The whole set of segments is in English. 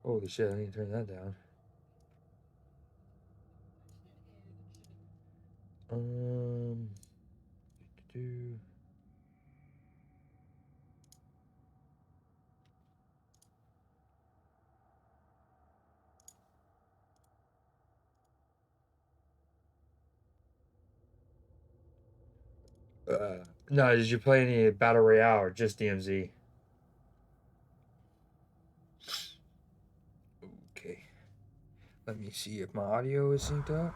Holy shit, I need to turn that down. Do. No, did you play any Battle Royale or just DMZ? Okay. Let me see if my audio is synced up.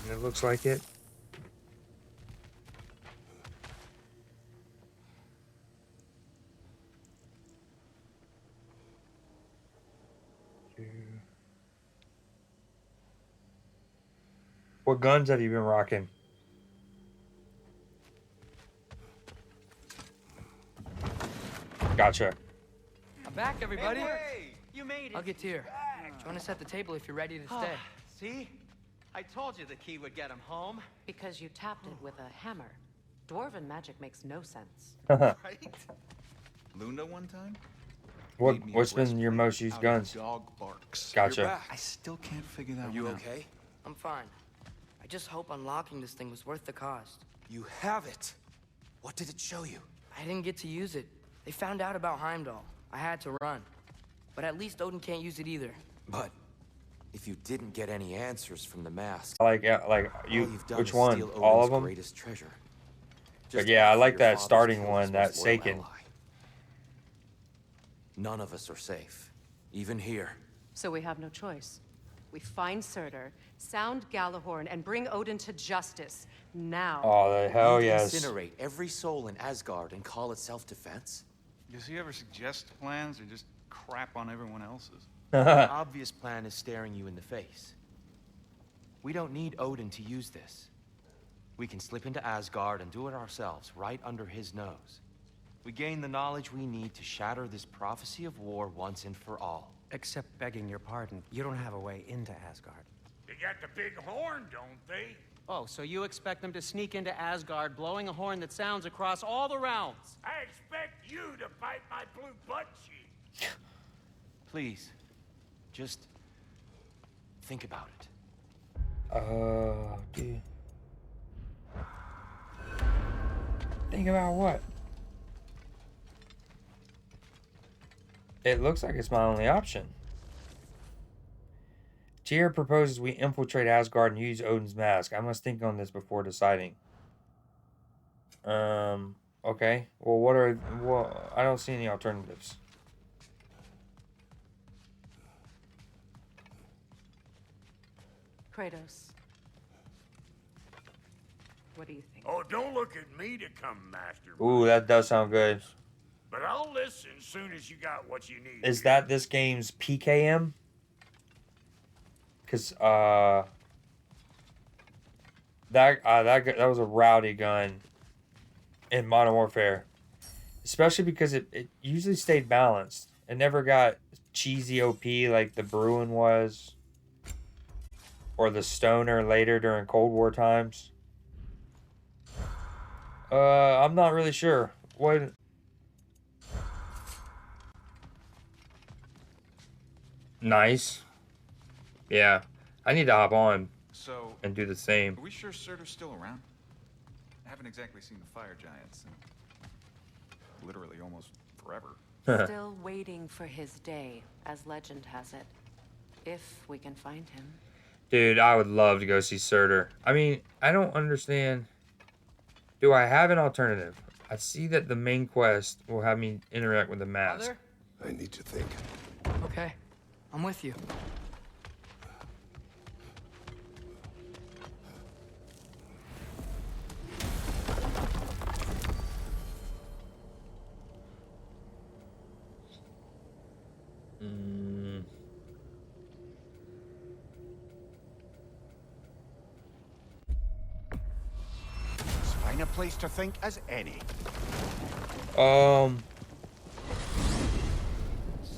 It looks like it. What guns have you been rocking? Gotcha. I'm back, everybody. Hey, you made it. I'll get to you. Join us at the table if you're ready to stay. See? I told you the key would get him home. Because you tapped it with a hammer. Dwarven magic makes no sense. Right? Luna one time? What's been your most used guns? Dog barks. Gotcha. I still can't figure that Are you one out. okay? I'm fine. I just hope unlocking this thing was worth the cost. You have it. What did it show you? I didn't get to use it. They found out about Heimdall. I had to run. But at least Odin can't use it either. But if you didn't get any answers from the mask, Like you. all you've done Which is one? steal All Odin's of them? greatest treasure. But Just yeah, I after like your that father's starting killed one, his that most loyal Seiken. ally. None of us are safe, even here. So we have no choice. We find Surtur, sound Galahorn, and bring Odin to justice. Now. Oh, the hell You'd yes. incinerate every soul in Asgard and call it self-defense? Does he ever suggest plans or just crap on everyone else's? The obvious plan is staring you in the face. We don't need Odin to use this. We can slip into Asgard and do it ourselves, right under his nose. We gain the knowledge we need to shatter this prophecy of war once and for all. Except begging your pardon, you don't have a way into Asgard. They got the big horn, don't they? Oh, so you expect them to sneak into Asgard blowing a horn that sounds across all the realms? I expect you to bite my blue butt cheek. Please, just think about it. Dude. Think about what? It looks like it's my only option. Tyr proposes we infiltrate Asgard and use Odin's mask. I must think on this before deciding. Okay. Well, I don't see any alternatives. Kratos. What do you think? Oh, don't look at me to come, Master. Ooh, that does sound good. But I'll listen soon as you got what you need. Is that this game's PKM? Because that was a rowdy gun in Modern Warfare, especially because it usually stayed balanced. It never got cheesy OP like the Bruin was, or the Stoner later during Cold War times. I'm not really sure what. Nice. Yeah, I need to hop on So, and do the same. are we sure Surtur's still around? I haven't exactly seen the fire giants in literally almost forever. Still waiting for his day, as legend has it. If we can find him. Dude, I would love to go see Surtur. I mean, I don't understand. Do I have an alternative? I see that the main quest will have me interact with the mask. Mother? I need to think. Okay, I'm with you. As fine a place to think as any.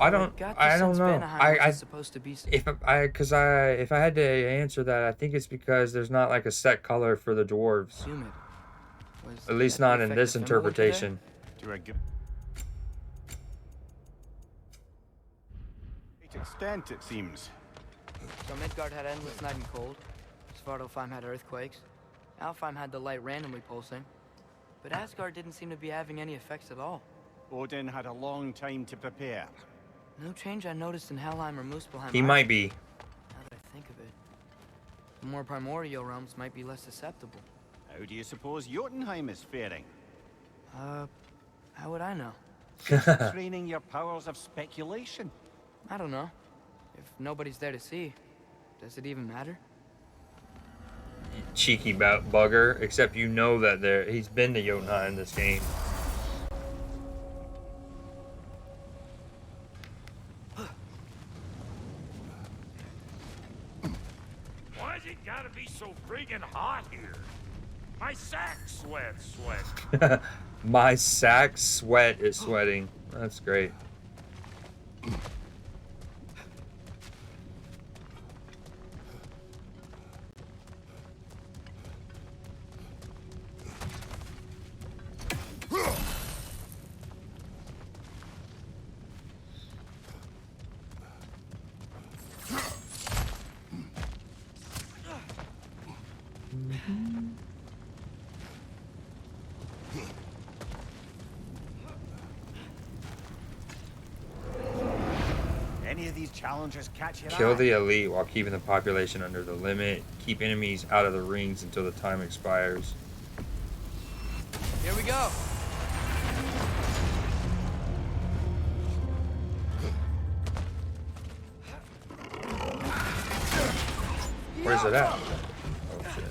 I don't know. Supposed to be. If I had to answer that, I think it's because there's not like a set color for the dwarves. Humid. Was At least that not the in effect this of Fimbulwinter there? interpretation. Do I give? great extent, it seems. So Midgard had endless night and cold. Svartalfheim had earthquakes. Alfheim had the light randomly pulsing. But Asgard didn't seem to be having any effects at all. Odin had a long time to prepare. No change I noticed in Helheim or Muspelheim. He might be. Now that I think of it. The more primordial realms might be less susceptible. How do you suppose Jotunheim is faring? How would I know? Training your powers of speculation. I don't know. If nobody's there to see, does it even matter? Cheeky bugger. Except you know that he's been to Jotunheim in this game. Why's it gotta be so friggin' hot here? My sack sweat. My sack sweat is sweating. That's great. Any of these challengers catch your Kill eye? the elite while keeping the population under the limit. Keep enemies out of the rings until the time expires. Here we go. Where's it at? Oh shit.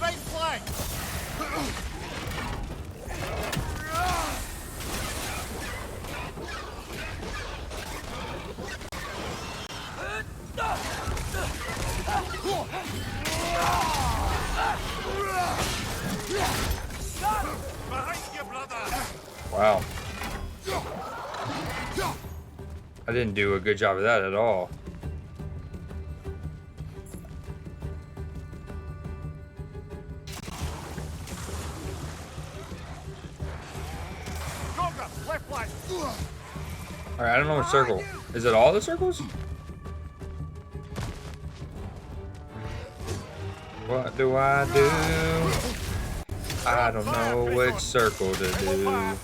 Right flank! Wow. I didn't do a good job of that at all. Alright, I don't know what circle. Is it all the circles? What do I do? I don't know which circle to do.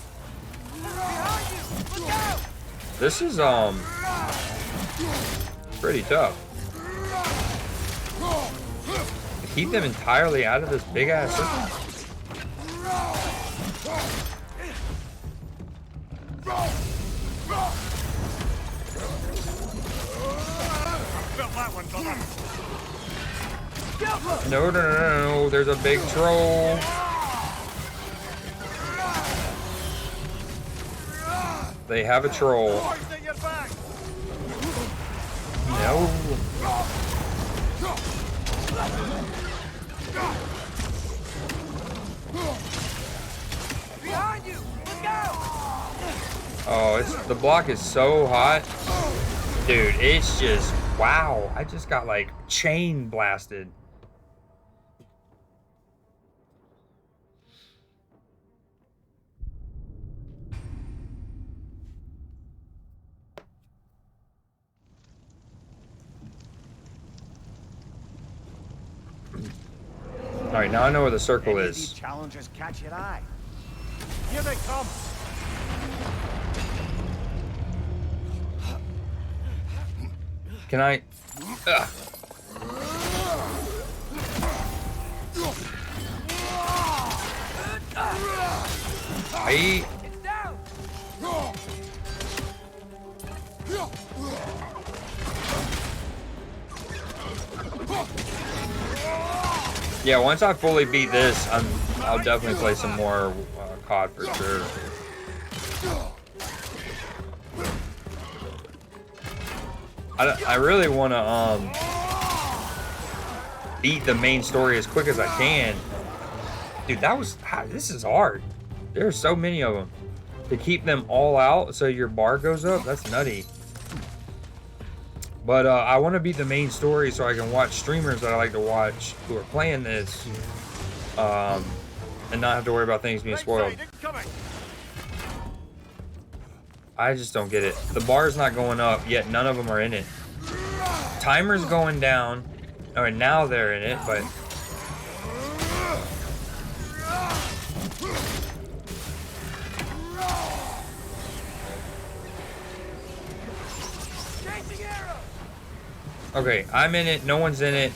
This is pretty tough. To keep them entirely out of this big ass circle. No, there's a big troll. They have a troll. No. Behind you! Look out! Oh, the block is so hot. Dude, it's just, wow. I just got like chain blasted. All right, now I know where the circle Any of these is. challengers catch your eye? Here they come. Can I? Ugh. I. It's down! Yeah, once I fully beat this, I'll definitely play some more COD for sure. I really want to beat the main story as quick as I can. Dude, this is hard. There are so many of them. To keep them all out so your bar goes up, that's nutty. But I want to beat the main story so I can watch streamers that I like to watch who are playing this, and not have to worry about things being spoiled. I just don't get it. The bar's not going up, yet none of them are in it. Timer's going down. Or now they're in it, but... Okay, I'm in it, no one's in it,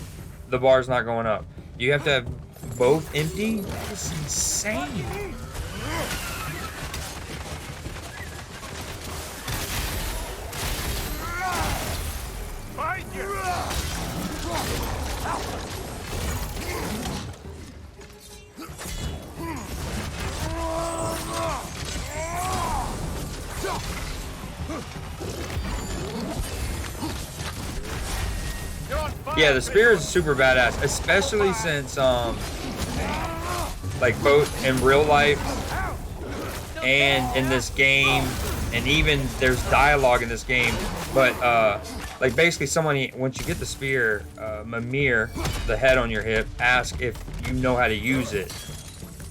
the bar's not going up. You have to have both empty? That's insane. Yeah, the spear is super badass, especially since like both in real life and in this game, and even there's dialogue in this game, but like basically someone, once you get the spear, Mimir, the head on your hip, asks if you know how to use it,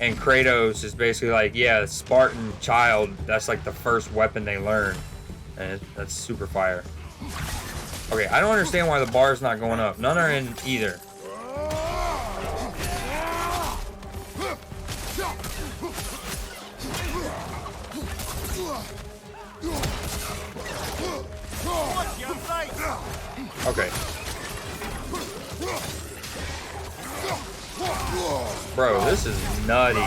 and Kratos is basically like, yeah, Spartan child, that's like the first weapon they learn, and that's super fire. Okay, I don't understand why the bar's not going up. None are in either. Okay. Bro, this is nutty.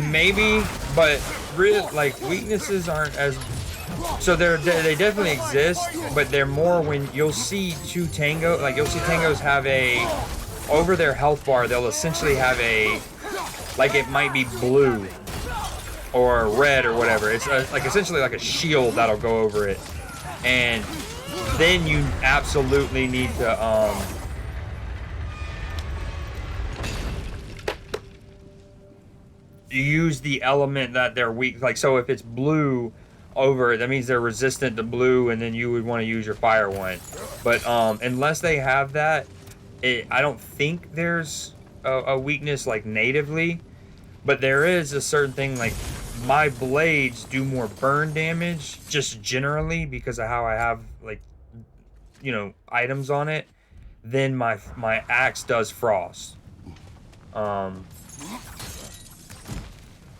Maybe, but really, like, weaknesses aren't as, so they definitely exist, but they're more when you'll see two tango, like you'll see tangos have a, over their health bar, they'll essentially have a, like it might be blue or red or whatever. It's like essentially like a shield that'll go over it, and then you absolutely need to use the element that they're weak. Like, so if it's blue over, that means they're resistant to blue, and then you would want to use your fire one. But unless they have that, I don't think there's a weakness like natively, but there is a certain thing, like my blades do more burn damage just generally because of how I have, like, you know, items on it, than my axe does frost.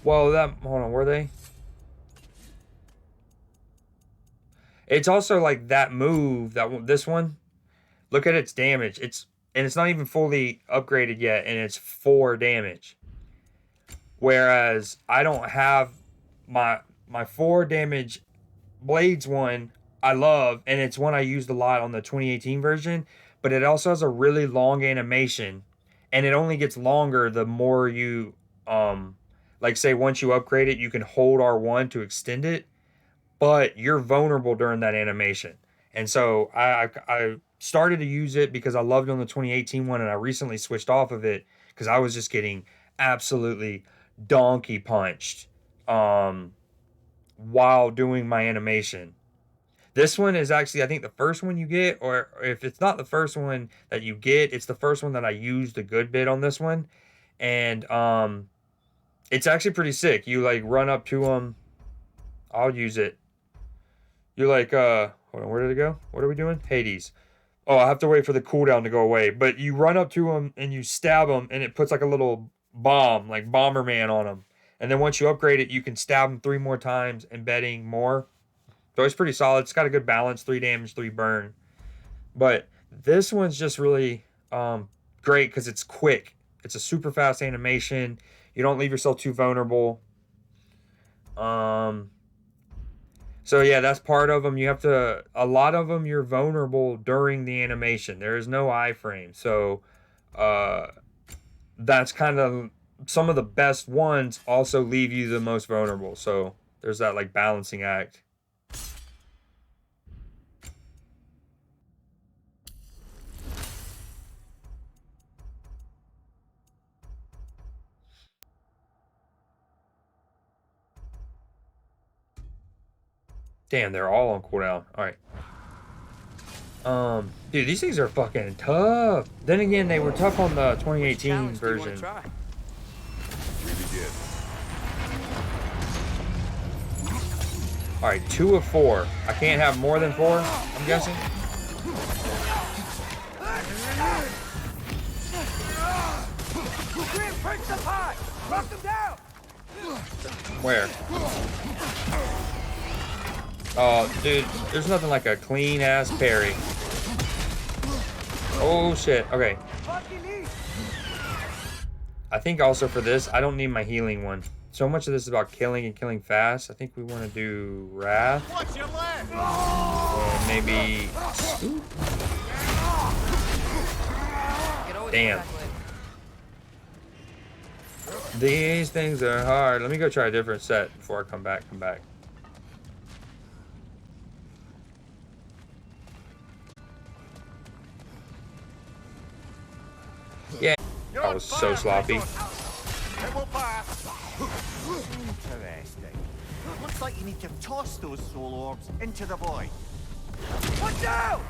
Well, that, hold on, were they? It's also like that move, this one. Look at its damage. It's not even fully upgraded yet, and it's 4 damage. Whereas I don't have my 4 damage blades one. I love, and it's one I used a lot on the 2018 version. But it also has a really long animation, and it only gets longer the more you like, say, once you upgrade it, you can hold R1 to extend it, but you're vulnerable during that animation. And so I started to use it because I loved it on the 2018 one, and I recently switched off of it because I was just getting absolutely donkey punched while doing my animation. This one is actually, I think, the first one you get, or if it's not the first one that you get, it's the first one that I used a good bit on this one. And it's actually pretty sick. You like run up to them. I'll use it. You're like, hold on, where did it go? What are we doing? Hades. Oh, I have to wait for the cooldown to go away. But you run up to them and you stab them, and it puts like a little bomb, like Bomberman on them. And then once you upgrade it, you can stab them 3 more times, embedding more. So it's pretty solid. It's got a good balance, 3 damage, 3 burn. But this one's just really great because it's quick. It's a super fast animation. You don't leave yourself too vulnerable. So yeah, that's part of them. You have to, a lot of them you're vulnerable during the animation. There is no iframe. So that's kind of, some of the best ones also leave you the most vulnerable. So there's that like balancing act. Damn, they're all on cooldown. Alright. Dude, these things are fucking tough. Then again, they were tough on the 2018 version. Alright, 2 of 4. I can't have more than 4, I'm guessing. Where? Oh, dude, there's nothing like a clean ass parry. Oh shit. Okay. I think also for this, I don't need my healing one. So much of this is about killing and killing fast. I think we want to do Wrath. And maybe. Ooh. Damn. These things are hard. Let me go try a different set before I come back. Yeah, I was so sloppy. Interesting. Looks like you need to toss those soul orbs into the void. Watch out!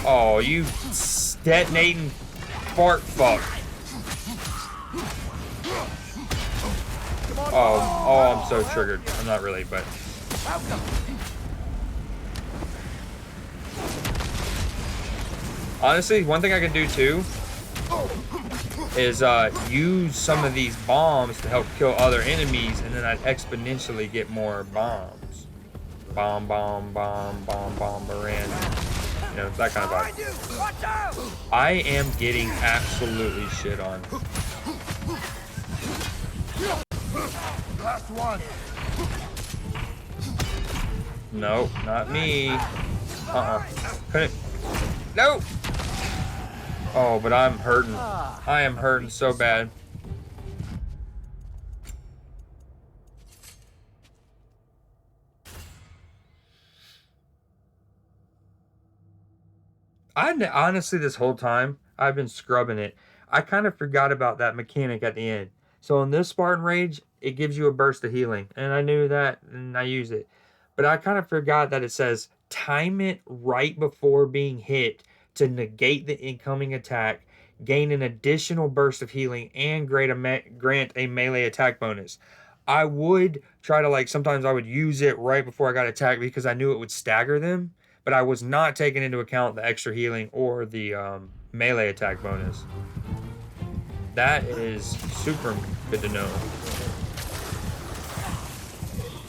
Oh, you detonating fart fuck. Oh, I'm so triggered. I'm not really, but. Honestly, one thing I can do too is use some of these bombs to help kill other enemies, and then I'd exponentially get more bombs. Bomb, baran. You know, that kind of vibe. I am getting absolutely shit on. Last one. No, not me. Couldn't. No. Oh, but I'm hurting. I am hurting so bad. Honestly, this whole time, I've been scrubbing it. I kind of forgot about that mechanic at the end. So in this Spartan Rage, it gives you a burst of healing. And I knew that, and I use it. But I kind of forgot that it says, time it right before being hit to negate the incoming attack, gain an additional burst of healing, and grant a melee attack bonus. I would try to, like, sometimes I would use it right before I got attacked because I knew it would stagger them. But I was not taking into account the extra healing or the melee attack bonus. That is super good to know.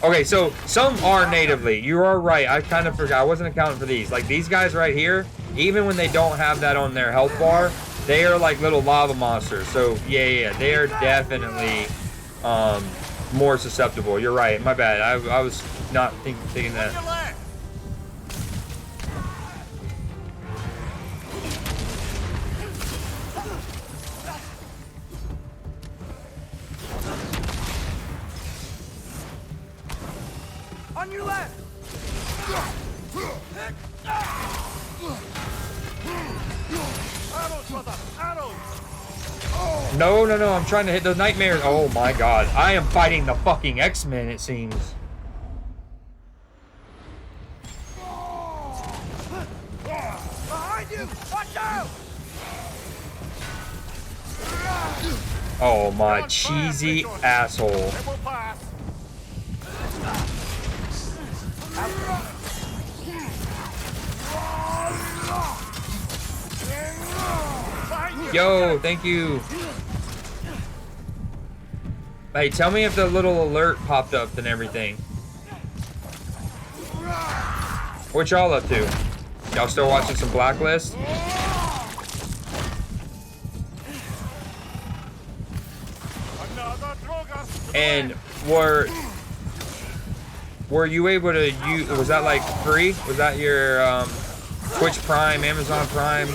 Okay, so some are natively. You are right. I kind of forgot. I wasn't accounting for these. Like these guys right here, even when they don't have that on their health bar, they are like little lava monsters. So yeah, they are definitely more susceptible. You're right. My bad. I was not thinking that. On your left. Arrows, brother, arrows. No, I'm trying to hit the nightmares. Oh my god. I am fighting the fucking X-Men, it seems. Behind you! Watch out! Oh my cheesy asshole. It will pass. Yo, thank you. Hey, tell me if the little alert popped up and everything. What y'all up to? Y'all still watching some Blacklist? And were you able to use, was that like free? Was that your Twitch Prime, Amazon Prime?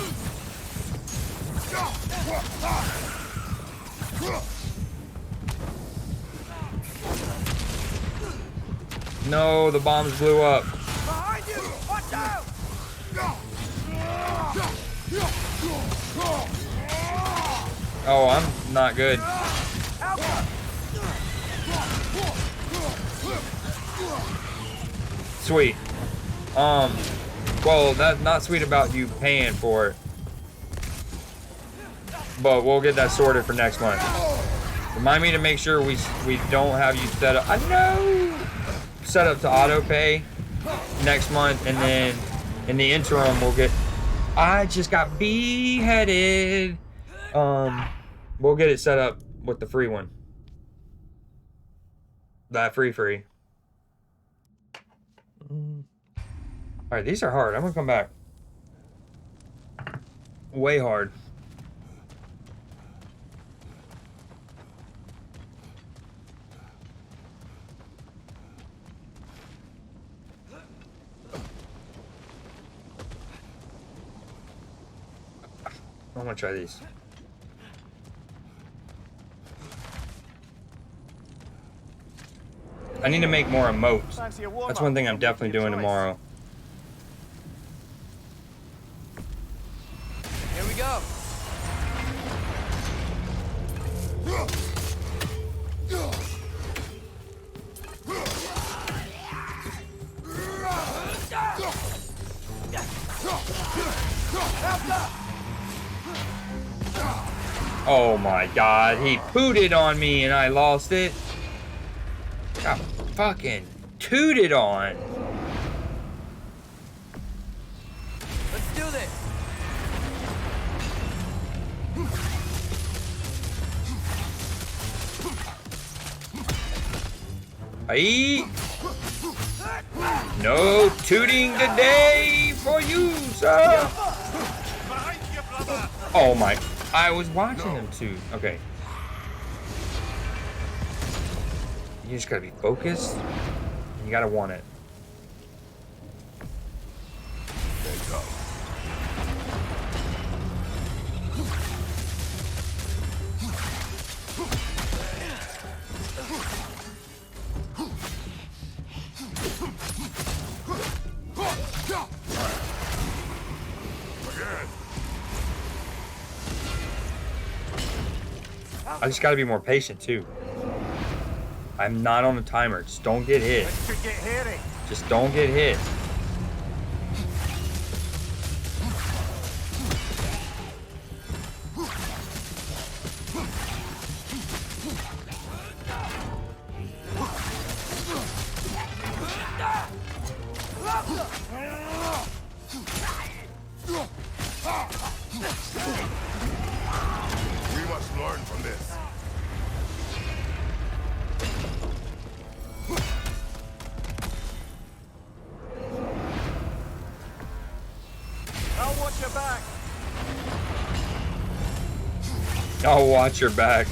No, the bombs blew up. Behind you! Watch out! Oh, I'm not good. Sweet. Well, that's not sweet about you paying for it. But we'll get that sorted for next month. Remind me to make sure we don't have you set up. I know. Set up to auto pay next month, and then in the interim we'll get. I just got beheaded. We'll get it set up with the free one. That free. All right, these are hard. I'm gonna come back. Way hard. I'm gonna try these. I need to make more emotes. That's one thing I'm definitely doing tomorrow. Here we go. Oh my god, he booted on me and I lost it. Got fucking tooted on. Let's do this. Aye. No tooting today for you, sir. Oh my. I was watching him toot. Okay. You just gotta be focused. And you gotta want it. There you go. I just gotta be more patient too. I'm not on a timer. Just don't get hit. Just don't get hit. We must learn from this. I'll watch your back. I'll watch your back.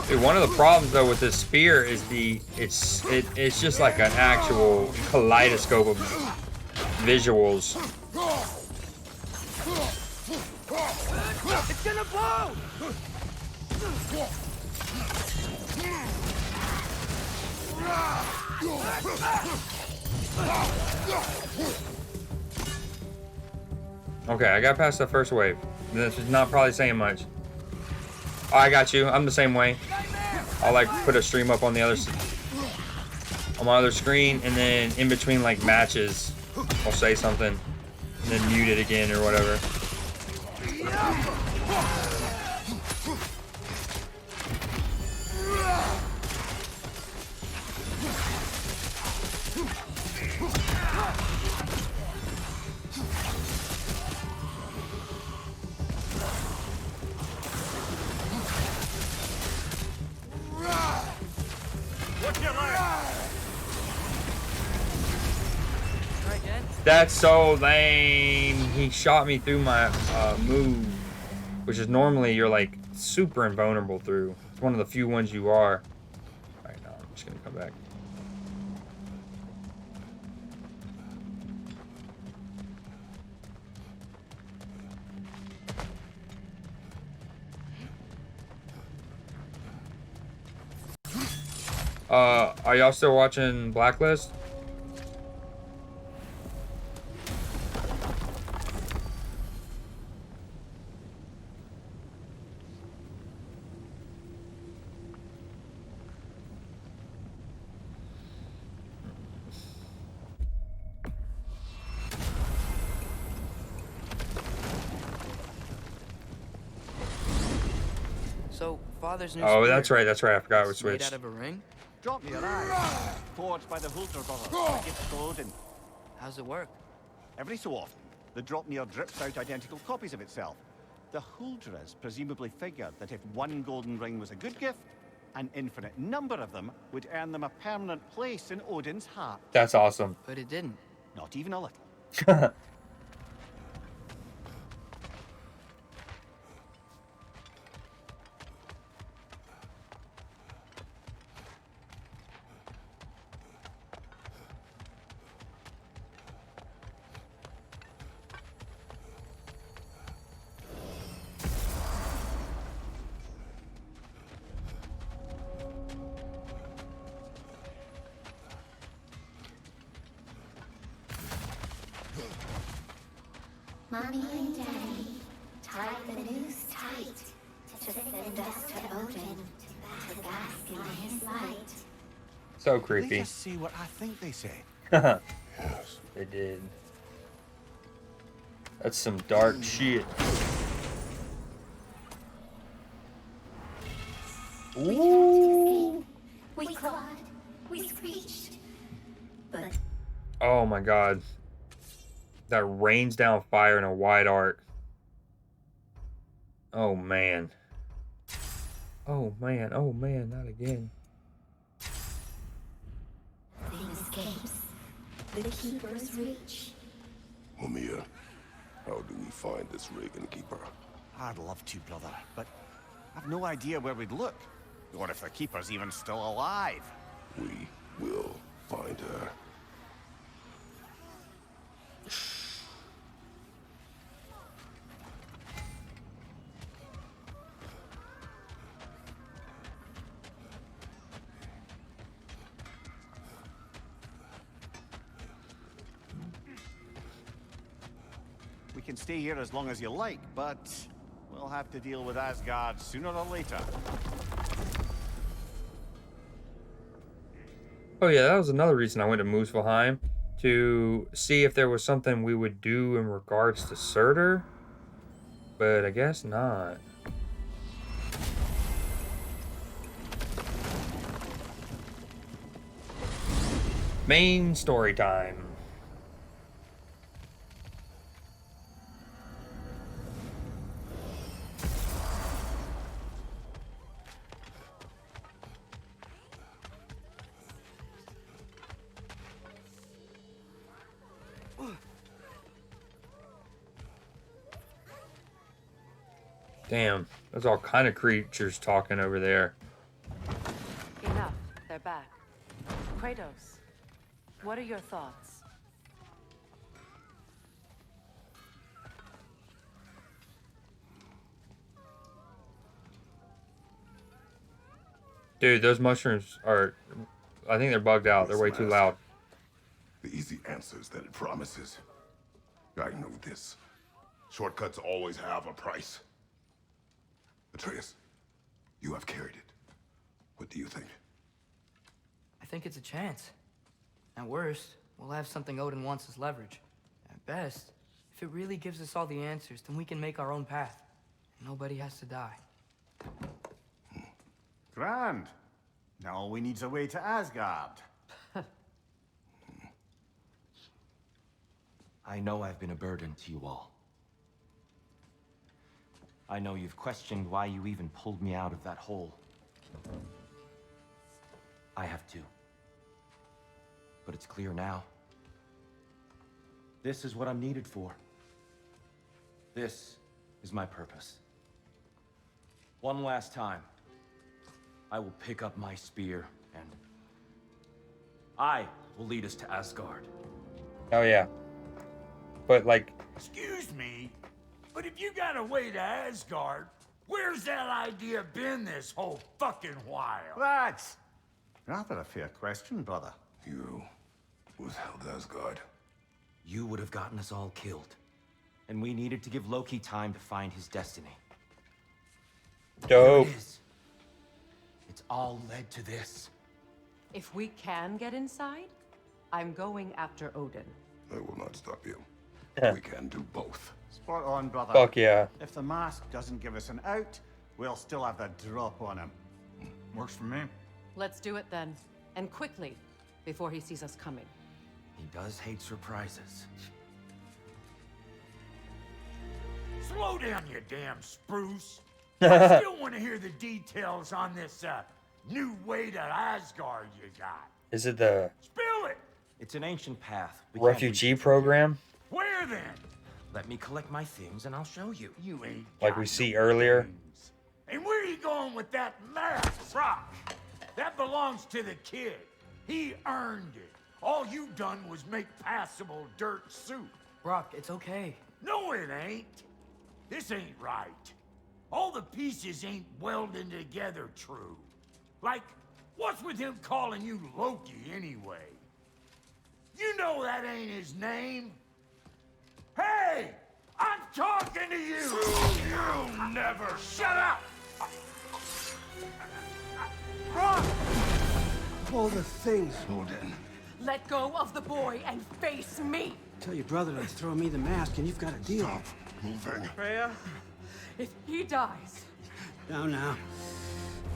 Dude, one of the problems though with this spear is it's just like an actual kaleidoscope of visuals. It's gonna blow! Okay, I got past the first wave. This is not probably saying much. Oh, I got you. I'm the same way. I'll like put a stream up on the other on my other screen, and then in between like matches, I'll say something, and then mute it again or whatever. That's so lame. He shot me through my move, which is normally you're like super invulnerable through. It's one of the few ones you are. Alright, now I'm just gonna come back. Are y'all still watching Blacklist? So, Father's new Oh, spear, that's right. That's right. I forgot we it's made switched. out of a ring? Drop me your eye. Forged by the Hulter brothers. A gift to Odin. How's it work? Every so often, the Dropnir drips out identical copies of itself. The Huldras presumably figured that if one golden ring was a good gift, an infinite number of them would earn them a permanent place in Odin's heart. That's awesome. But it didn't. Not even a little. Mommy and Daddy, tie the noose tight to send us to Odin to bask in his light. So They creepy. just say what I think they say. Yes, they did. That's some dark shit. We tried to escape. We clawed. We screeched. But Oh my god. That rains down fire in a wide arc. Oh man. Oh man. Oh man. Not again. thing escapes. The Keeper's reach. Mumia, how do we find this Reagan Keeper? I'd love to, brother, but I've no idea where we'd look. Or if the Keeper's even still alive. We will find her. We can stay here as long as you like, but we'll have to deal with Asgard sooner or later. Oh yeah, that was another reason I went to Muspelheim, to see if there was something we would do in regards to Surtur, but I guess not. Main story time. Damn, there's all kind of creatures talking over there. Enough. They're back. Kratos, what are your thoughts? Dude, those mushrooms are... I think they're bugged out. They're way too loud. The easy answers that it promises. I know this. Shortcuts always have a price. Atreus, you have carried it. What do you think? I think it's a chance. At worst, we'll have something Odin wants as leverage. At best, if it really gives us all the answers, then we can make our own path. Nobody has to die. Grand. Now all we need's a way to Asgard. I know I've been a burden to you all. I know you've questioned why you even pulled me out of that hole. I have too. But it's clear now. This is what I'm needed for. This is my purpose. One last time, I will pick up my spear and I will lead us to Asgard. Oh yeah. But like... Excuse me, but if you got a way to Asgard, where's that idea been this whole fucking while? That's rather a fair question, brother. You withheld Asgard. You would have gotten us all killed. And we needed to give Loki time to find his destiny. There Dope. it is. It's all led to this. If we can get inside, I'm going after Odin. I will not stop you. We can do both. Spot on, brother. Fuck yeah. If the mask doesn't give us an out, we'll still have the drop on him. Works for me. Let's do it then. And quickly, before he sees us coming. He does hate surprises. Slow down, you damn spruce. I still want to hear the details on this new way to Asgard you got. Is it the Spill it! It's an ancient path. We can't refugee program? Where then? Let me collect my things and I'll show you. You ain't Like got we see no earlier? things. And where are you going with that mask, Rock? That belongs to the kid. He earned it. All you done was make passable dirt soup. Brock, it's okay. No, it ain't. This ain't right. All the pieces ain't welding together true. Like, what's with him calling you Loki anyway? You know that ain't his name. Hey! I'm talking to you! You never shut up! Rock! All the things. Odin. Let go of the boy and face me! Tell your brother to throw me the mask and you've got a deal. Stop moving. Freya, if he dies... Now.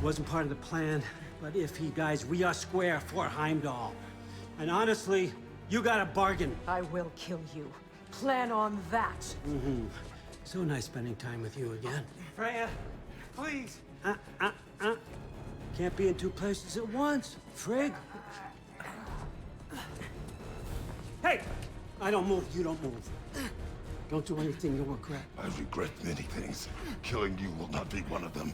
Wasn't part of the plan, but if he dies, we are square for Heimdall. And honestly, you got a bargain. I will kill you. Plan on that. So nice spending time with you again. Freya, please. Can't be in two places at once, Frig. Hey! I don't move, you don't move. Don't do anything you'll regret. I regret many things. Killing you will not be one of them.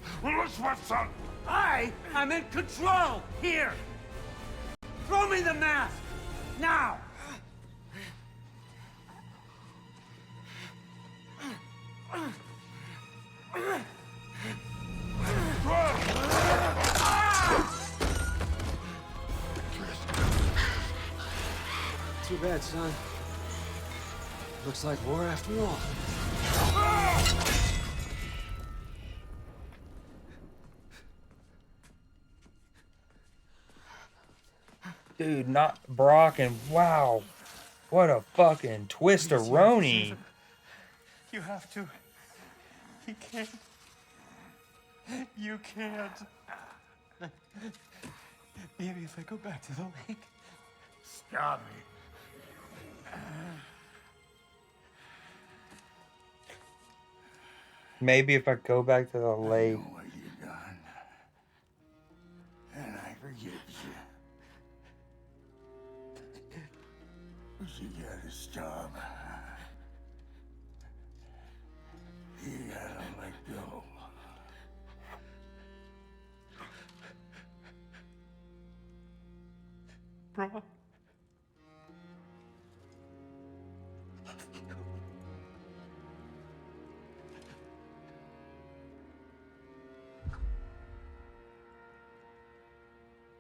Son! I am in control here! Throw me the mask! Now! Too bad, son. Looks like war after all. Dude, not Brock, and wow. What a fucking twist-a-roni. You have to. He can't. You can't. Maybe if I go back to the lake. Stop it. Maybe if I go back to the I lake. know what you've done. And I forgive you. But you gotta stop. You gotta let go. Bro.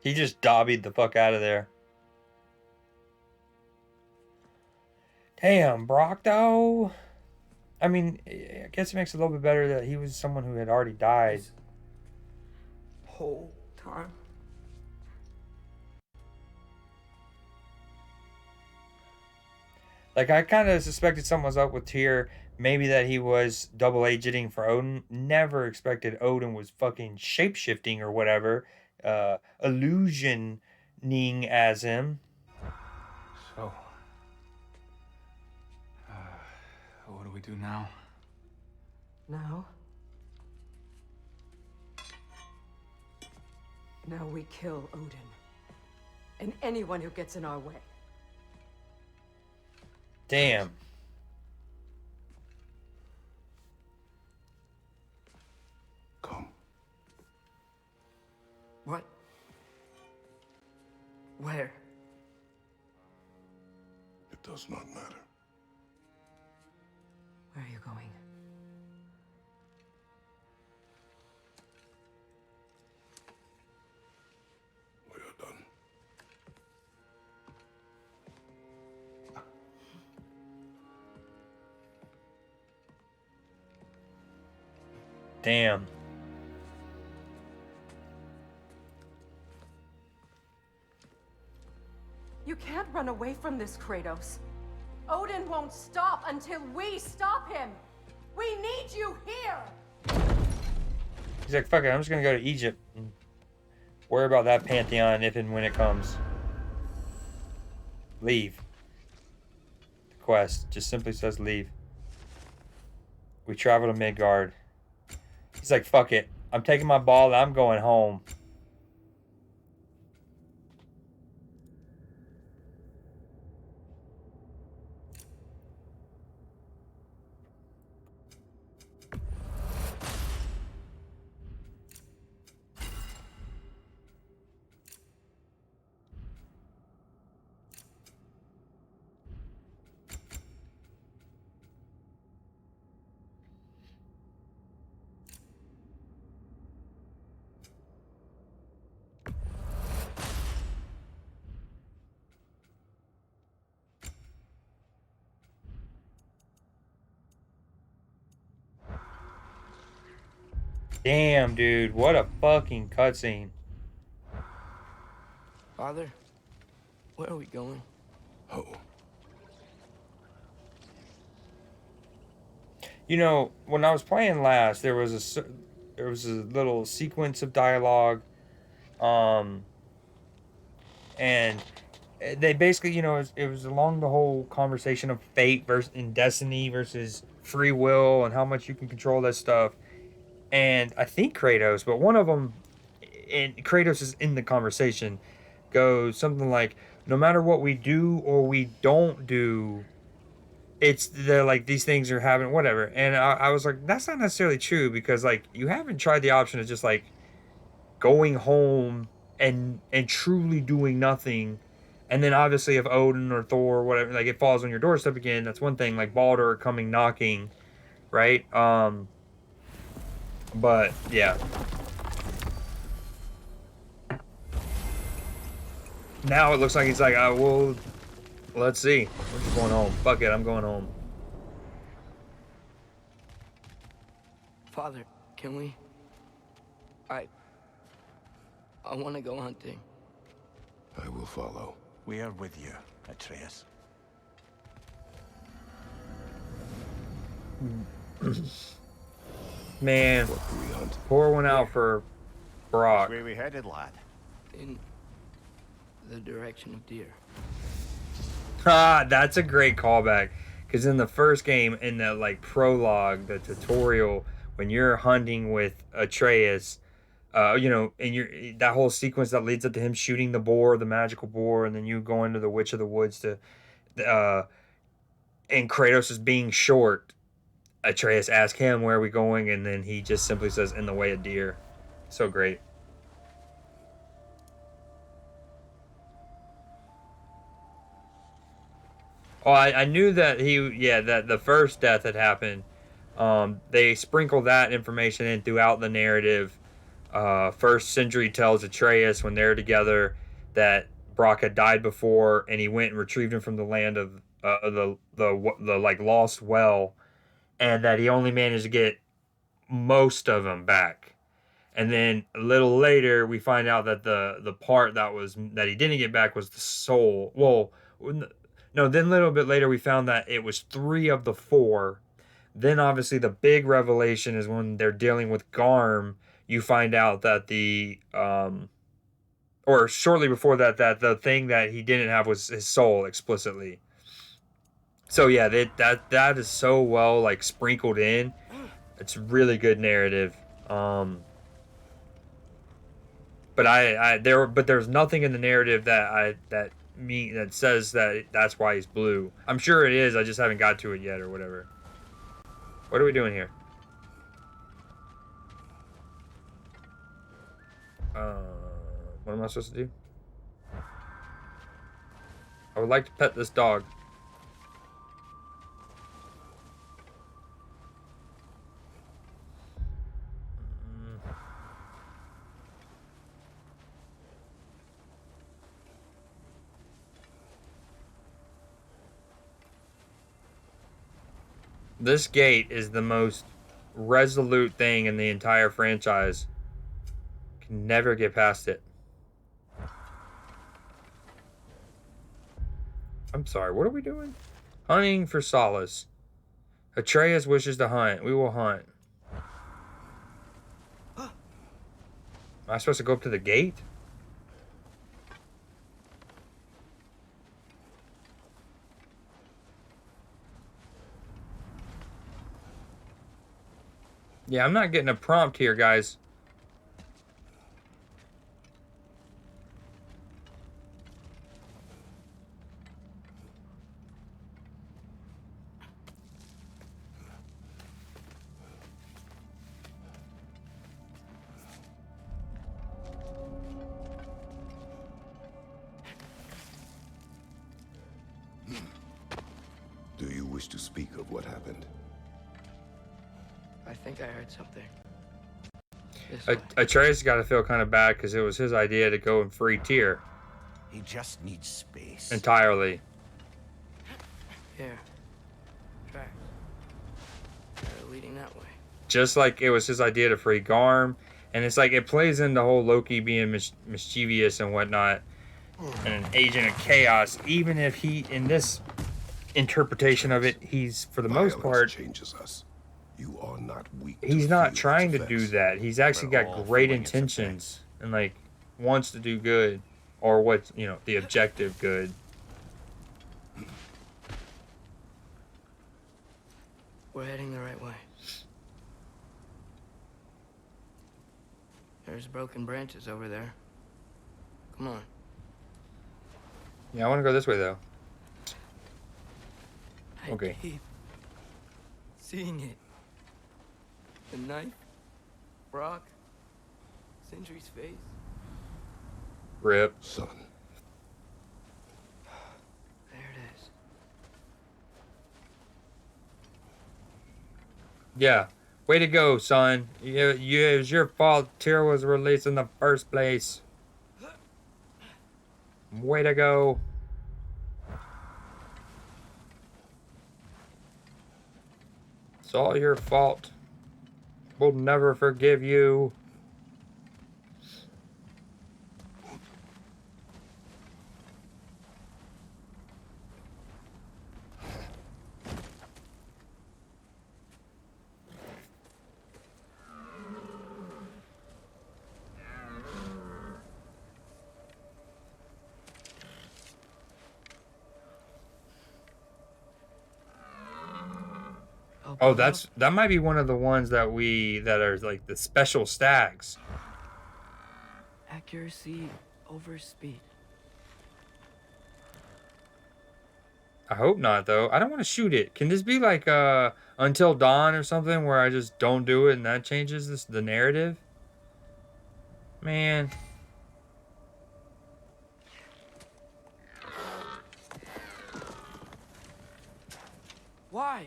He just dobbied the fuck out of there. Damn, Brock, though. I mean, I guess it makes it a little bit better that he was someone who had already died. Whole time. Like, I kind of suspected something was up with Tyr. Maybe that he was double agenting for Odin. Never expected Odin was fucking shape-shifting or whatever. Illusioning as him. So, what do we do now? Now we kill Odin. And anyone who gets in our way. Damn. Come. What? Where? It does not matter. Where are you going? We are done. Damn. You can't run away from this, Kratos. Odin won't stop until we stop him. We need you here. He's like, fuck it, I'm just gonna go to Egypt and worry about that pantheon if and when it comes. Leave. The quest just simply says leave. We travel to Midgard. He's like, fuck it. I'm taking my ball and I'm going home. Damn, dude. What a fucking cutscene. Father, where are we going? Oh. You know, when I was playing last, there was a little sequence of dialogue, and they basically, you know, it was along the whole conversation of fate versus and destiny versus free will and how much you can control that stuff. And I think Kratos, but one of them, and Kratos is in the conversation, goes something like, "No matter what we do or we don't do, it's the like these things are happening, whatever." And I was like, that's not necessarily true, because like you haven't tried the option of just like going home and truly doing nothing. And then obviously if Odin or Thor or whatever, like it falls on your doorstep again, that's one thing, like Baldur coming knocking, right? But yeah. Now it looks like he's like, well, let's see. We're just going home. Fuck it, I'm going home. Father, can we? I want to go hunting. I will follow. We are with you, Atreus. Man, What do we hunt? pour one out for Brock. Where we headed, lad? In the direction of deer. Ah, that's a great callback. Because in the first game, in the like prologue, the tutorial, when you're hunting with Atreus, you know, and you're that whole sequence that leads up to him shooting the boar, the magical boar, and then you go into the Witch of the Woods to, and Kratos is being short. Atreus asks him, "Where are we going?" And then he just simply says, "In the way of deer." So great. Oh, I knew that that the first death had happened. They sprinkle that information in throughout the narrative. First, Sindri tells Atreus when they're together that Brock had died before, and he went and retrieved him from the land of the like lost well, and that he only managed to get most of them back. And then a little later, we find out that the part that he didn't get back was the soul. Well, no, then a little bit later, we found that it was 3 of the 4. Then obviously the big revelation is when they're dealing with Garm. You find out that or shortly before that the thing that he didn't have was his soul explicitly. So yeah, that is so well like sprinkled in. It's really good narrative. But there's nothing in the narrative that says that that's why he's blue. I'm sure it is. I just haven't got to it yet or whatever. What are we doing here? What am I supposed to do? I would like to pet this dog. This gate is the most resolute thing in the entire franchise. Can never get past it. I'm sorry, what are we doing? Hunting for solace. Atreus wishes to hunt. We will hunt. Am I supposed to go up to the gate? Yeah, I'm not getting a prompt here, guys. Do you wish to speak of what happened? I think I heard something. This way. Atreus got to feel kind of bad because it was his idea to go and free Tyr He just needs space. entirely. Here. Tracks. They're leading that way. Just like it was his idea to free Garm. And it's like it plays into the whole Loki being mischievous and whatnot. And an agent of chaos. Even if he, in this interpretation of it, he's, for the most part, changes us. You are not weak. he's not trying to do that. He's actually got great intentions and like wants to do good, or what's, you know, the objective good. We're heading the right way. There's broken branches over there. Come on. Yeah, I want to go this way though. I Okay. keep seeing it. The knife, Brock, Sindri's face. Rip. Son. There it is. Yeah. Way to go, son. It was your fault Tyr was released in the first place. Way to go. It's all your fault. We'll never forgive you. Oh, that might be one of the ones that are like the special stags. Accuracy over speed. I hope not though. I don't want to shoot it. Can this be like Until Dawn or something where I just don't do it and that changes the narrative? Man. Why?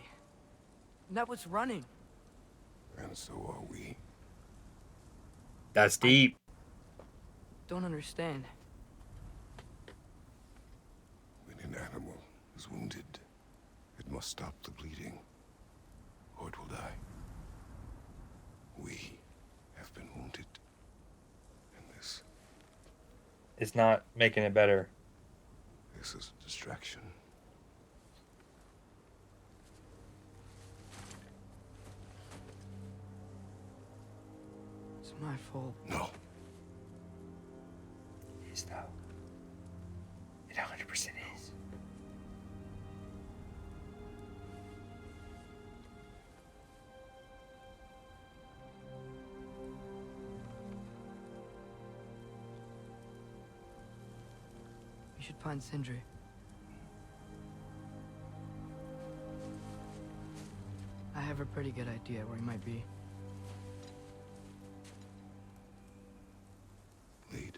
That was running. And so are we. That's deep. Don't understand. When an animal is wounded, it must stop the bleeding, or it will die. We have been wounded, and this It's not making it better. is a distraction. It's my fault. No. It is though. It 100% is. We should find Sindri. I have a pretty good idea where he might be. Lead.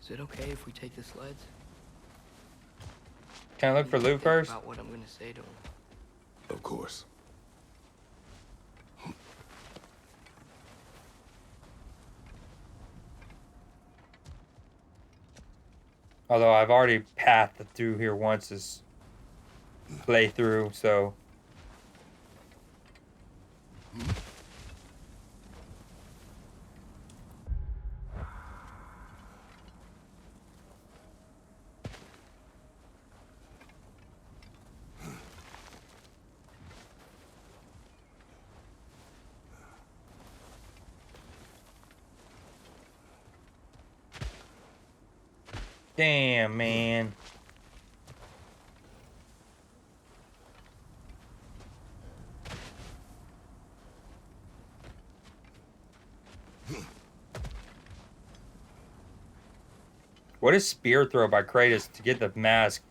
Is it okay if we take the sleds? Can I look for I need to loot think first? about what I'm gonna say to him. Of course. Although I've already pathed through here once this playthrough, so. Damn, man. What a spear throw by Kratos to get the mask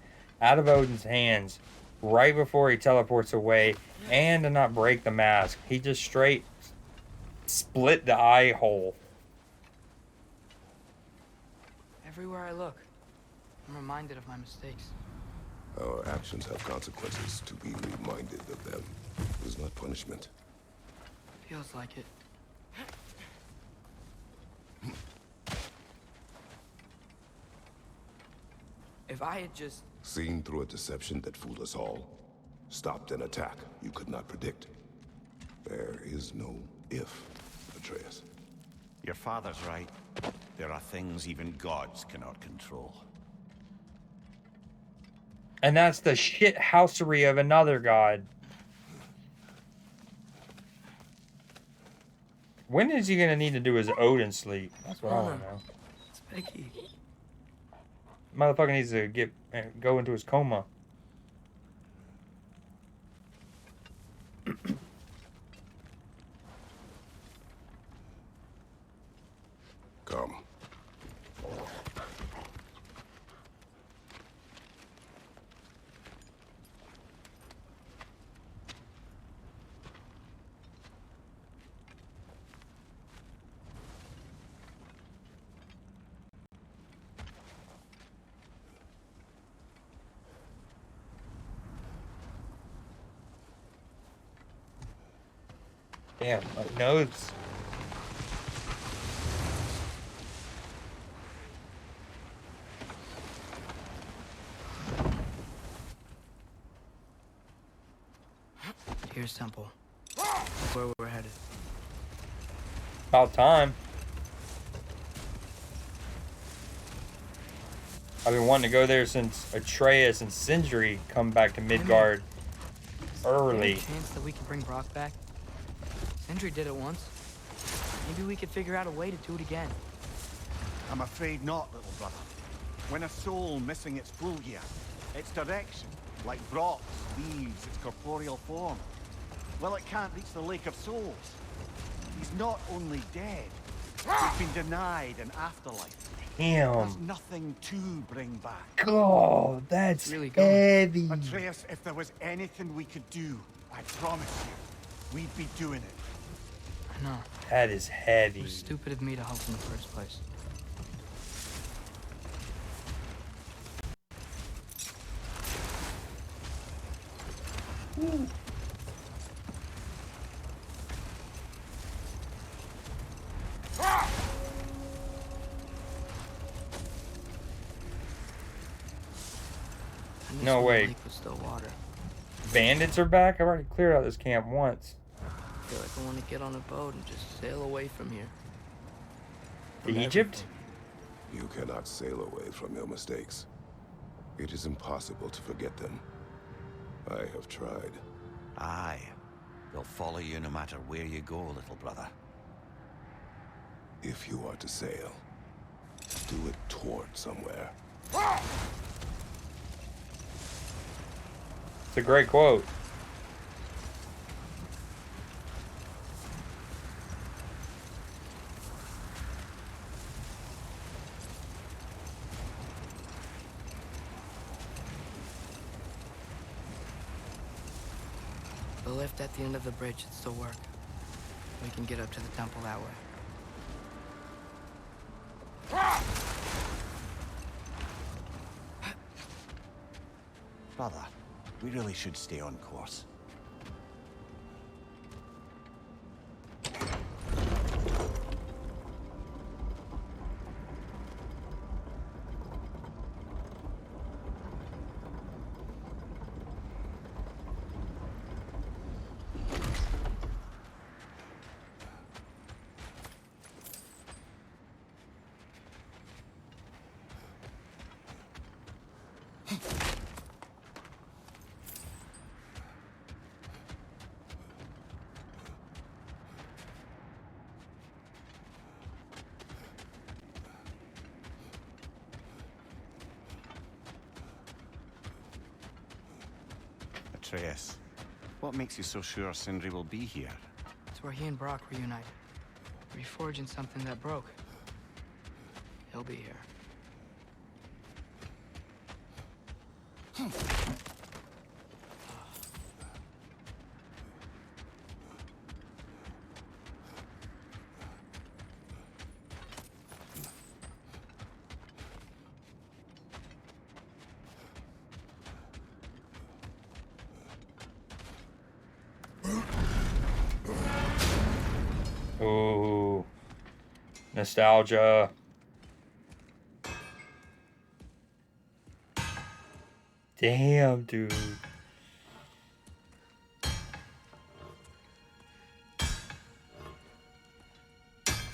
out of Odin's hands right before he teleports away and to not break the mask. He just straight split the eye hole. Everywhere I look, I'm reminded of my mistakes. Our actions have consequences. To be reminded of them is not punishment. Feels like it. If I had just... Seen through a deception that fooled us all. Stopped an attack you could not predict. There is no if, Atreus. Your father's right. There are things even gods cannot control. And that's the shit housery of another god. When is he gonna need to do his Odin sleep? That's what I want to know. It's Becky. Motherfucker needs to go into his coma. Come. Damn, my nose. Here's Temple. That's where we're headed. About time. I've been wanting to go there since Atreus and Sindri come back to Midgard early. Any chance that we can bring Brock back? Sindri did it once. Maybe we could figure out a way to do it again. I'm afraid not, little brother. When a soul missing its full gear, its direction, like Brock's, leaves its corporeal form, well, it can't reach the Lake of Souls. He's not only dead, he's been denied an afterlife. Damn. There's nothing to bring back. God, that's really heavy. Atreus, if there was anything we could do, I promise you, we'd be doing it. I know. That is It heavy. was stupid of me to help in the first place. No way. The lake was still water. Bandits are back? I've already cleared out this camp once. I feel like I want to get on a boat and just sail away from here. From Egypt? You cannot sail away from your mistakes. It is impossible to forget them. I have tried. Aye. They'll follow you no matter where you go, little brother. If you are to sail, do it toward somewhere. It's a great quote. The lift at the end of the bridge should still work. We can get up to the temple that way. Brother, we really should stay on course. Atreus. What makes you so sure Sindri will be here? It's where he and Brock reunite. Reforging something that broke. He'll be here. Ooh. Nostalgia. Damn, dude.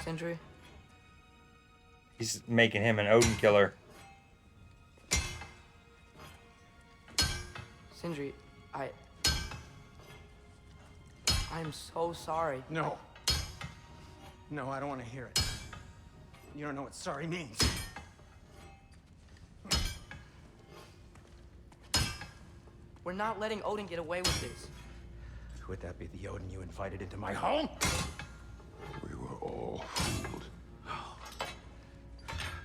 Sindri? He's making him an Odin killer. Sindri, I'm so sorry. No. No, I don't want to hear it. You don't know what sorry means. We're not letting Odin get away with this. Would that be the Odin you invited into my home? We were all fooled.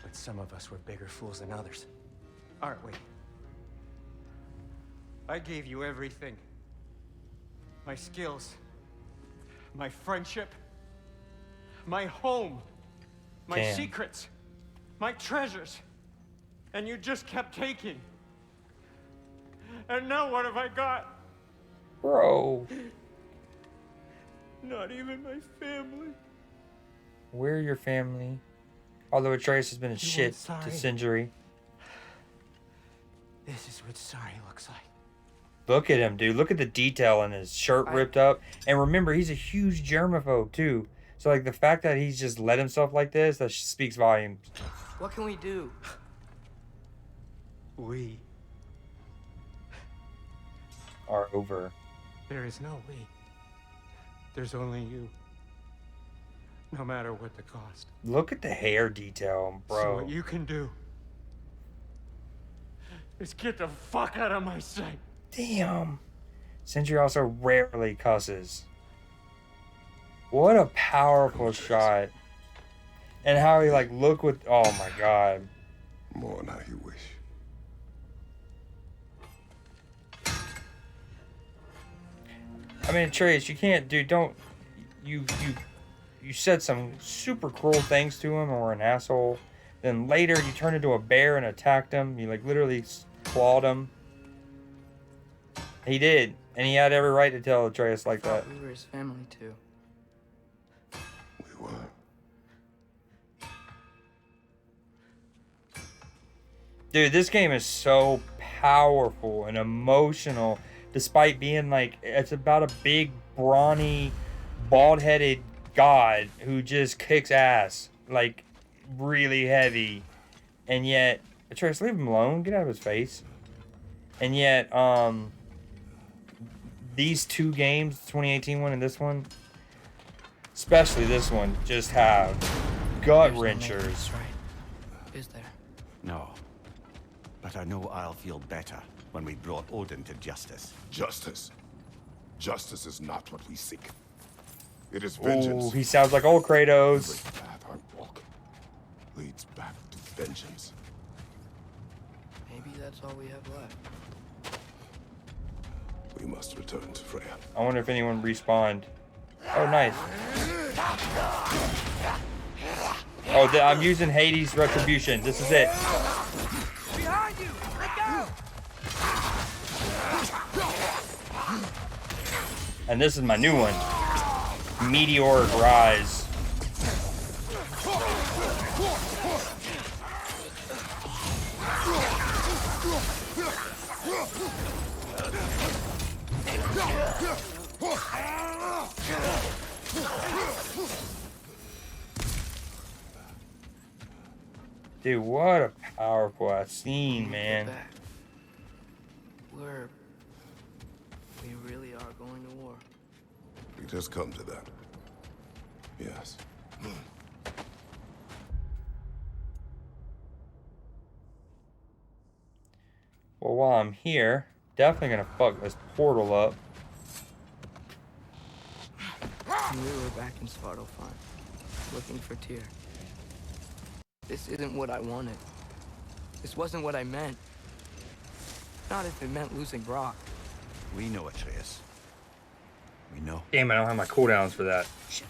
But some of us were bigger fools than others. Aren't we? I gave you everything. My skills. My friendship. My home. My Damn. secrets. My treasures. And you just kept taking. And now what have I got? Bro. Not even my family. We're your family. Although Atreus has been a shit to sorry? Sindri. This is what sorry looks like. Look at him, dude. Look at the detail in his shirt ripped up. And remember, he's a huge germaphobe, too. So, like, the fact that he's just let himself like this, that speaks volumes. What can we do? We. Are over. There is no we. There's only you. No matter what the cost. Look at the hair detail, So bro. what you can do is get the fuck out of my sight. Damn. Sindri also rarely cusses. What a powerful shot. And how he, like, look with... Oh, my God. More than how you wish. I mean, Atreus, you can't, dude, don't... You said some super cruel things to him and were an asshole. Then later, you turned into a bear and attacked him. You, like, literally clawed him. He did. And he had every right to tell Atreus like that. We were his family, too. We were. Dude, this game is so powerful and emotional, despite being like, it's about a big, brawny, bald-headed god who just kicks ass, like, really heavy. And yet, Atreus, leave him alone, get out of his face. And yet, these two games, 2018 one and this one, especially this one, just have gut-wrenchers. Right. Is there? No. But I know I'll feel better when we brought Odin to justice. Justice. Justice is not what we seek. It is Oh, vengeance. he sounds like old Kratos. Every path I walk leads back to vengeance. Maybe that's all we have left. We must return to Freya. I wonder if anyone respawned. Oh, nice. Oh, I'm using Hades' Retribution. This is it. Behind you! Let go! And this is my new one. Meteoric Rise. Dude, what a powerful scene, man. We really are going to war. We just come to that. Yes. Well, while I'm here, definitely gonna fuck this portal up. And we were back in Svartalfheim, looking for Tyr. This isn't what I wanted. This wasn't what I meant. Not if it meant losing Brock. We know, Atreus. We know. Damn, I don't have my cooldowns for that. Shit.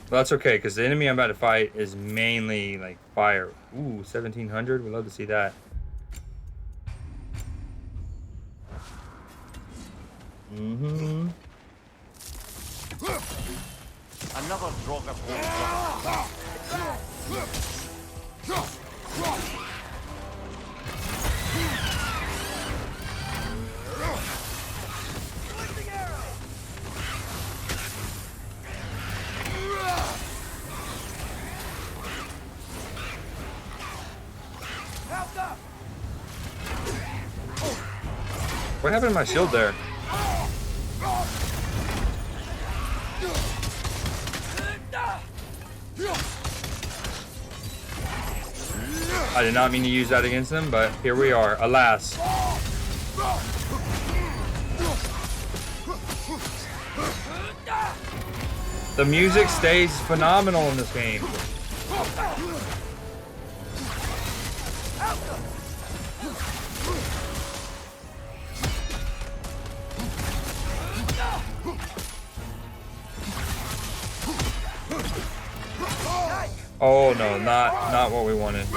Well, that's okay, because the enemy I'm about to fight is mainly like fire. Ooh, 1700. We'd love to see that. Mm-hmm. Another drog of What happened to my shield there? I did not mean to use that against them, but here we are, alas. The music stays phenomenal in this game. Oh no, not what we wanted.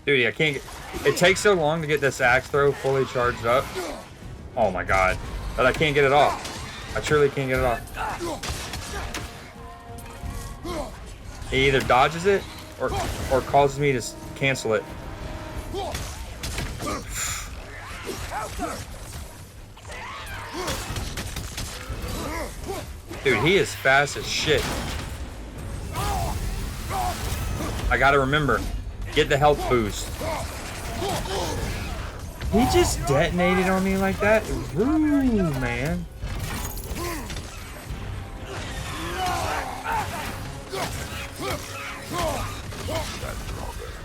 Dude, I can't get... It takes so long to get this axe throw fully charged up. Oh my god. But I can't get it off. I truly can't get it off. He either dodges it or causes me to cancel it. Dude, he is fast as shit. I gotta remember. Get the health boost. He just detonated on me like that? Rude, man.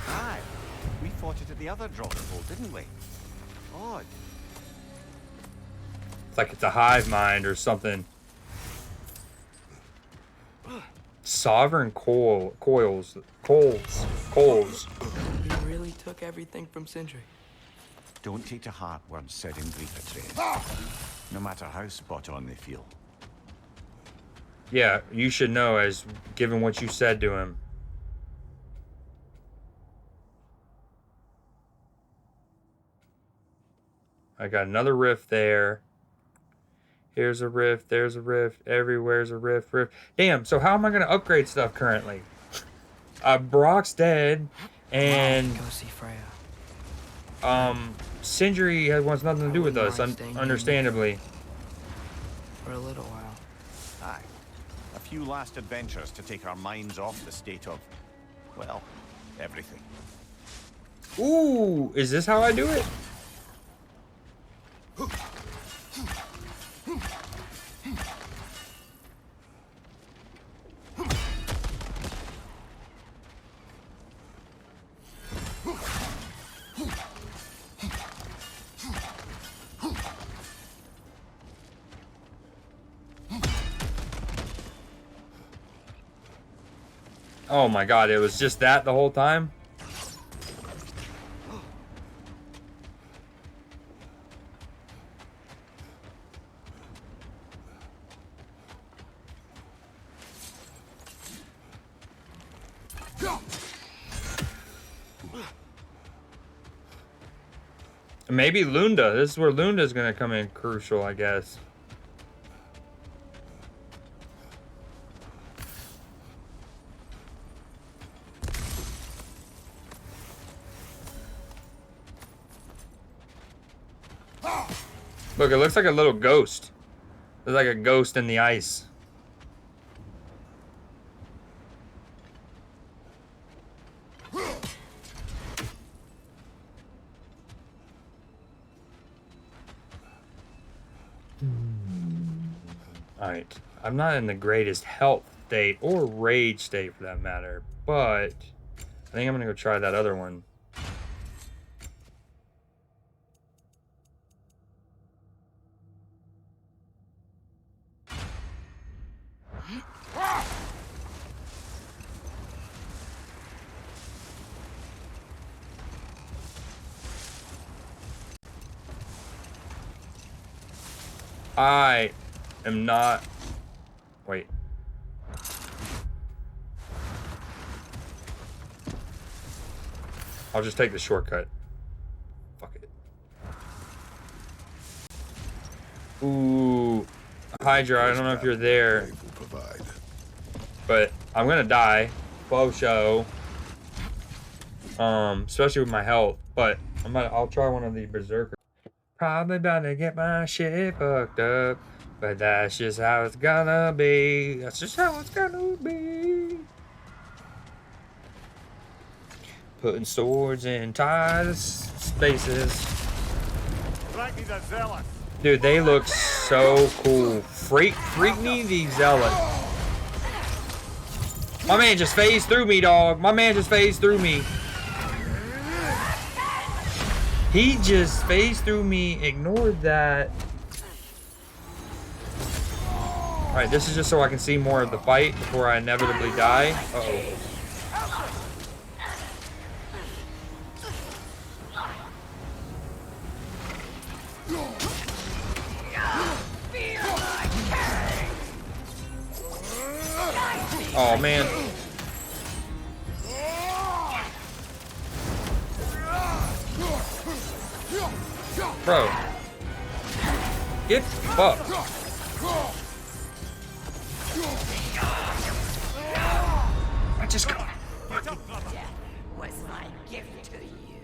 Aye. We fought it at the other drop hole, didn't we? Odd. It's like it's a hive mind or something. Sovereign coils. You really took everything from Sindri. Don't take to heart words said in grief, Atreus. No matter how spot on they feel. Yeah, you should know, as given what you said to him. I got another rift there. Here's a rift, there's a rift, everywhere's a rift. Damn, so how am I going to upgrade stuff currently? Brock's dead, and... Go see Freya. Sindri wants nothing to do with us, understandably. For a little while. Aye. A few last adventures to take our minds off the state of, well, everything. Ooh, is this how I do it? Oh my god, it was just that the whole time? Maybe Lunda. This is where Lunda's gonna come in crucial, I guess. Look, it looks like a little ghost. There's like a ghost in the ice. Alright. I'm not in the greatest health state or rage state for that matter, but I think I'm gonna go try that other one. I am not... Wait. I'll just take the shortcut. Fuck it. Ooh. Hydra, I don't know if you're there. But I'm gonna die. Faux show. Especially with my health. But I'll try one of the berserkers. Probably about to get my shit fucked up. But that's just how it's gonna be. That's just how it's gonna be. Putting swords in tight spaces. Dude, they look so cool. Fraekni the Zealot. My man just phased through me, dog. My man just phased through me. He just phased through me, ignored that. Alright, this is just so I can see more of the fight before I inevitably die. Uh-oh. Oh, man. Bro. Get fucked. I just got... Was my gift to you.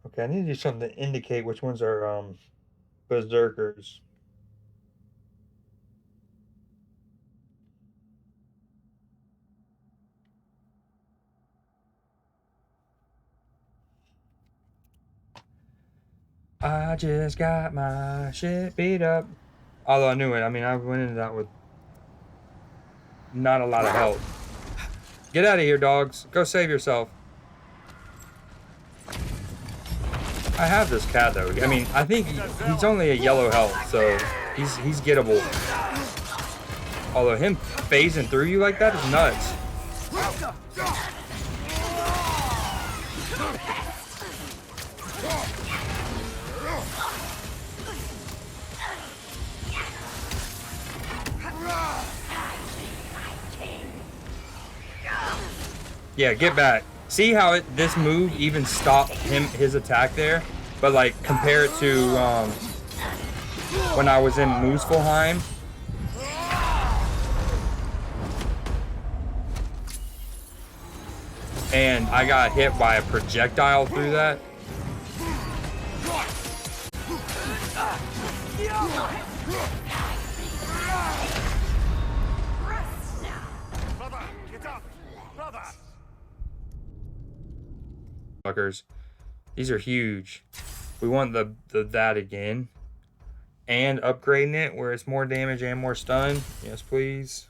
Okay, I need to do something to indicate which ones are berserkers. I just got my shit beat up. Although I knew it. I mean, I went into that with not a lot of help. Get out of here, dogs. Go save yourself. I have this cat, though. I mean, I think he's only a yellow health, so he's gettable. Although him phasing through you like that is nuts. Yeah, get back. See how this move even stopped his attack there? But like, compare it to when I was in Muspelheim. And I got hit by a projectile through that. Fuckers. These are huge. We want the that again. And upgrading it where it's more damage and more stun. Yes, please.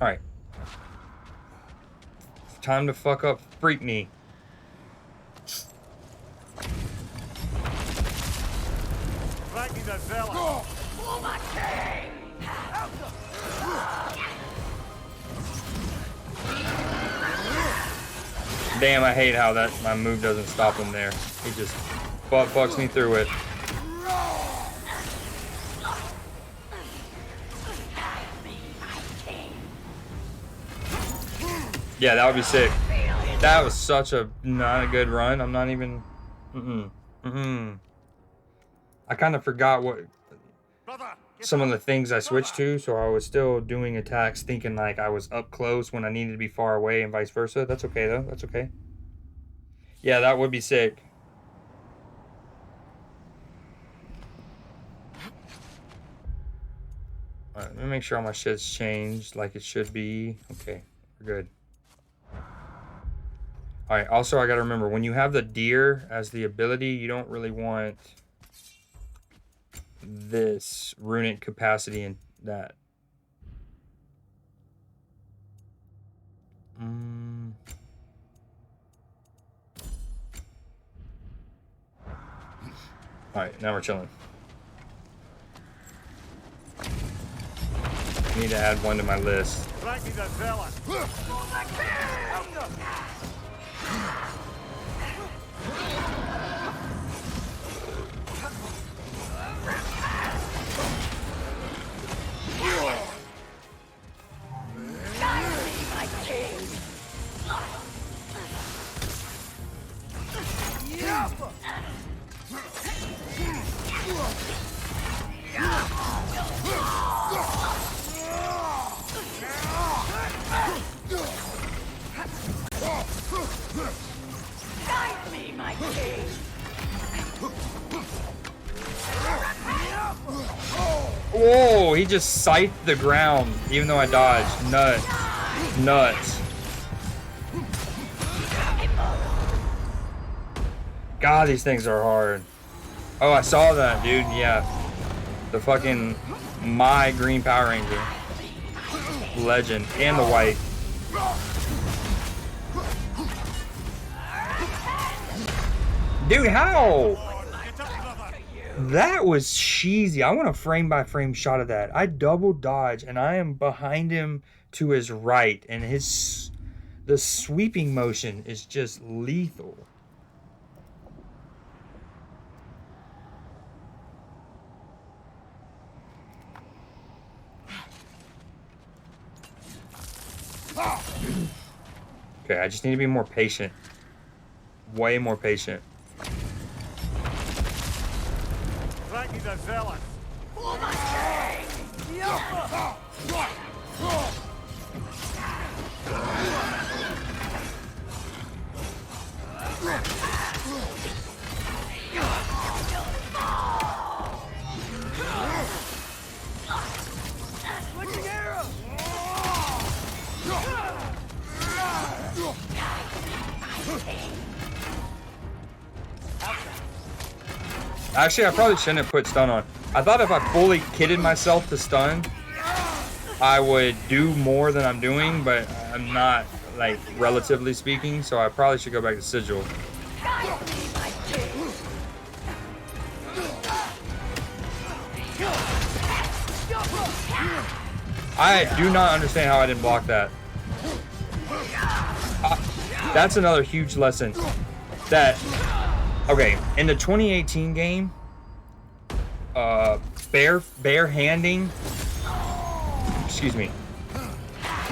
Alright. Time to fuck up Fraekni. Damn, I hate how my move doesn't stop him there. He just butt fucks me through it. Yeah, that would be sick. That was such a not a good run. I'm not even. I kind of forgot what. some of the things I switched to, so I was still doing attacks thinking like I was up close when I needed to be far away and vice versa. That's okay though, that's okay. Yeah, that would be sick. Alright, let me make sure all my shit's changed like it should be. Okay, we're good. Alright, also I gotta remember, when you have the deer as the ability, you don't really want this runic capacity in that. Alright, now we're chilling. I need to add one to my list. Whoa, he just scythed the ground, even though I dodged. Nuts. Nuts. God, these things are hard. Oh, I saw that, dude. Yeah. The fucking my green Power Ranger. Legend. And the white. Dude, how? That was cheesy. I want a frame by frame shot of that. I double dodge and I am behind him to his right, and the sweeping motion is just lethal. Okay, I just need to be more patient. Way more patient. Fraekni the Zealous. Actually, I probably shouldn't have put stun on. I thought if I fully kitted myself to stun, I would do more than I'm doing, but I'm not, like, relatively speaking, so I probably should go back to Sigil. I do not understand how I didn't block that. That's another huge lesson. That, okay, in the 2018 game, barehanding, excuse me,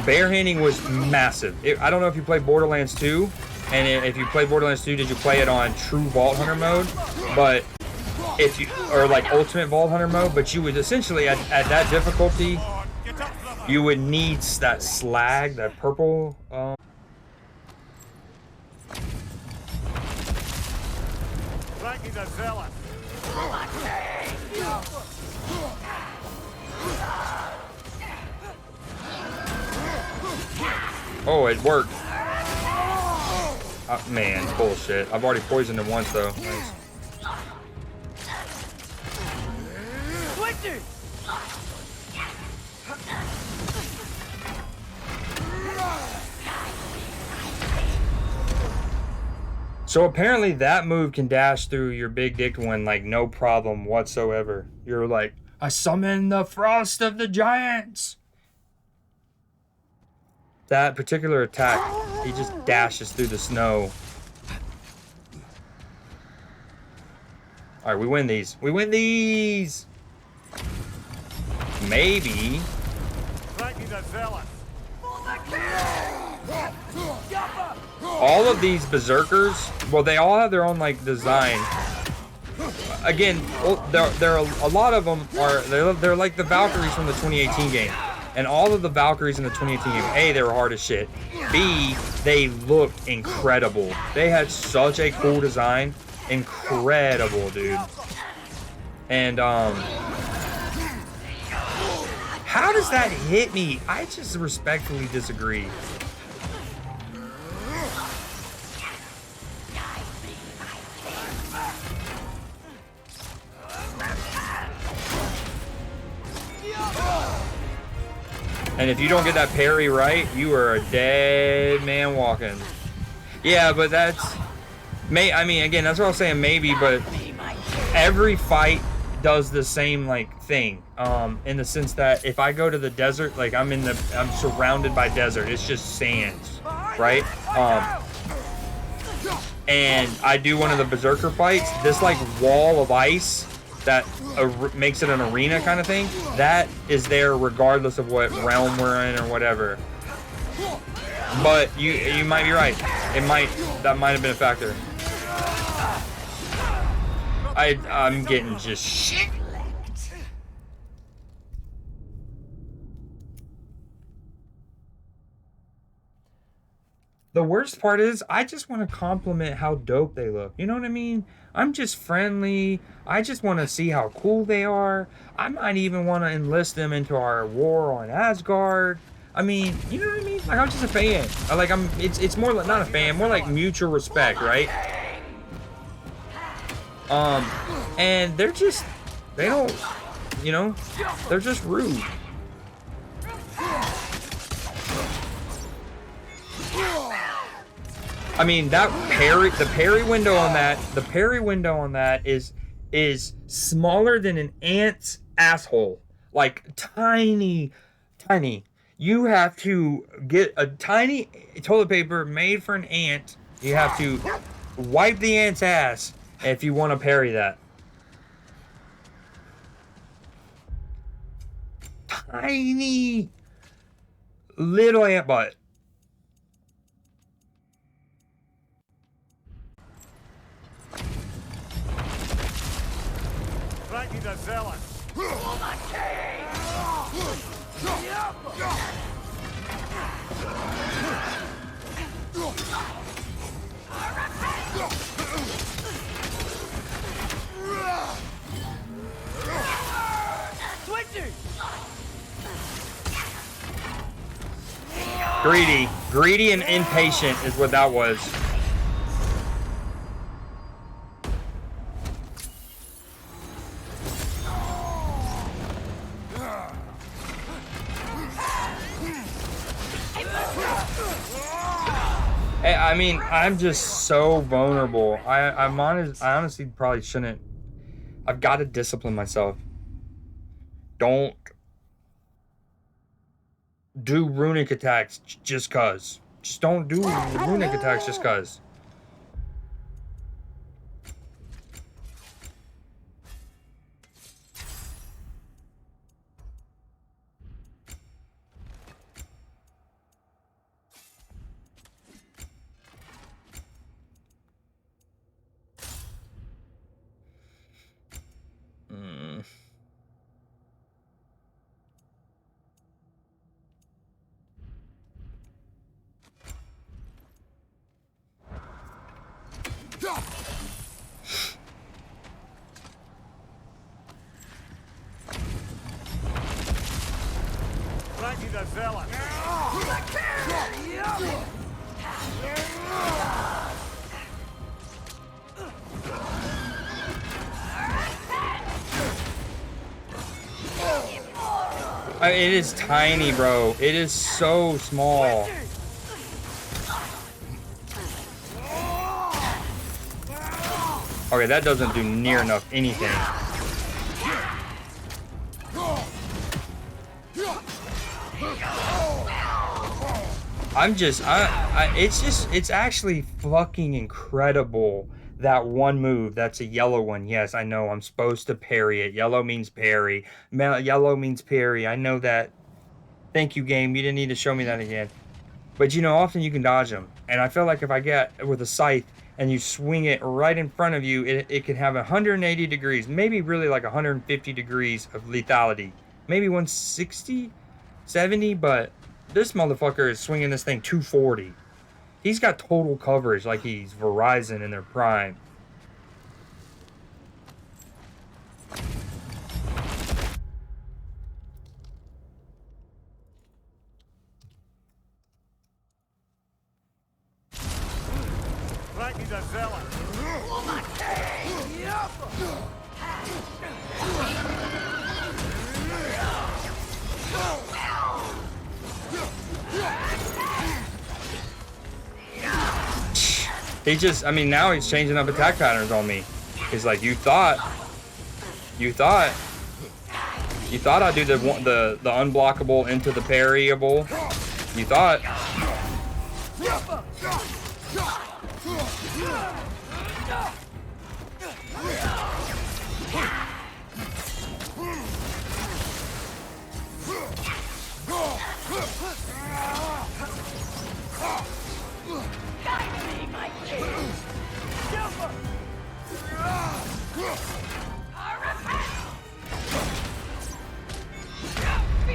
barehanding was massive. I don't know if you played Borderlands 2, and if you played Borderlands 2, did you play it on true Vault Hunter mode? But if you, or like ultimate Vault Hunter mode, but you would essentially, at that difficulty, you would need that slag, that purple, Fraekni the Zealous. oh, it worked. Man, bullshit. I've already poisoned him once, though. Nice. So apparently that move can dash through your big dick one like no problem whatsoever. You're like, I summon the frost of the giants. That particular attack, he just dashes through the snow. Alright, we win these. We win these! Maybe. Fraekni the Zealous. All of these berserkers, well, they all have their own like design. again, there are a lot of them are they're like the Valkyries from the 2018 game, and all of the Valkyries in the 2018 game, A, they were hard as shit. B, they looked incredible. They had such a cool design, incredible, dude. And how does that hit me? I just respectfully disagree. And if you don't get that parry right, you are a dead man walking. Yeah, but that's... I mean, again, that's what I was saying, maybe, but every fight does the same, like, thing. In the sense that if I go to the desert, like, I'm surrounded by desert. It's just sands, right? And I do one of the Berserker fights. This, like, wall of ice that makes it an arena kind of thing, that is there regardless of what realm we're in or whatever. But you might be right. That might have been a factor. I'm getting just shit. The worst part is, I just want to compliment how dope they look. You know what I mean? I'm just friendly. I just want to see how cool they are. I might even want to enlist them into our war on Asgard. I mean, you know what I mean? Like, I'm just a fan. It's more like, not a fan, more like mutual respect, right? And they don't, you know, they're just rude. I mean, the parry window on that is smaller than an ant's asshole. Like, tiny. You have to get a tiny toilet paper made for an ant. You have to wipe the ant's ass if you want to parry that. Tiny little ant butt. Fraekni the Zealot. Greedy and impatient is what that was. I mean, I'm just so vulnerable. I honestly probably shouldn't. I've got to discipline myself. Don't do runic attacks just cause. Just don't do runic attacks just cause. Fraekni the Zealot. It is tiny, bro. It is so small. Okay, that doesn't do near enough anything. It's actually fucking incredible. That one move, that's a yellow one. Yes, I know, I'm supposed to parry it. Yellow means parry. Yellow means parry. I know that. Thank you, game. You didn't need to show me that again. But, you know, often you can dodge them. And I feel like if I get with a scythe and you swing it right in front of you, it can have 180 degrees, maybe really like 150 degrees of lethality. Maybe 160, 70, but this motherfucker is swinging this thing 240. He's got total coverage like he's Verizon in their prime. Fraekni the Zealot. He just, I mean, now he's changing up attack patterns on me. He's like, you thought I'd do the unblockable into the parryable. You thought.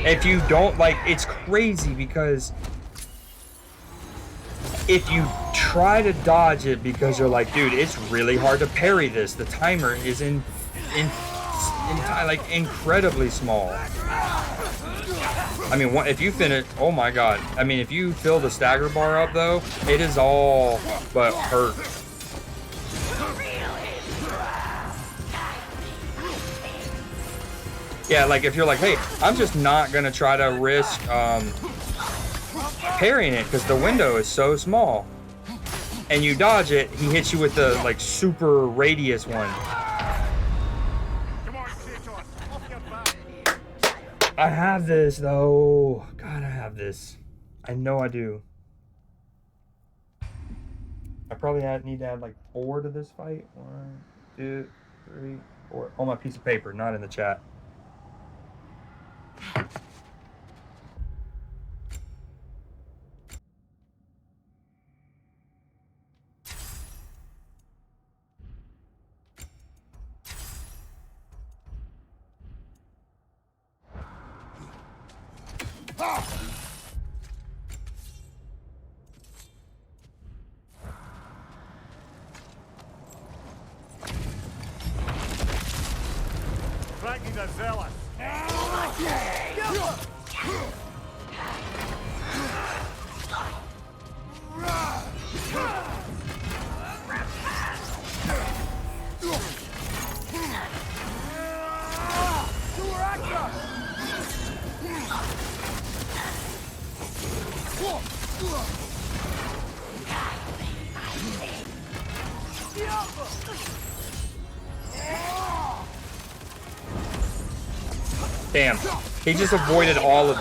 If you don't, like, it's crazy because if you try to dodge it because you're like, dude, it's really hard to parry this. The timer is like incredibly small. I mean, if you finish, oh my god. I mean, if you fill the stagger bar up though, it is all but hurt. Yeah, like if you're like, hey, I'm just not gonna try to risk parrying it because the window is so small, and you dodge it, he hits you with the like super radius one. I have this though. God, I have this. I know I do. I probably need to add like 4 to this fight. 1, 2, 3, 4. On my piece of paper, not in the chat. Fraekni the Zealot. Damn, he just avoided all of...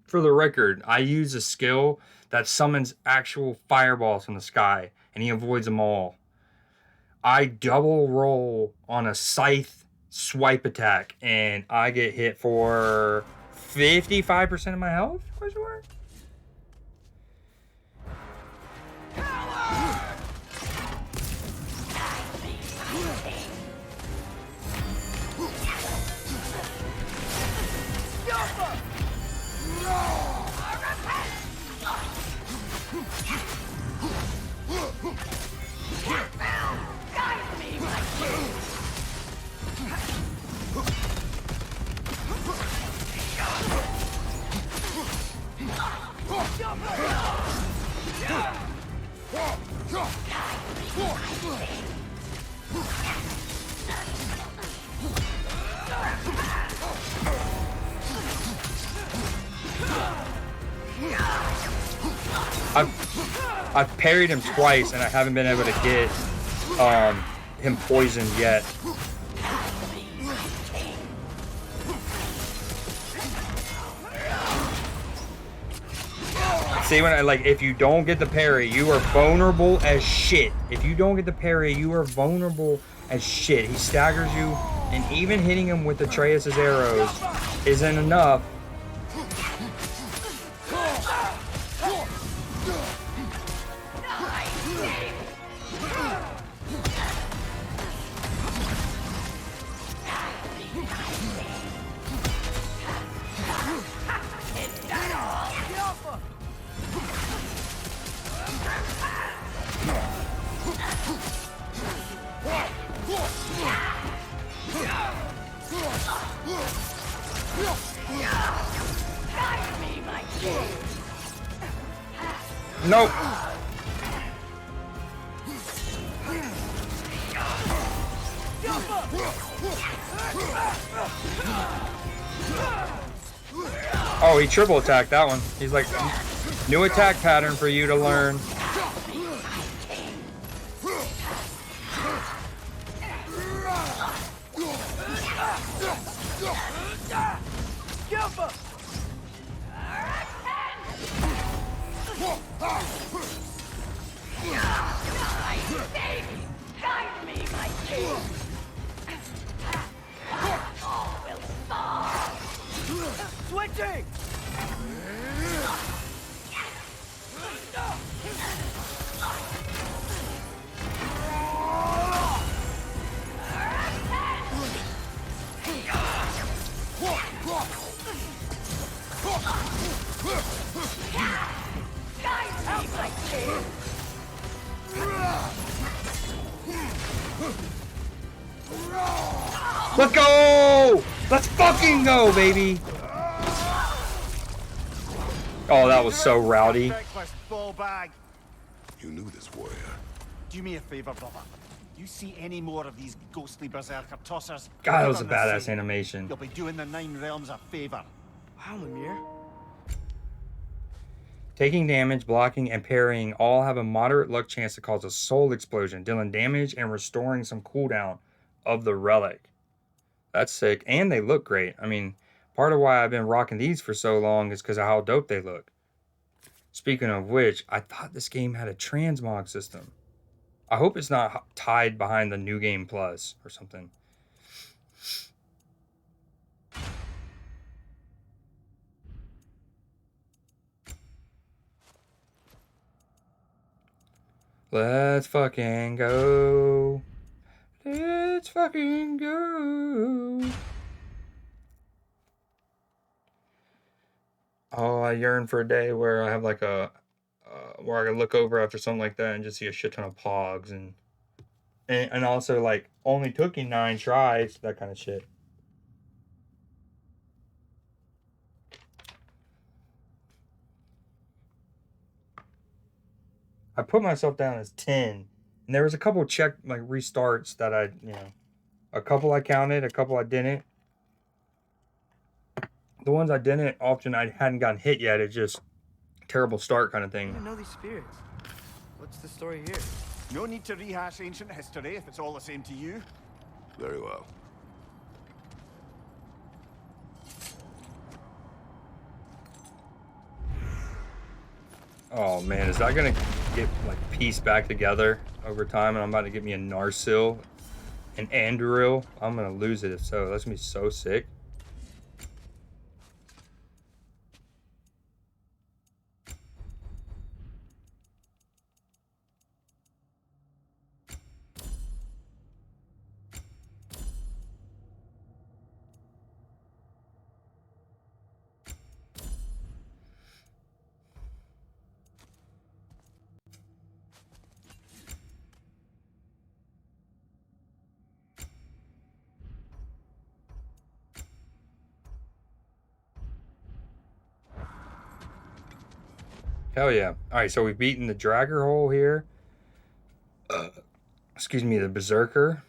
For the record, I use a skill that summons actual fireballs from the sky, and he avoids them all. I double roll on a scythe swipe attack, and I get hit for 55% of my health? Question mark? I've parried him twice and I haven't been able to get him poisoned yet. See, when I like, if you don't get the parry, you are vulnerable as shit. If you don't get the parry, you are vulnerable as shit. He staggers you And even hitting him with Atreus' arrows isn't enough. Nope. Oh, he triple attacked that one. He's like, new attack pattern for you to learn. Switching! Let's go! Let's fucking go, baby! Oh, that was so rowdy. You knew this, warrior. Do me a favor, brother. You see any more of these ghostly berserker tossers? God, that was a You're badass insane. animation. You'll be doing the Nine Realms a favor. Wow, Mimir. Taking damage, blocking, and parrying all have a moderate luck chance to cause a soul explosion, dealing damage and restoring some cooldown of the relic. That's sick. And they look great. I mean, part of why I've been rocking these for so long is because of how dope they look. Speaking of which, I thought this game had a transmog system. I hope it's not tied behind the New Game Plus or something. Let's fucking go. Let's fucking go. Oh, I yearn for a day where I have like a where I can look over after something like that and just see a shit ton of pogs and also like only took you 9 tries, that kind of shit. I put myself down as 10, and there was a couple check like restarts that I, a couple I counted, a couple I didn't. The ones I didn't, often I hadn't gotten hit yet. It's just terrible start kind of I thing. don't know these spirits. What's the story here? No need to rehash ancient history if it's all the same to you. Very well. Oh man, is that gonna get like pieced back together over time? And I'm about to get me a Narsil, an Anduril. I'm gonna lose it if so. That's gonna be so sick. Hell yeah. Alright, so we've beaten the Dragger Hole here. Excuse me, the Berserker.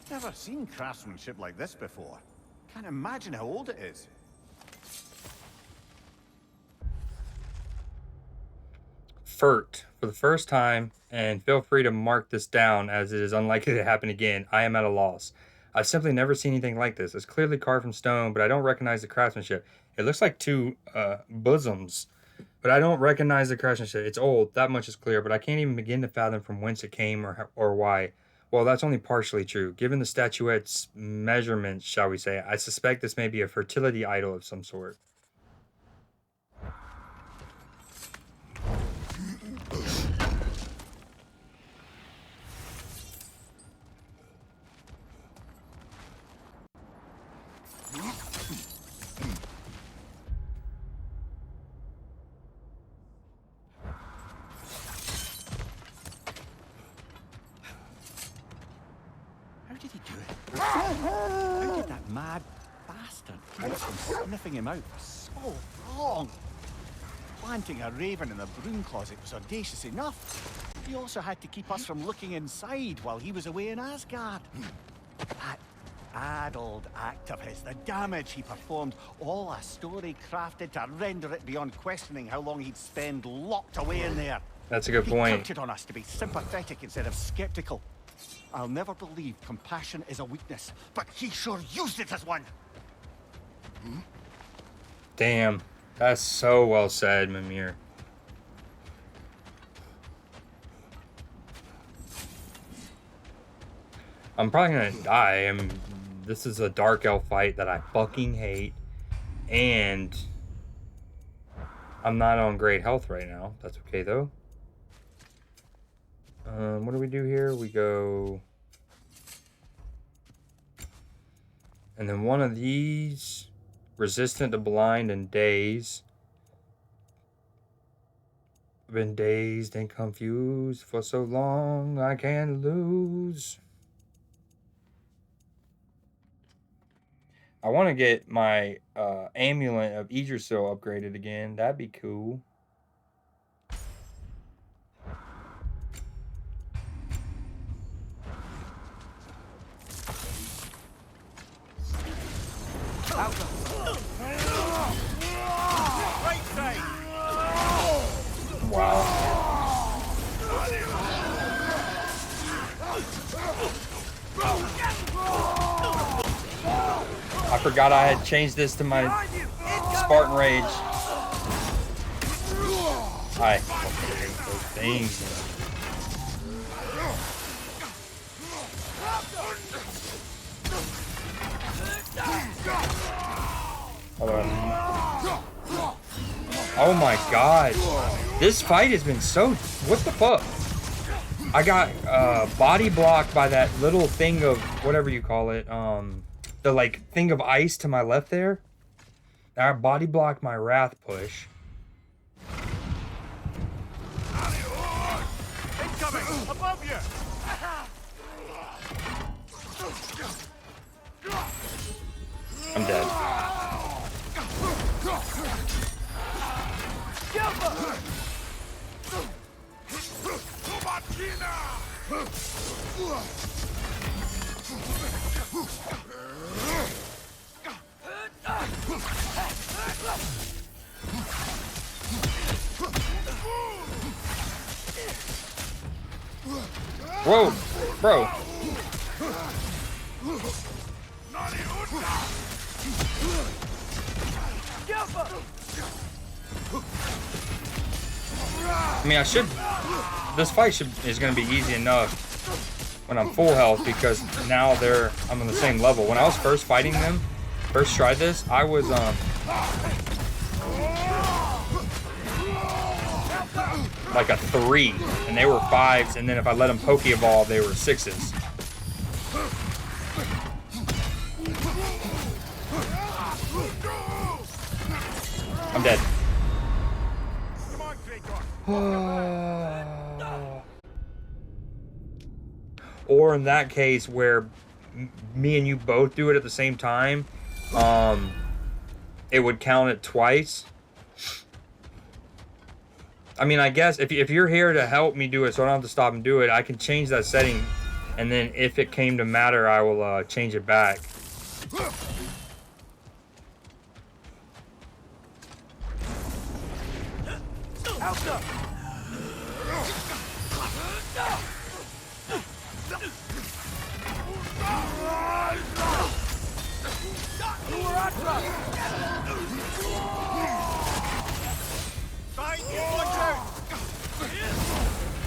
Never seen craftsmanship like this before. Can't imagine how old it is. Furt for the first time, and feel free to mark this down as it is unlikely to happen again. I am at a loss. I've simply never seen anything like this. It's clearly carved from stone, but I don't recognize the craftsmanship. It looks like two bosoms, but I don't recognize the craftsmanship. It's old, that much is clear, but I can't even begin to fathom from whence it came or why. Well, that's only partially true. Given the statuette's measurements, shall we say, I suspect this may be a fertility idol of some sort. How did that mad bastard keep from sniffing him out for so long? Planting a raven in the broom closet was audacious enough. He also had to keep us from looking inside while he was away in Asgard. That addled act of his, the damage he performed, all a story crafted to render it beyond questioning how long he'd spend locked away in there. That's a good He point. counted on us to be sympathetic instead of skeptical. I'll never believe compassion is a weakness, but he sure used it as one. Damn. That's so well said, Mimir. I'm probably gonna die. This is a dark elf fight that I fucking hate. And I'm not on great health right now. That's okay though. What do we do here? We go... And then one of these... Resistant to blind and daze. I've been dazed and confused for so long I can't lose. I want to get my amulet of Yggdrasil upgraded again. That'd be cool. Wow. I forgot I had changed this to my Spartan Rage. I fucking hate those things. Oh my god. This fight has been so... What the fuck? I got body blocked by that little thing of... Whatever you call it. The like thing of ice to my left there. I body blocked my wrath push. Incoming! Above you! I'm dead. Whoa, bro. I mean, I should... This fight is going to be easy enough when I'm full health, because now I'm on the same level. When I was first fighting them, first tried this, I was like a 3, and they were 5s, and then if I let them Pokeball, they were 6s. I'm dead. Or in that case where me and you both do it at the same time, it would count it twice. I mean, I guess if you're here to help me do it so I don't have to stop and do it, I can change that setting, and then if it came to matter, I will change it back.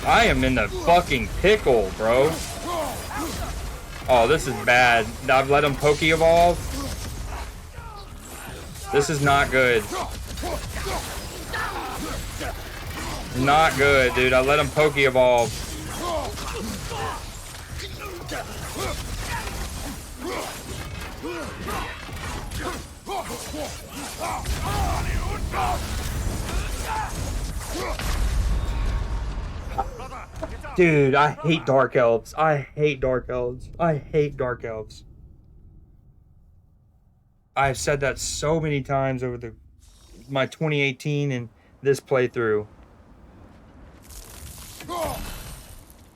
I am in the fucking pickle, bro. Oh, this is bad. I've let him Poke Evolve. This is not good. Not good, dude. I let him Poke Evolve. Dude, I hate Dark Elves. I hate Dark Elves. I hate Dark Elves. I've said that so many times over my 2018 and this playthrough.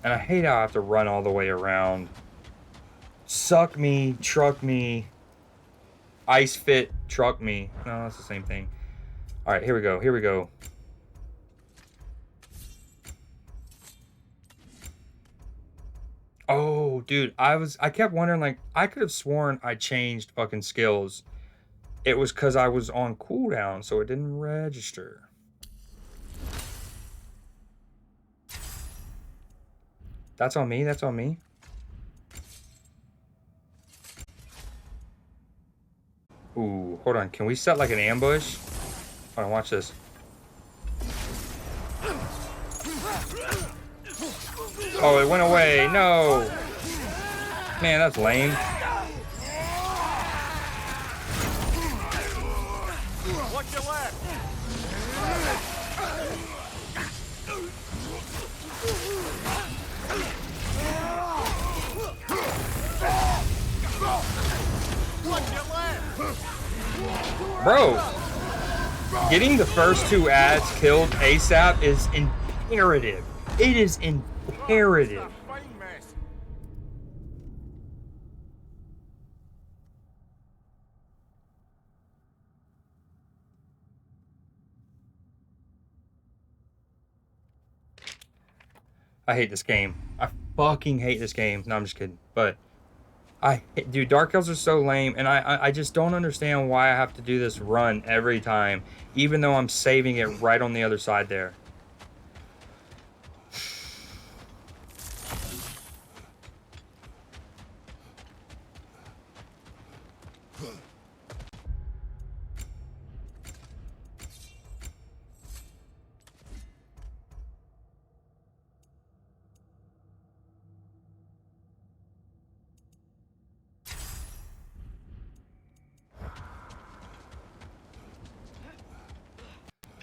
And I hate how I have to run all the way around. Suck me, truck me, ice fit, truck me. No, that's the same thing. All right, here we go. Here we go. Oh, dude, I kept wondering, like, I could have sworn I changed fucking skills. It was because I was on cooldown, so it didn't register. That's on me, that's on me. Ooh, hold on, can we set like an ambush? Hold on, watch this. Oh, it went away. No. Man, that's lame. Watch your left. Watch your left. Bro, getting the first two ads killed ASAP is imperative. It is imperative. I hate this game. I fucking hate this game. No, I'm just kidding. But dude, Dark Elves are so lame, and I just don't understand why I have to do this run every time, even though I'm saving it right on the other side there.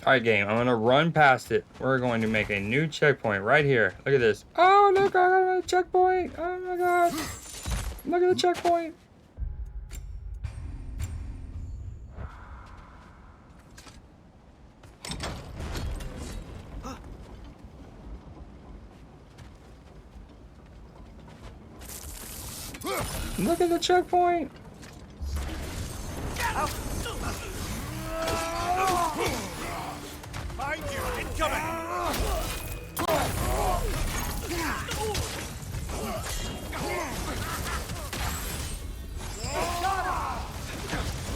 Alright, game. I'm going to run past it. We're going to make a new checkpoint right here. Look at this. Oh, look, I got another checkpoint. Oh, my God. Look at the checkpoint. Look at the checkpoint. Behind you, incoming!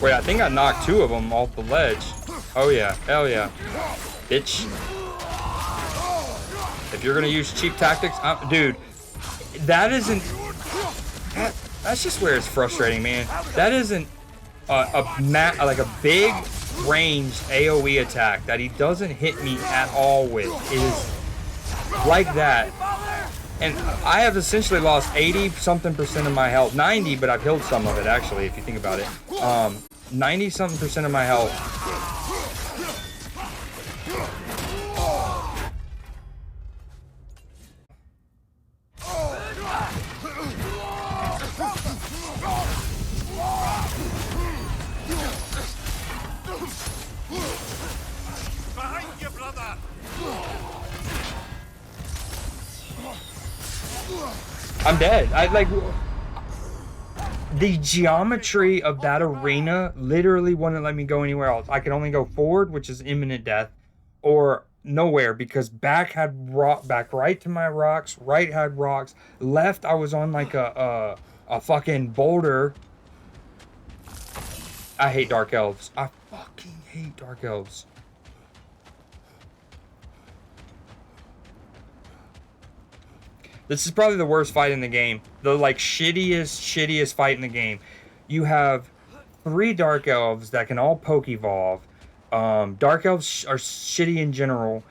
Wait, I think I knocked two of them off the ledge. Oh yeah, hell yeah. Bitch. If you're gonna use cheap tactics, dude, that isn't... That's just where it's frustrating, man. That isn't like a big ranged AoE attack that he doesn't hit me at all with. It is like that. And I have essentially lost 80-something% of my health. 90, but I've healed some of it, actually, if you think about it. 90-something% of my health. Behind you, brother! I'm dead. The geometry of that arena literally wouldn't let me go anywhere else. I could only go forward, which is imminent death, or nowhere because back had rock, back right to my rocks, right had rocks, left I was on like a fucking boulder. I hate dark elves. I fucking hate dark elves. This is probably the worst fight in the game. The like shittiest fight in the game. You have 3 dark elves that can all poke evolve. Dark elves are shitty in general,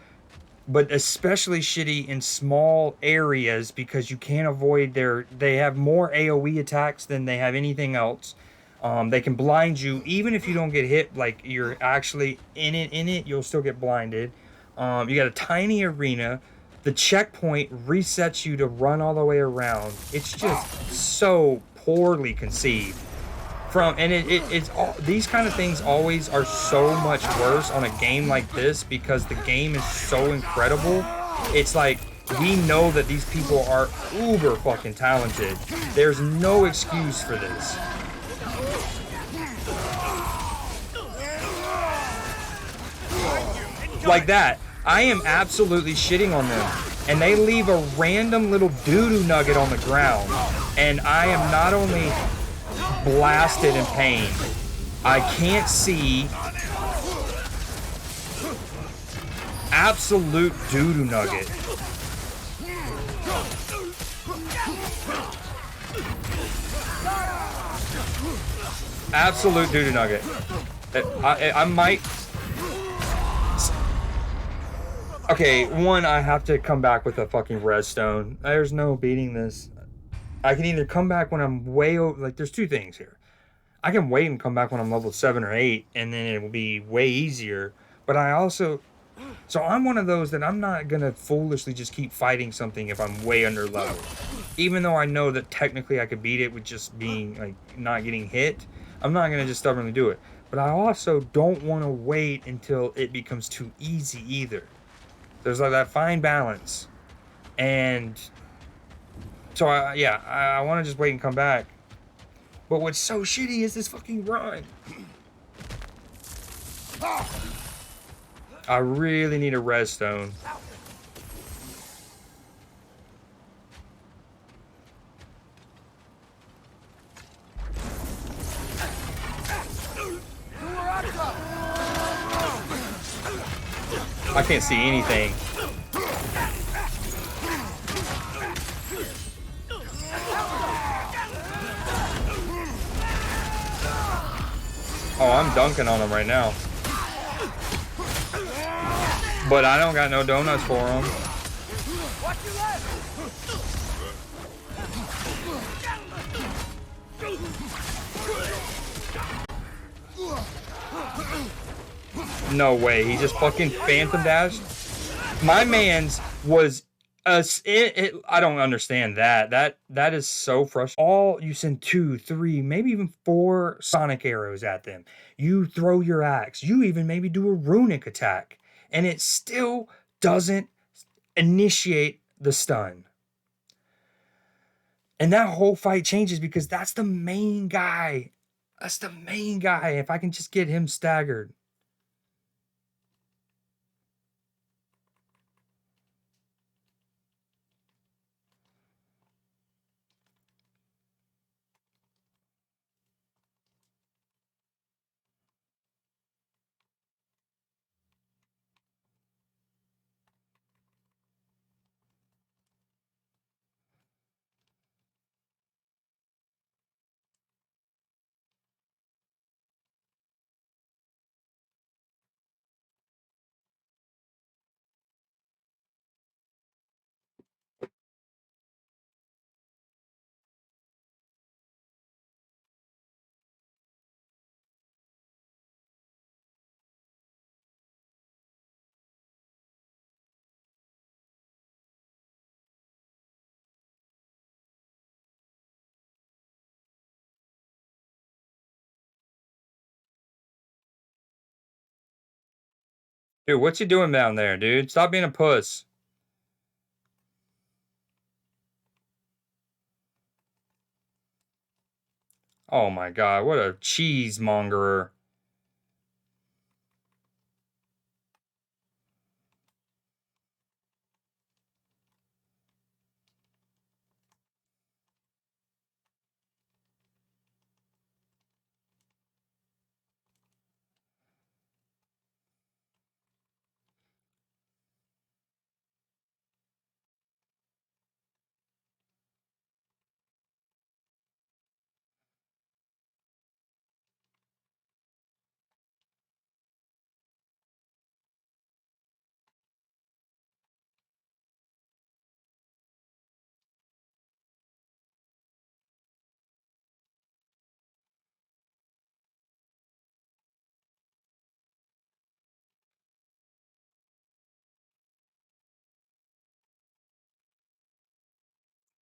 but especially shitty in small areas because you can't avoid they have more AoE attacks than they have anything else. They can blind you even if you don't get hit, like you're actually in it, you'll still get blinded. You got a tiny arena. The checkpoint resets you to run all the way around. It's just so poorly conceived. It's all these kind of things always are so much worse on a game like this because the game is so incredible. It's like we know that these people are uber fucking talented. There's no excuse for this. Like that. I am absolutely shitting on them. And they leave a random little doo-doo nugget on the ground. And I am not only blasted in pain, I can't see. Absolute doo-doo nugget. Absolute doo-doo nugget. I might... Okay, one, I have to come back with a fucking redstone. There's no beating this. I can either come back when I'm way over... Like, there's 2 things here. I can wait and come back when I'm level 7 or 8, and then it will be way easier. But I also... So I'm one of those that I'm not going to foolishly just keep fighting something if I'm way under level. Even though I know that technically I could beat it with just being, like, not getting hit. I'm not going to just stubbornly do it. But I also don't want to wait until it becomes too easy either. There's like that fine balance. And so, I want to just wait and come back. But what's so shitty is this fucking run. I really need a redstone. I can't see anything. Oh, I'm dunking on him right now. But I don't got no donuts for him. No way, he just fucking phantom dashed. My man's was I don't understand that. That is so frustrating. You send 2, 3, maybe even 4 sonic arrows at them. You throw your axe. You even maybe do a runic attack, and it still doesn't initiate the stun. And that whole fight changes because that's the main guy. That's the main guy. If I can just get him staggered. Dude, what you doing down there, dude? Stop being a puss. Oh my god, what a cheesemongerer.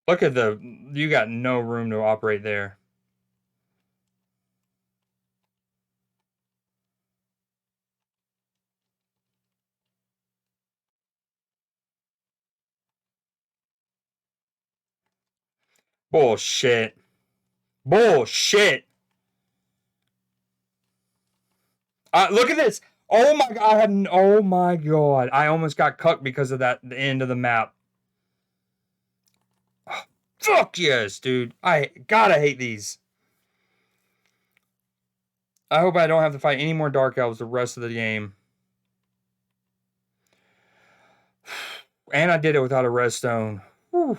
Look at the... You got no room to operate there. Bullshit. Bullshit. Look at this. Oh my god. Oh my god. I almost got cucked because of that, the end of the map. Oh, fuck yes, dude. God, I hate these. I hope I don't have to fight any more Dark Elves the rest of the game. And I did it without a redstone. Whew.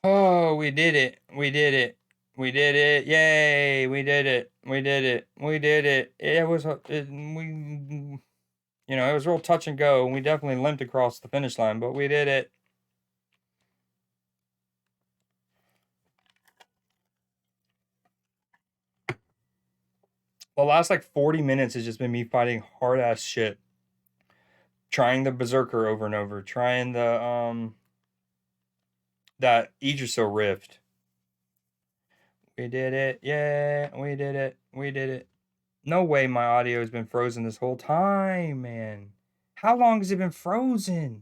Oh, we did it. We did it. We did it. Yay. We did it. We did it. We did it. It was, you know, it was real touch and go, and we definitely limped across the finish line, but we did it. The last, like, 40 minutes has just been me fighting hard-ass shit. Trying the Berserker over and over. Trying the, that Yggdrasil Rift. We did it. Yeah, we did it. We did it. No way my audio has been frozen this whole time, man. How long has it been frozen?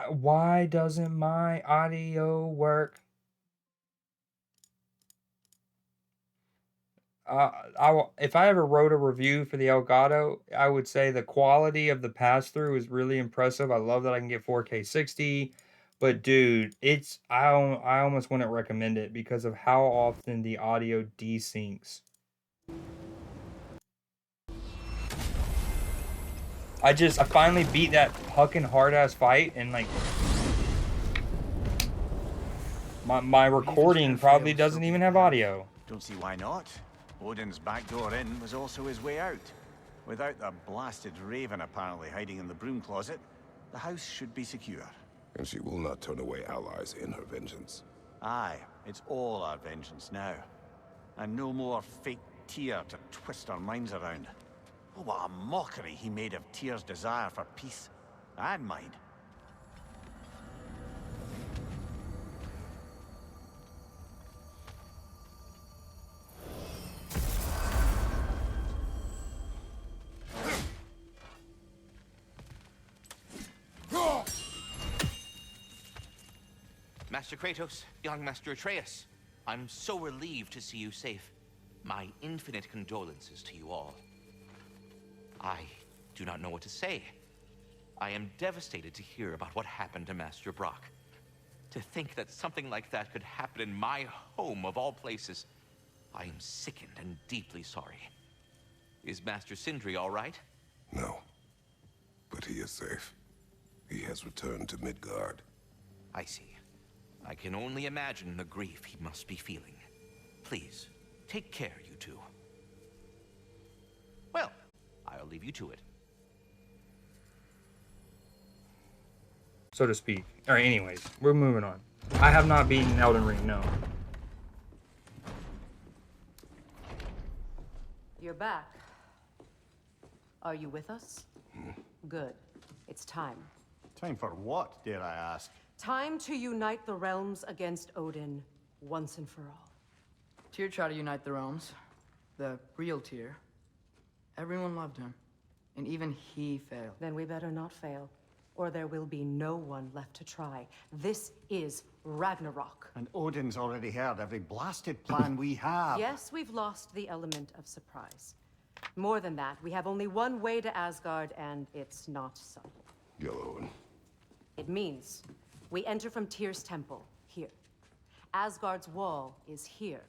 Why doesn't my audio work? If I ever wrote a review for the Elgato, I would say the quality of the pass-through is really impressive. I love that I can get 4K 60. But dude, I almost wouldn't recommend it because of how often the audio desyncs. I finally beat that fucking hard-ass fight, and like my recording probably doesn't even have audio. Don't see why not. Odin's back door in was also his way out. Without the blasted raven apparently hiding in the broom closet, the house should be secure. And she will not turn away allies in her vengeance. Aye, it's all our vengeance now. And no more fake Tyr to twist our minds around. Oh, what a mockery he made of Tyr's desire for peace. And mine. Master Kratos, young Master Atreus, I'm so relieved to see you safe. My infinite condolences to you all. I do not know what to say. I am devastated to hear about what happened to Master Brock. To think that something like that could happen in my home of all places. I am sickened and deeply sorry. Is Master Sindri all right? No, but he is safe. He has returned to Midgard. I see. I can only imagine the grief he must be feeling. Please, take care, you two. Well, I'll leave you to it. So to speak. Alright, anyways, we're moving on. I have not beaten Elden Ring, no. You're back. Are you with us? Good. It's time. Time for what, dare I ask? Time to unite the realms against Odin once and for all. Tyr tried to unite the realms. The real Tyr. Everyone loved him. And even he failed. Then we better not fail, or there will be no one left to try. This is Ragnarok. And Odin's already heard every blasted plan we have. Yes, we've lost the element of surprise. More than that, we have only one way to Asgard, and it's not subtle. Yellow one. It means we enter from Tyr's temple, here. Asgard's wall is here.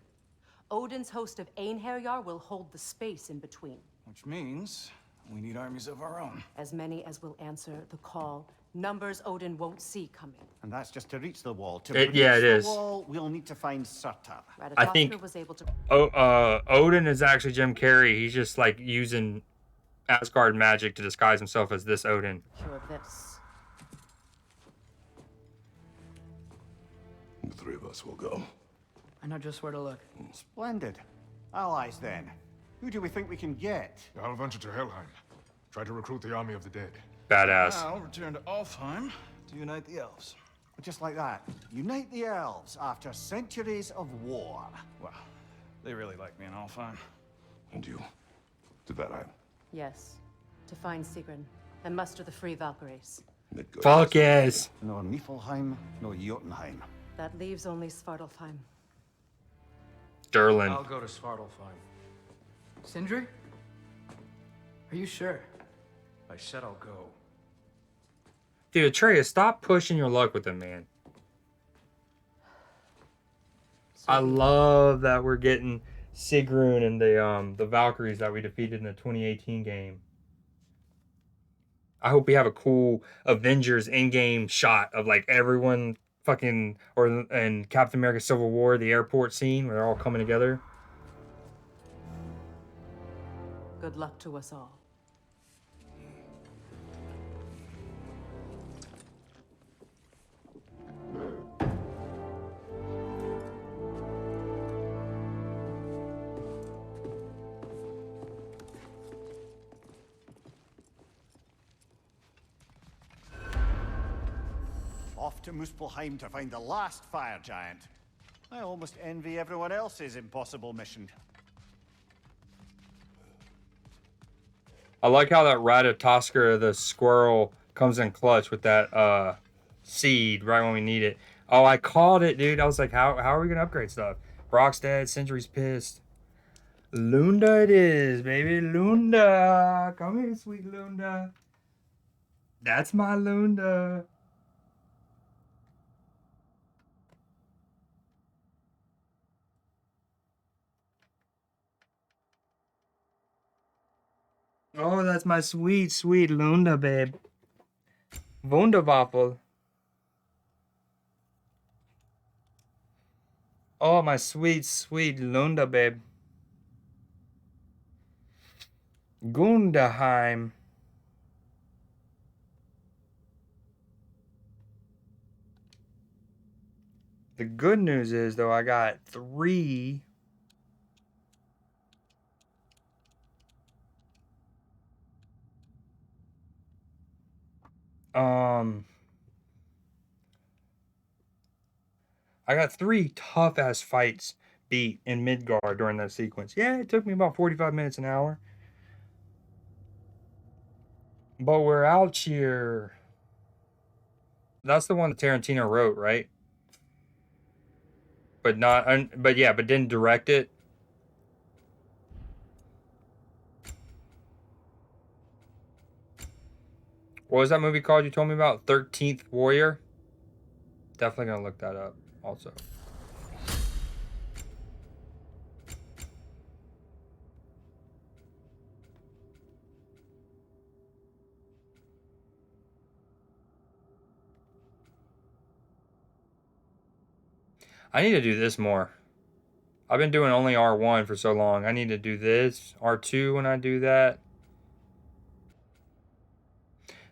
Odin's host of Einherjar will hold the space in between. Which means we need armies of our own. As many as will answer the call. Numbers Odin won't see coming. And that's just to reach the wall. To It- yeah, reach it the is. wall, we'll need to find Surtur. I think Ratatoskr was able to... Odin is actually Jim Carrey. He's just like using Asgard magic to disguise himself as this Odin. cure this. The three of us will go. I know just where to look. Splendid. Allies, then. Who do we think we can get? I'll venture to Helheim. Try to recruit the army of the dead. Badass. I'll return to Alfheim to unite the elves. Just like that. Unite the elves after centuries of war. Well, they really like me in Alfheim. And you? To Valheim. Yes. To find Sigrun and muster the free Valkyries. Midgard. Fuck yes. Nor Niflheim, nor Jotunheim. That leaves only Svartalfheim. Derlin. I'll go to Svartalfheim. Sindri? Are you sure? I said I'll go. Dude, Atreus, stop pushing your luck with him, man. I love that we're getting Sigrun and the Valkyries that we defeated in the 2018 game. I hope we have a cool Avengers in-game shot of like everyone fucking, or in Captain America Civil War, the airport scene where they're all coming together. Good luck to us all. Off to Muspelheim to find the last fire giant. I almost envy everyone else's impossible mission. I like how that Ratatoskr, the squirrel, comes in clutch with that seed right when we need it. Oh, I called it, dude. I was like, how are we going to upgrade stuff? Brock's dead. Sindri's pissed. Lunda it is, baby. Lunda. Come here, sweet Lunda. That's my Lunda. Oh, that's my sweet, sweet Lunda, babe. Wunderwaffel. Oh, my sweet, sweet Lunda, babe. Gunderheim. The good news is, though, I got 3... I got 3 tough-ass fights beat in Midgard during that sequence. Yeah, it took me about 45 minutes, an hour. But we're out here. That's the one that Tarantino wrote, right? But not, but yeah, but didn't direct it. What was that movie called you told me about? 13th Warrior? Definitely gonna look that up also. I need to do this more. I've been doing only R1 for so long. I need to do this. R2 when I do that.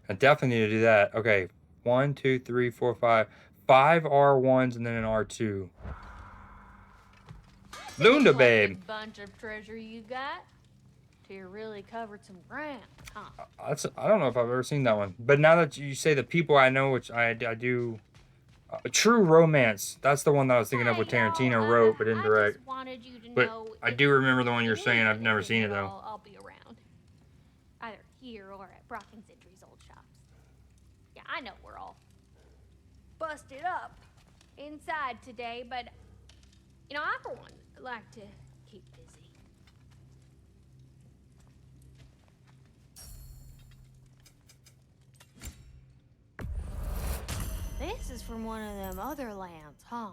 I definitely need to do that. Okay. 1, 2, 3, 4, 5. 5 R1s and then an R2. Lunda, babe. Bunch of treasure you got. You really covered some ground, huh? I don't know if I've ever seen that one. But now that you say the people I know, which I do... True Romance. That's the one that I was thinking of what Tarantino wrote but didn't direct. But I do remember the one you're saying. I've never seen it, though. I'll be around. Either here or at Brock and Sindri's old shops. Yeah, I know we're all busted up inside today, but, you know, I, for one, like to keep busy. This is from one of them other lands, huh?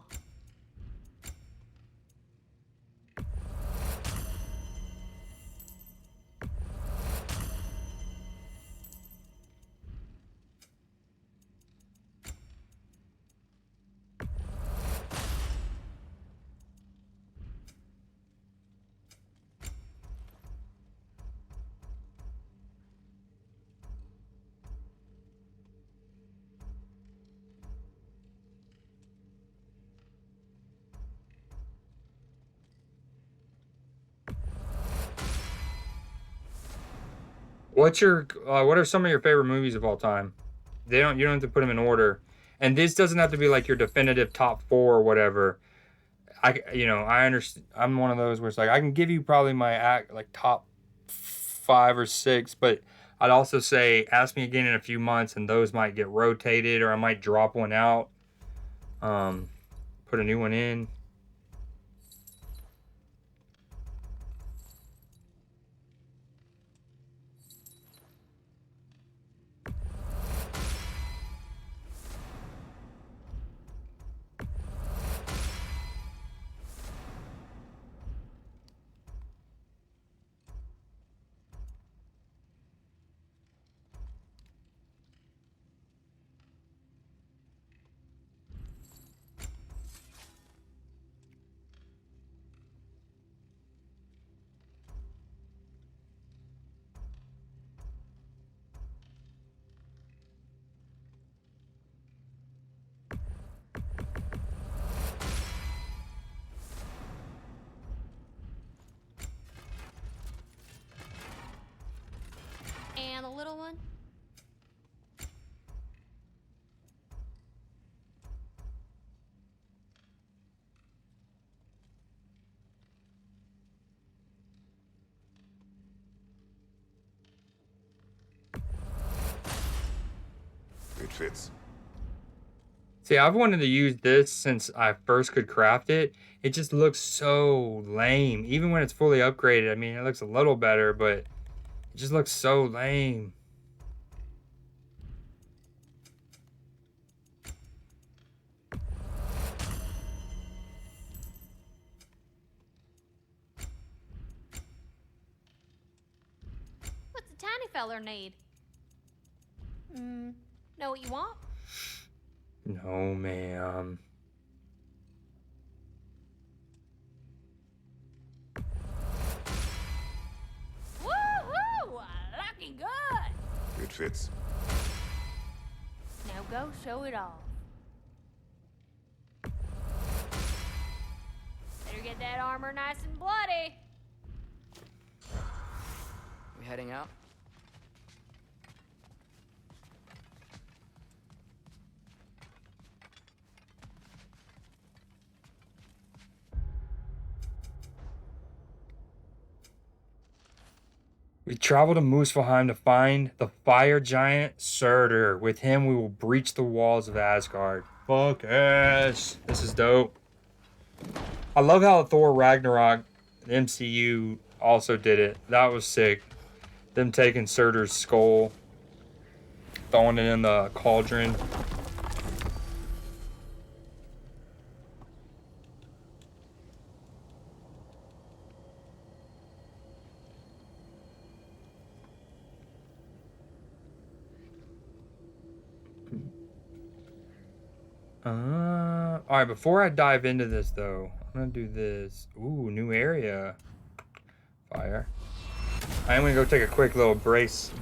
What are some of your favorite movies of all time? You don't have to put them in order. And this doesn't have to be like your definitive top 4 or whatever. I understand. I'm one of those where it's like I can give you probably my top 5 or 6, but I'd also say ask me again in a few months and those might get rotated or I might drop one out. Put a new one in. And the little one? It fits. See, I've wanted to use this since I first could craft it. It just looks so lame. Even when it's fully upgraded, I mean, it looks a little better, but it just looks so lame. What's a tiny feller need? Know what you want? No, ma'am. Woohoo! Looking good! It fits. Now go show it off. Better get that armor nice and bloody. We heading out? We travel to Muspelheim to find the fire giant Surtur. With him, we will breach the walls of Asgard. Fuck yes. This is dope. I love how Thor Ragnarok, the MCU, also did it. That was sick. Them taking Surtur's skull, throwing it in the cauldron. Alright, before I dive into this though, I'm gonna do this. Ooh, new area. Fire. I'm gonna go take a quick little break ski.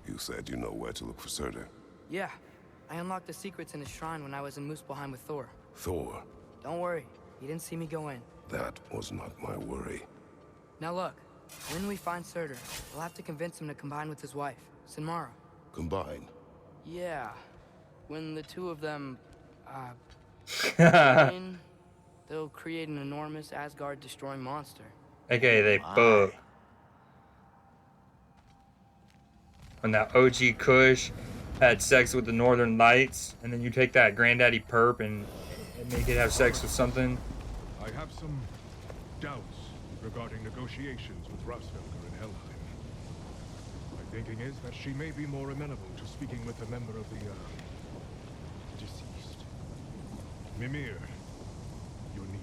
You said you know where to look for Surtur. Yeah. I unlocked the secrets in his shrine when I was in Muspelheim with Thor. Thor? Don't worry. He didn't see me go in. That was not my worry. Now look. When we find Surtur, we'll have to convince him to combine with his wife, Sinmara. Combine? Yeah. When the two of them, combine, they'll create an enormous Asgard-destroying monster. Okay, they fuck. When that OG Kush had sex with the Northern Lights, and then you take that Granddaddy Perp and make it have sex with something. I have some doubts regarding negotiations with Muspelheim in Helheim. My thinking is that she may be more amenable to speaking with a member of the, deceased. Mimir, you're needed.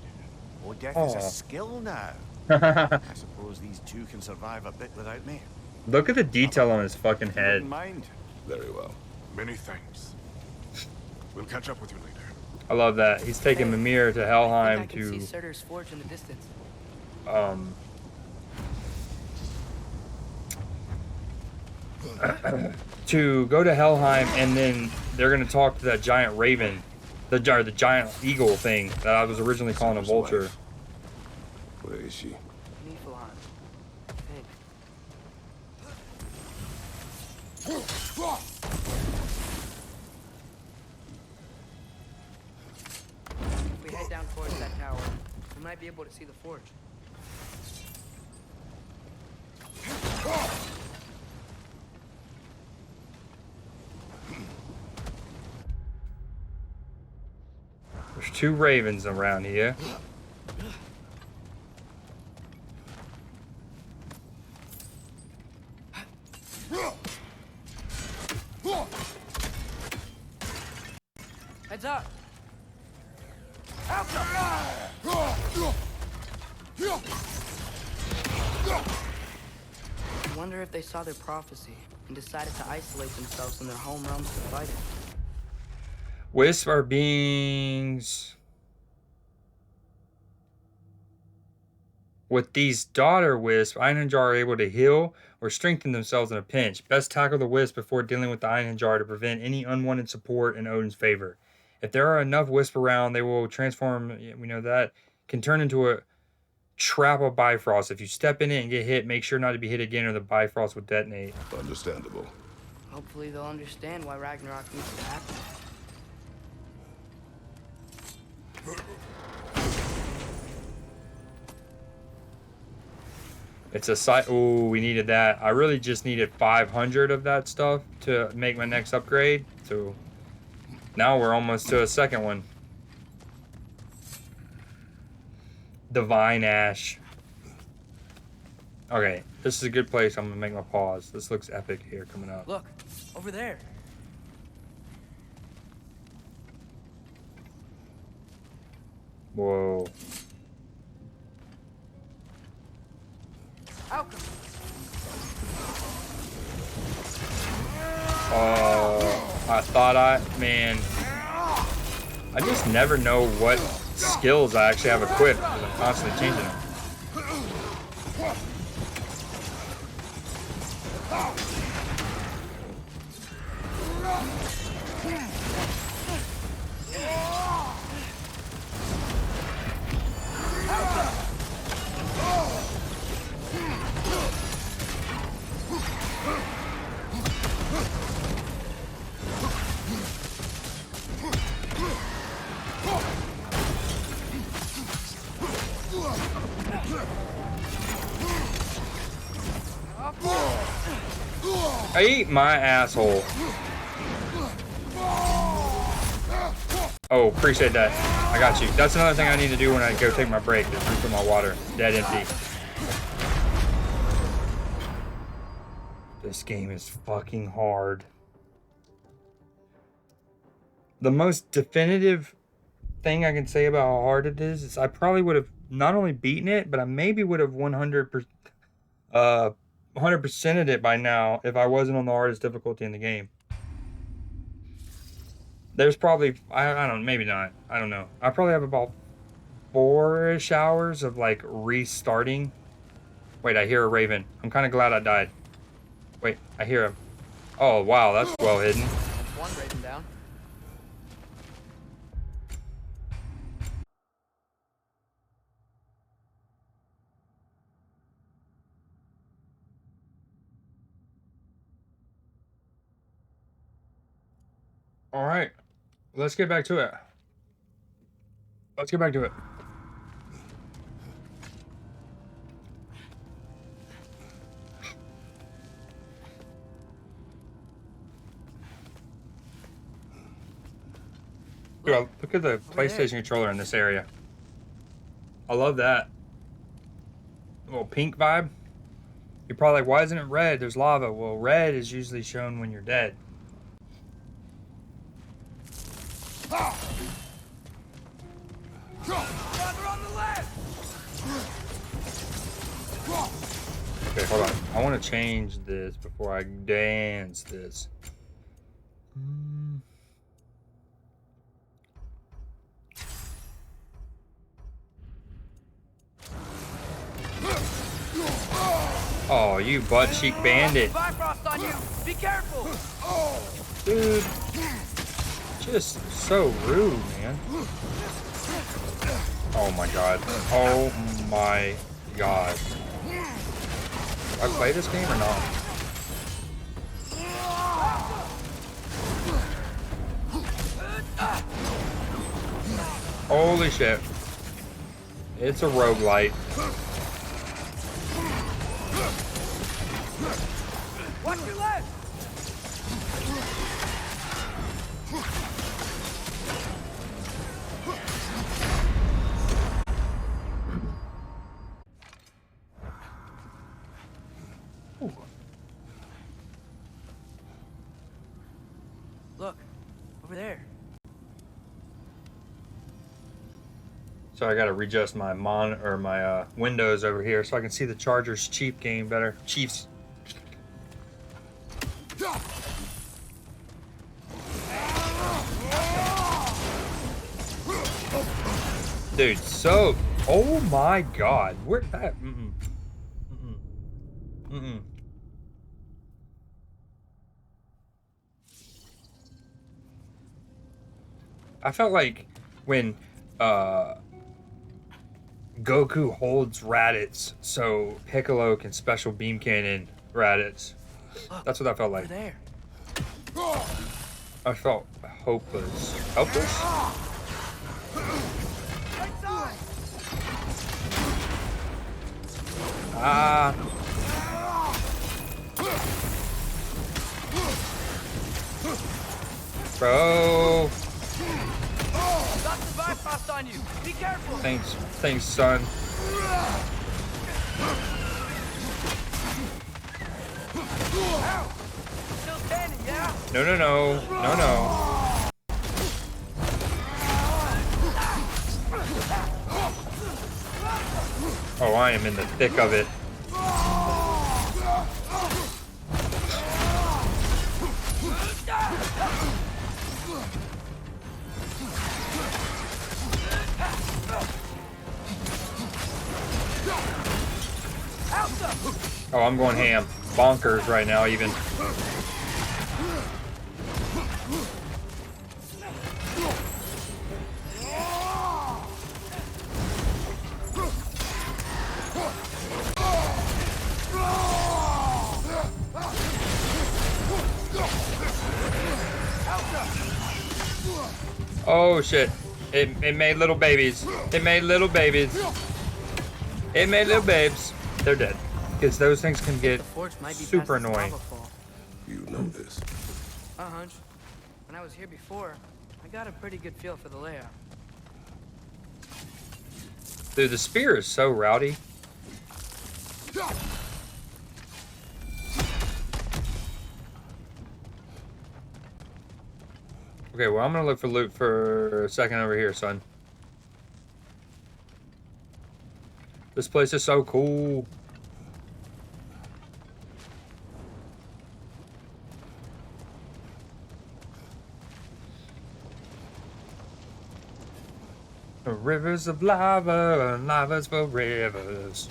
Oh, death is a skill now. I suppose these two can survive a bit without me. Look at the detail on his fucking head. Mind. Very well. Many thanks. We'll catch up with you later. I love that. He's taking Mimir to Helheim I can see Surtur's forge in the distance. To go to Helheim, and then they're gonna talk to that giant raven, the giant eagle thing that I was originally calling a vulture. Where is she? Muspelheim. I think. If we head down towards that tower, we might be able to see the forge. There's 2 ravens around here. Heads up! I wonder if they saw their prophecy and decided to isolate themselves in their home realms to fight it. Wisps are beings with these daughter wisps. Einhajar are able to heal or strengthen themselves in a pinch. Best tackle the wisp before dealing with the Einhajar to prevent any unwanted support in Odin's favor. If there are enough wisps around, they will transform. We know that can turn into a trap of Bifrost. If you step in it and get hit, make sure not to be hit again, or the Bifrost will detonate. Understandable. Hopefully, they'll understand why Ragnarök needs to happen. It's a site. Oh, we needed that. I really just needed 500 of that stuff to make my next upgrade. So now we're almost to a second one. Divine Ash. Okay, this is a good place. I'm gonna make my pause. This looks epic here coming up. Look, over there. Whoa. I thought man, I just never know what skills I actually have equipped because I'm constantly changing them. I eat my asshole. Oh, appreciate that. I got you. That's another thing I need to do when I go take my break. Is refill my water. Dead empty. This game is fucking hard. The most definitive thing I can say about how hard it is I probably would have not only beaten it, but I maybe would have 100%'d it by now if I wasn't on the hardest difficulty in the game. There's probably, I don't know, maybe not. I don't know. I probably have about 4-ish hours of like restarting. Wait, I hear a raven. I'm kind of glad I died. Wait, I hear him. Oh, wow, that's well hidden. One raven down. All right, let's get back to it. Let's get back to it. Dude, look at the PlayStation controller in this area. I love that. A little pink vibe. You're probably like, why isn't it red? There's lava. Well, red is usually shown when you're dead. Okay, hold on. I want to change this before I dance this. Oh, you butt cheek bandit. Bifrost on you! Be careful! Dude. Just so rude, man. Oh my god. Oh my god. Do I play this game or not? Holy shit. It's a roguelite. Watch your left! Look, over there. So I gotta readjust my my windows over here so I can see the Chargers Chief game better. Chiefs. Dude, so oh my god, where that? I felt like when Goku holds Raditz so Piccolo can special beam cannon Raditz. That's what I felt like. There. I felt hopeless. Helpless? Ah. Bro. Got the bypass on you. Be careful. Thanks, son. Still standing, yeah? No. Oh, I am in the thick of it. Oh, I'm going ham. Bonkers right now, even. Oh shit. It made little babies. It made little babies. It made little babes. They're dead. Because those things can get super annoying. You know this. Hunch. When I was here before, I got a pretty good feel for the layout. Dude, the spear is so rowdy. Okay, well, I'm gonna look for loot for a second over here, son. This place is so cool. Rivers of lava, and lava's for rivers.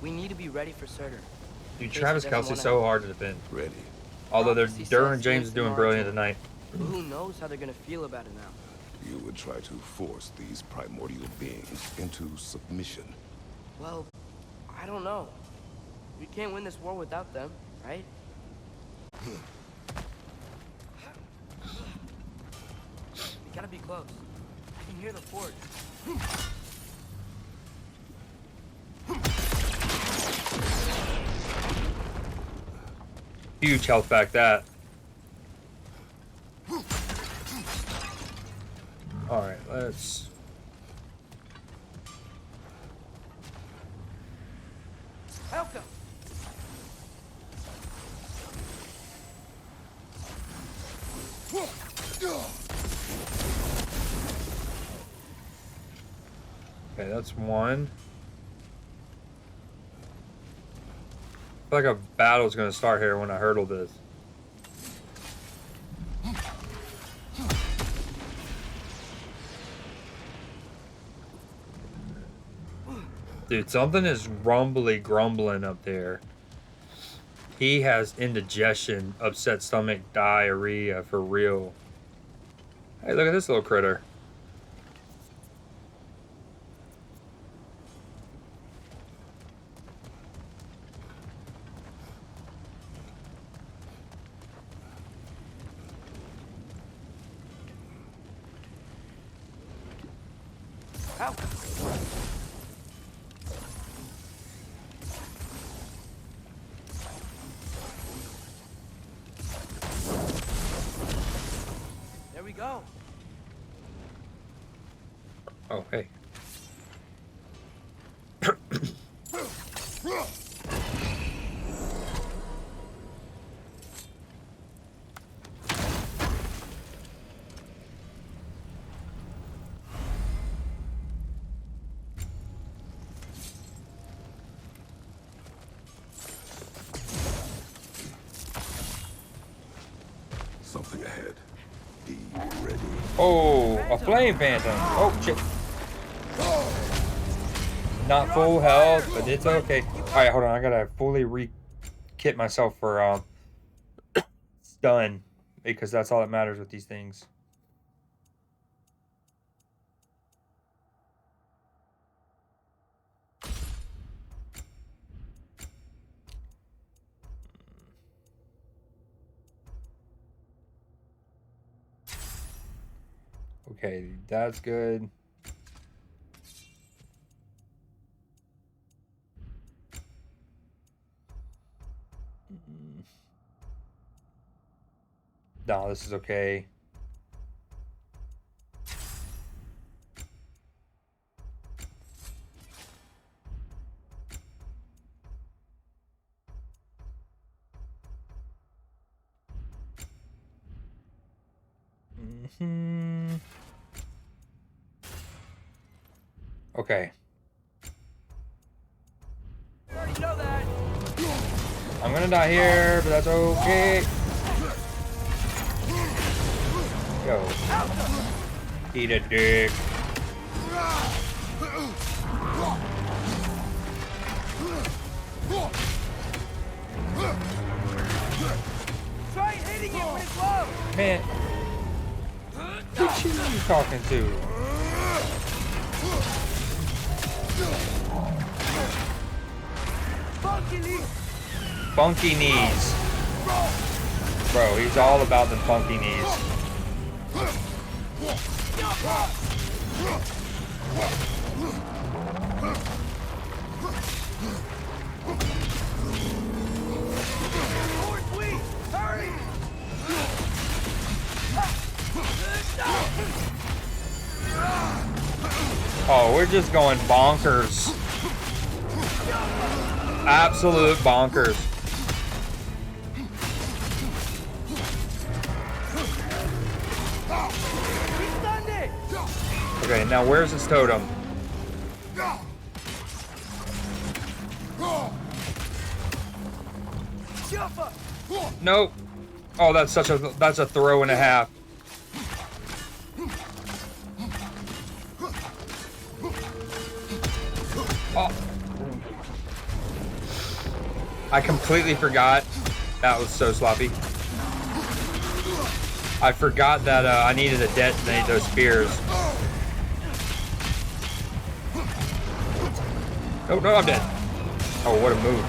We need to be ready for Surtur. Dude, Travis Kelce's so hard to defend. Ready. Although Derwin James is doing brilliant tonight. But who knows how they're gonna feel about it now? You would try to force these primordial beings into submission. Well, I don't know. We can't win this war without them, right? We gotta be close. I can hear the fort. Huge health back that. Alright, let's... Welcome. Okay, that's one. I feel like a battle's gonna start here when I hurdle this. Dude, something is grumbling up there. He has indigestion, upset stomach, diarrhea for real. Hey, look at this little critter. There we go. Oh, hey. Something ahead. Be ready. Oh, a flame phantom. Oh, shit. Not full health, but it's okay. Alright, hold on. I gotta fully re-kit myself for stun. Because that's all that matters with these things. Okay, that's good. No, this is okay. Okay. I'm gonna die here, but that's okay. Go. Eat a dick. Try hitting it when it's low. Man. What you talking to? Funky knees. Bro, he's all about the funky knees. Oh, we're just going bonkers. Absolute bonkers. Okay, now where's his totem? Nope. Oh, that's a throw and a half. Oh. I completely forgot. That was so sloppy. I forgot that I needed to detonate those spears. Oh, no, I'm dead. Oh, what a move.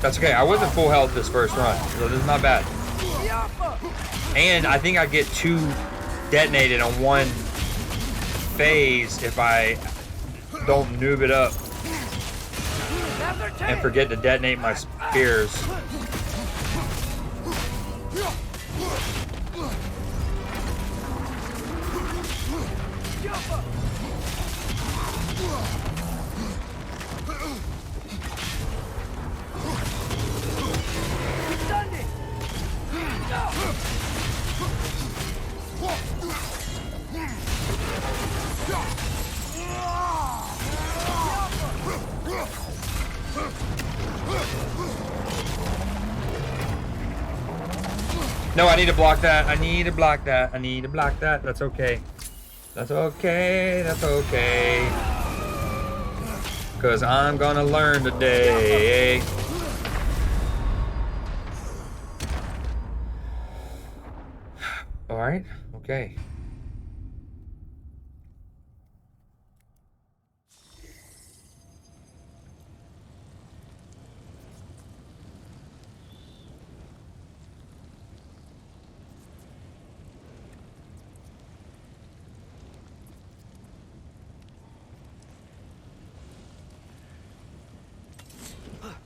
That's okay. I wasn't full health this first run, so this is not bad. And I think I get 2 detonated on one phase if I don't noob it up and forget to detonate my spears. No, I need to block that. I need to block that. I need to block that. That's okay. That's okay. That's okay. Because I'm going to learn today. All right. Okay.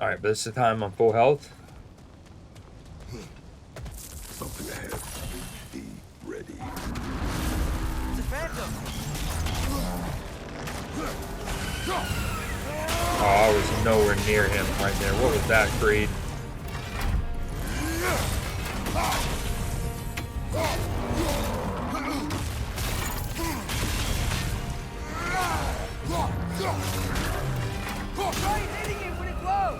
Alright, but this is the time I'm full health. Something ahead. Be ready. It's a phantom. Oh, I was nowhere near him right there. What was that, Creed? Try hitting it when it's low!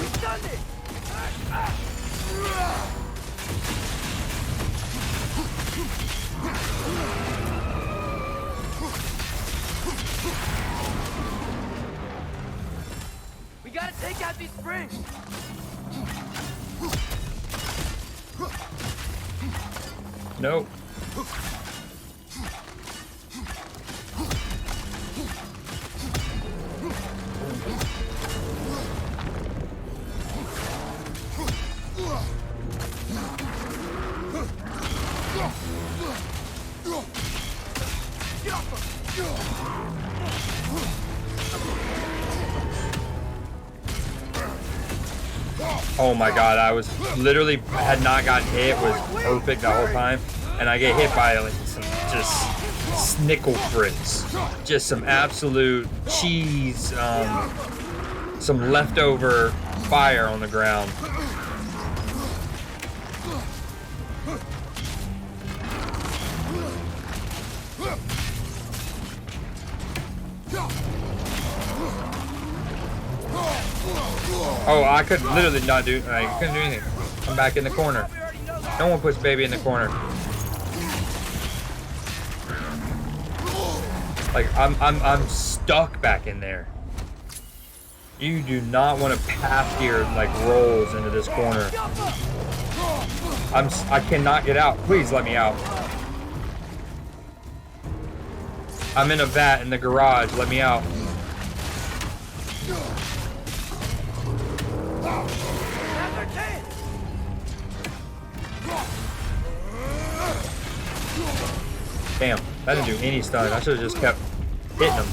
We've done it! We gotta take out these springs! Nope. Oh my god, I was literally had not gotten hit, was perfect the whole time, and I get hit by like some just snickle fritz, just some absolute cheese, some leftover fire on the ground. Oh, I could literally not do. I couldn't do anything. I'm back in the corner. No one puts baby in the corner. Like I'm stuck back in there. You do not want to pass your like rolls into this corner. I cannot get out. Please let me out. I'm in a vat in the garage. Let me out. Damn, that didn't do any stun. I should have just kept hitting him.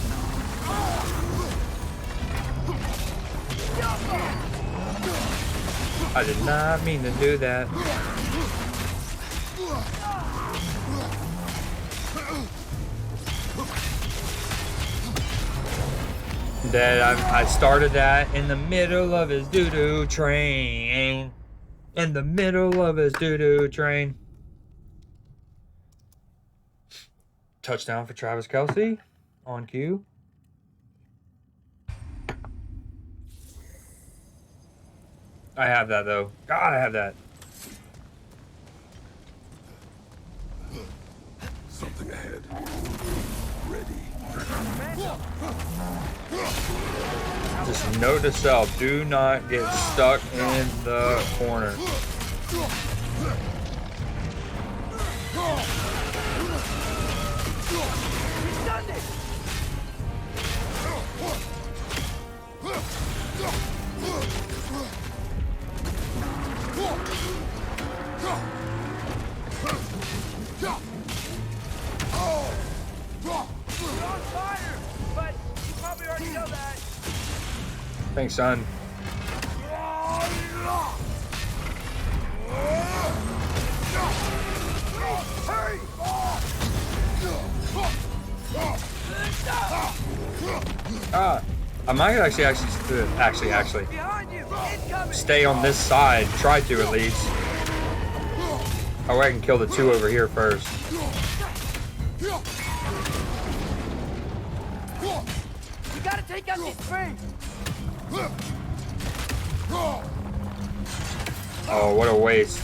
I did not mean to do that. I started that in the middle of his doo-doo train. In the middle of his doo-doo train. Touchdown for Travis Kelce on cue. I have that though. God, I have that. Something ahead. Ready. Just note to self, do not get stuck in the corner. Thanks, son. I might actually stay on this side. Try to at least. Oh, I can kill the two over here first. You gotta take out these springs. Oh, what a waste.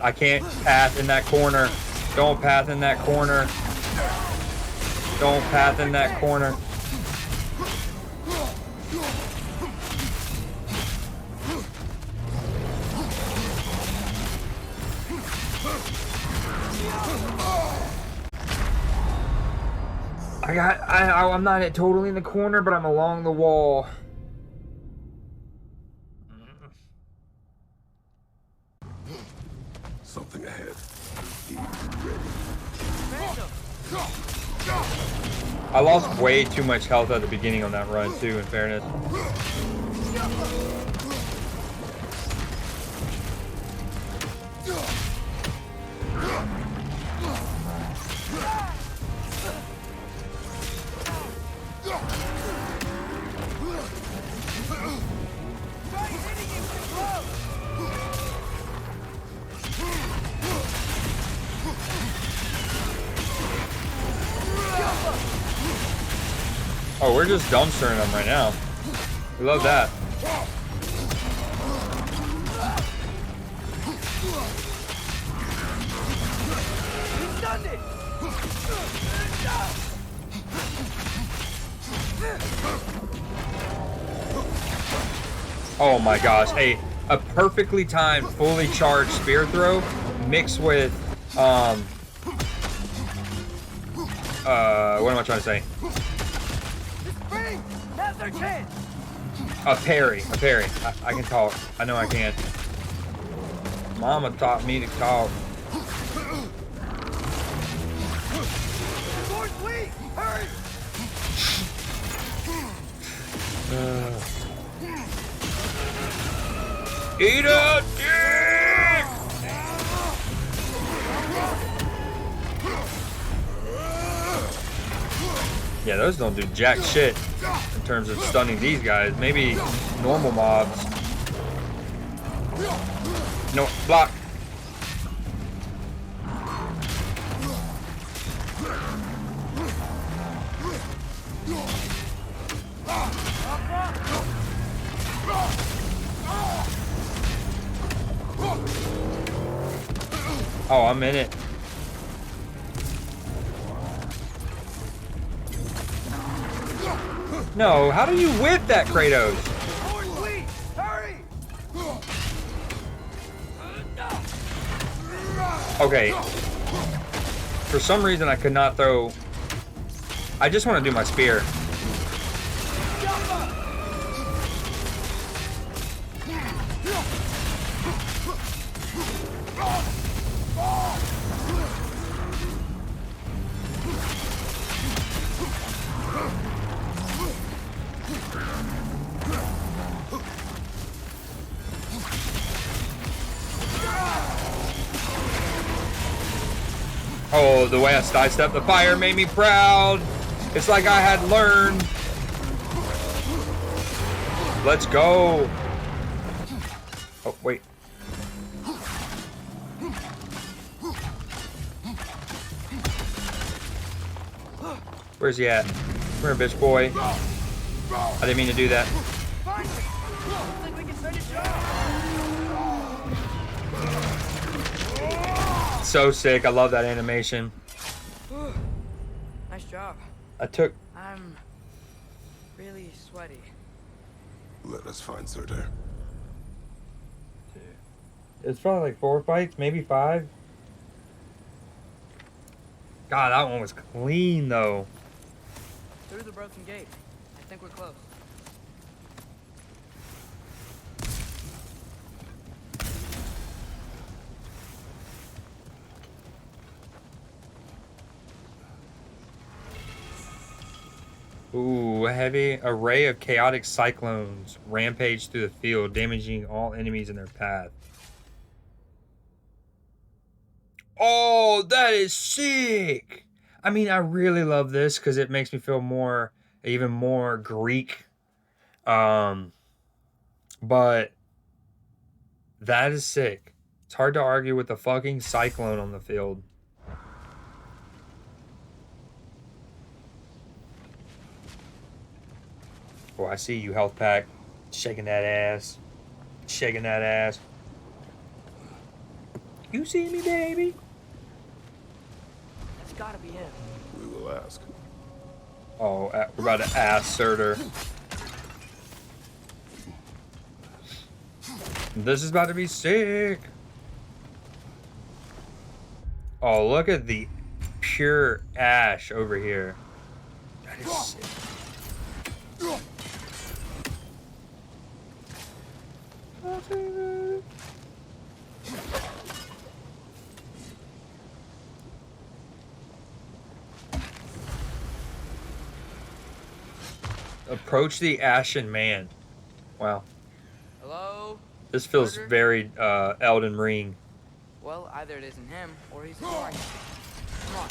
I can't path in that corner. Don't path in that corner. Don't path in that corner. I'm not totally in the corner, but I'm along the wall. Something ahead. I lost way too much health at the beginning on that run too, in fairness. Oh, we're just dumpstering them right now. We love that. Oh my gosh. Hey, a perfectly timed, fully charged spear throw mixed with, what am I trying to say? A parry. I can talk. I know I can. Mama taught me to talk. Eat a dick! Yeah, those don't do jack shit in terms of stunning these guys. Maybe normal mobs. No, block. Oh, I'm in it. No, how do you whip that, Kratos? Okay. For some reason, I could not throw... I just want to do my spear. Oh, the way I sidestepped the fire made me proud. It's like I had learned. Let's go. Oh, wait. Where's he at? Come here, bitch boy. I didn't mean to do that. So sick. I love that animation. Nice job. I'm really sweaty. Let us find Surtur. It's probably like 4 fights, maybe 5. God, that one was clean though. Through the broken gate. I think we're close. Ooh, a heavy array of chaotic cyclones rampage through the field, damaging all enemies in their path. Oh, that is sick. I mean, I really love this because it makes me feel even more Greek. But that is sick. It's hard to argue with the fucking cyclone on the field. Oh, I see you, health pack. Shaking that ass. Shaking that ass. You see me, baby? That's gotta be him. We will ask. Oh, we're about to ask Surtur. This is about to be sick. Oh, look at the pure ash over here. That is sick. Approach the Ashen Man. Wow. Hello? This feels Surtur? very Elden Ring. Well, either it isn't him, or he's ignoring me. Come on.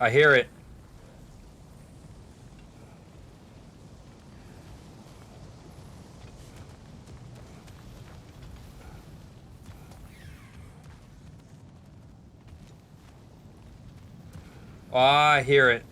I hear it. Oh, I hear it.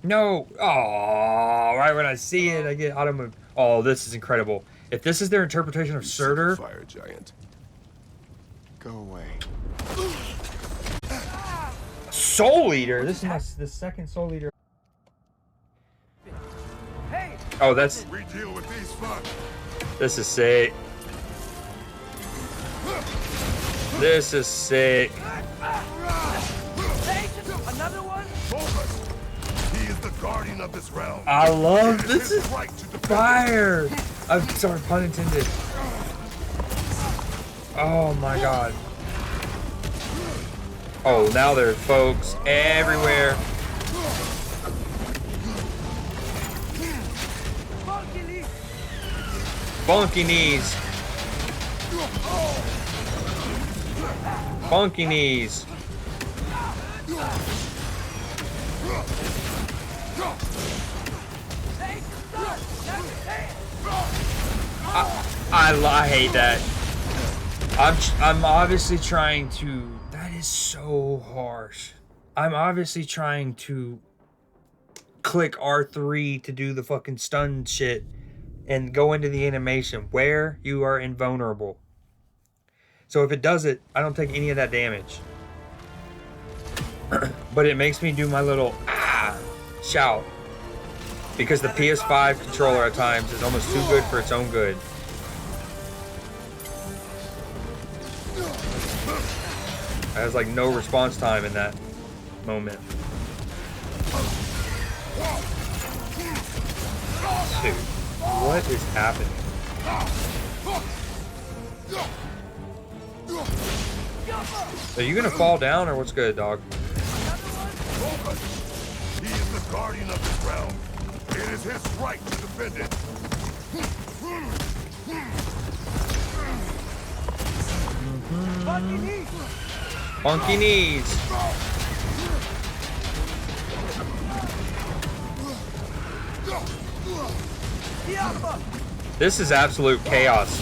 No. Oh, right when I see it, I get auto move. Oh, this is incredible. If this is their interpretation of Surtur, Fire giant. Go away. Soul Eater. This is the second Soul Eater. Hey! Oh, that's. We deal with these fuck. This is sick. This is sick. Hey, another one? Focus. He is the guardian of this realm. I love this. Is Is right to defend fire. I'm sorry, pun intended. Oh my god. Oh, now there's folks everywhere. Funky knees. Funky knees. I hate that. I'm obviously trying to. That is so harsh. I'm obviously trying to click R3 to do the fucking stun shit and go into the animation where you are invulnerable. So if it does it, I don't take any of that damage. But it makes me do my little shout. Because the PS5 controller at times is almost too good for its own good. It has like no response time in that moment. Dude, what is happening? Are you gonna fall down or what's good, dog? He is the guardian of this realm. It is his right to defend it. Funky knees. This is absolute chaos.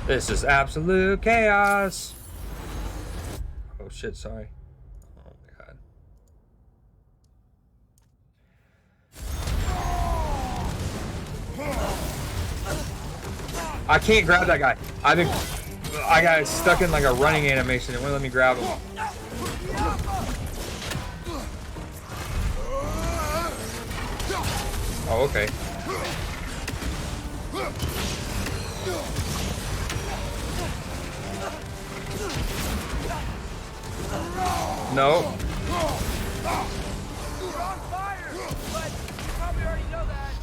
This is absolute chaos. Oh shit, sorry. Oh my god. I can't grab that guy. I got stuck in like a running animation. It wouldn't let me grab him. Oh, okay. No. You're on fire, but you probably already know that.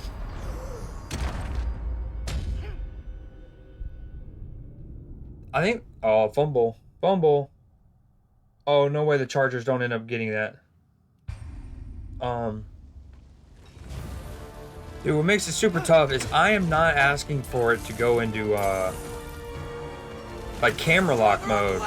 I think. Oh, fumble. Fumble. Oh, no way the Chargers don't end up getting that. Dude, what makes it super tough is I am not asking for it to go into, like, camera lock mode.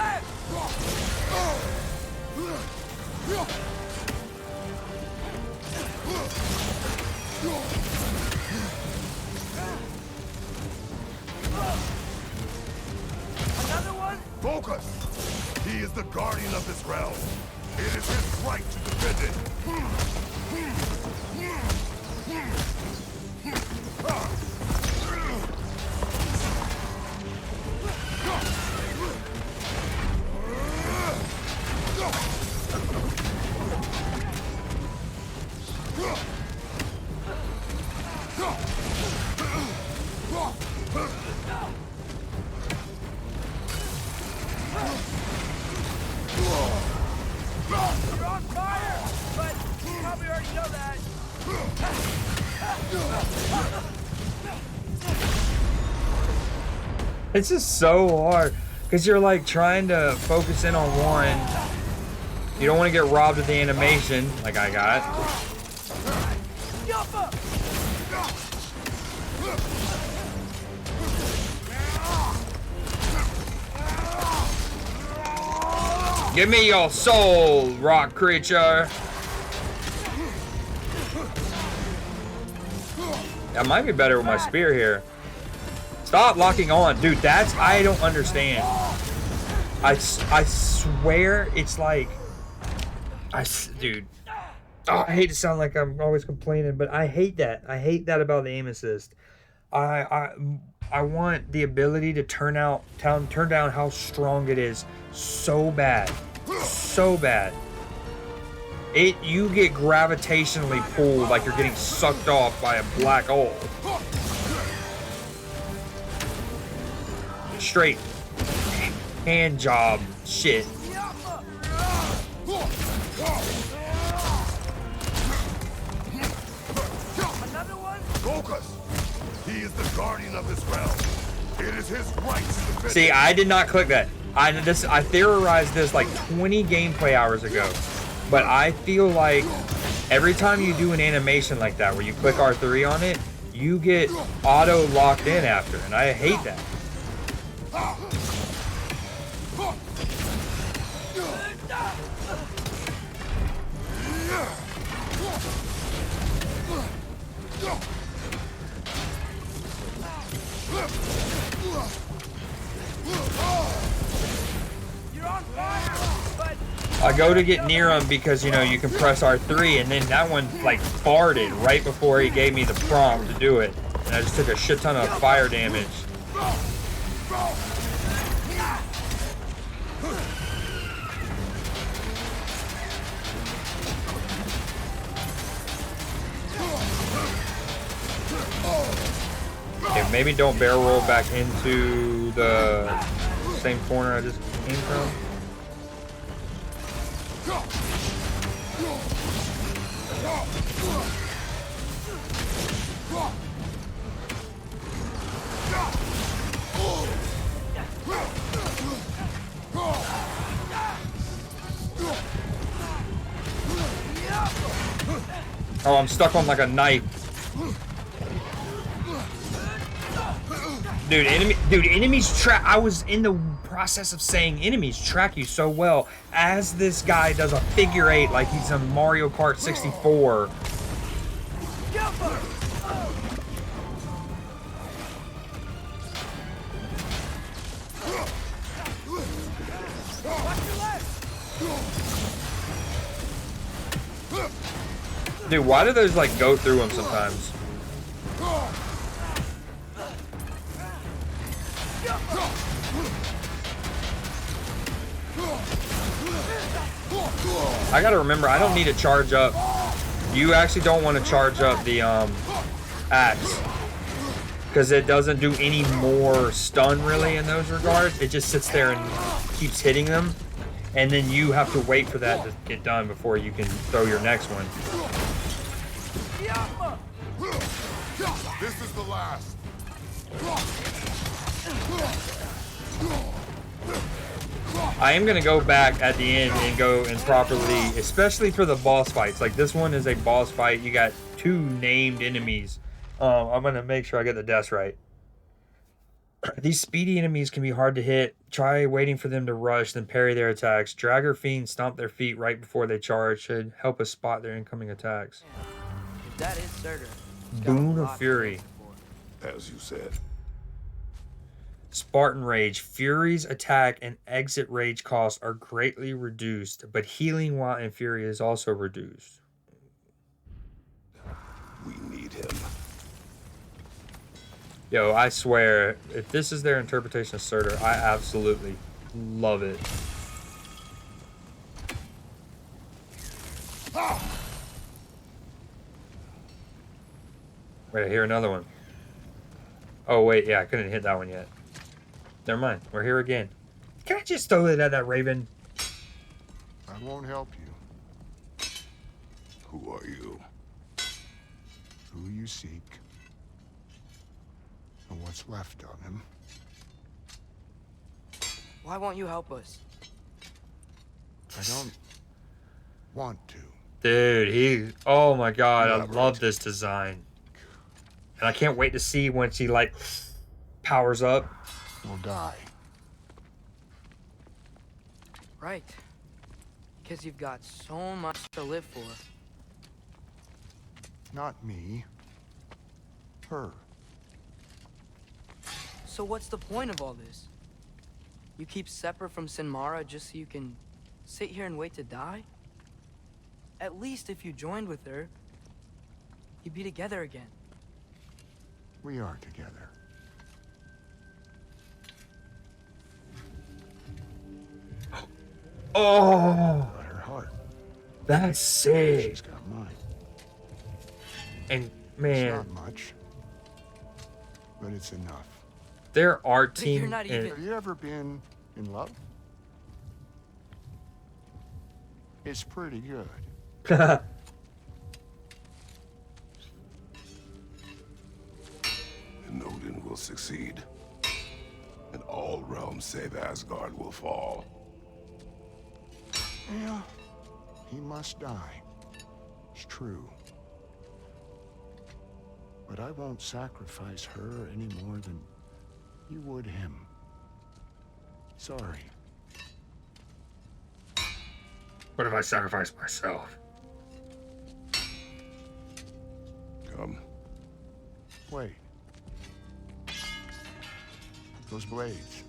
Another one? Focus! He is the guardian of this realm. It is his right to defend it. You're on fire, but you probably already know that. It's just so hard because you're like trying to focus in on one. You don't want to get robbed of the animation like I got. Give me your soul, rock creature. That might be better with my spear here. Stop locking on. Dude, that's... I don't understand. I swear it's like... Dude. Oh, I hate to sound like I'm always complaining, but I hate that. I hate that about the aim assist. I want the ability to turn down how strong it is so bad. So bad. You get gravitationally pulled like you're getting sucked off by a black hole. Straight hand job shit. Focus! He is the guardian of this realm. It is his right to defend. See, I did not click that. I theorized this like 20 gameplay hours ago. But I feel like every time you do an animation like that where you click R3 on it, you get auto locked in after, and I hate that. You're on fire, but I go to get near him because, you know, you can press R3, and then that one, like, farted right before he gave me the prompt to do it. And I just took a shit ton of fire damage. Okay, maybe don't barrel roll back into the same corner I just came from. Oh, I'm stuck on like a knife. Enemies track. I was in the process of saying enemies track you so well as this guy does a figure eight like he's on Mario Kart 64. Dude, why do those like go through him sometimes? I gotta remember, I don't need to charge up. You actually don't want to charge up the axe, because it doesn't do any more stun really in those regards. It just sits there and keeps hitting them. and then you have to wait for that to get done before you can throw your next one. This is the last. I am gonna go back at the end and go and properly, especially for the boss fights. Like this one is a boss fight. You got 2 named enemies. I'm gonna make sure I get the deaths right. These speedy enemies can be hard to hit. Try waiting for them to rush, then parry their attacks. Drag or fiend stomp their feet right before they charge. Should help us spot their incoming attacks. If that is Surtur, Boon of Fury. As you said. Spartan Rage. Fury's attack and exit rage costs are greatly reduced, but healing while in Fury is also reduced. We need him. Yo, I swear, if this is their interpretation of Surtur, I absolutely love it. Wait, I hear another one. Oh, wait, yeah, I couldn't hit that one yet. Never mind, we're here again. Can I just throw it at that raven? I won't help you. Who are you? Who you seek, and what's left of him. Why won't you help us? I don't want to. Dude, oh my god, I love this design. And I can't wait to see when she, like, powers up. Will die. Right. Because you've got so much to live for. Not me. Her. So what's the point of all this? You keep separate from Sinmara just so you can sit here and wait to die? At least if you joined with her, you'd be together again. We are together. Oh, But her heart. that's sick. She's got mine. And man, It's not much, but it's enough. their art But you're team. not even- Have you ever been in love? It's pretty good. And Odin will succeed. And all realms save Asgard will fall. Yeah, he must die. It's true. But I won't sacrifice her any more than you would him. Sorry. What if I sacrifice myself? Come. Wait. Those blades.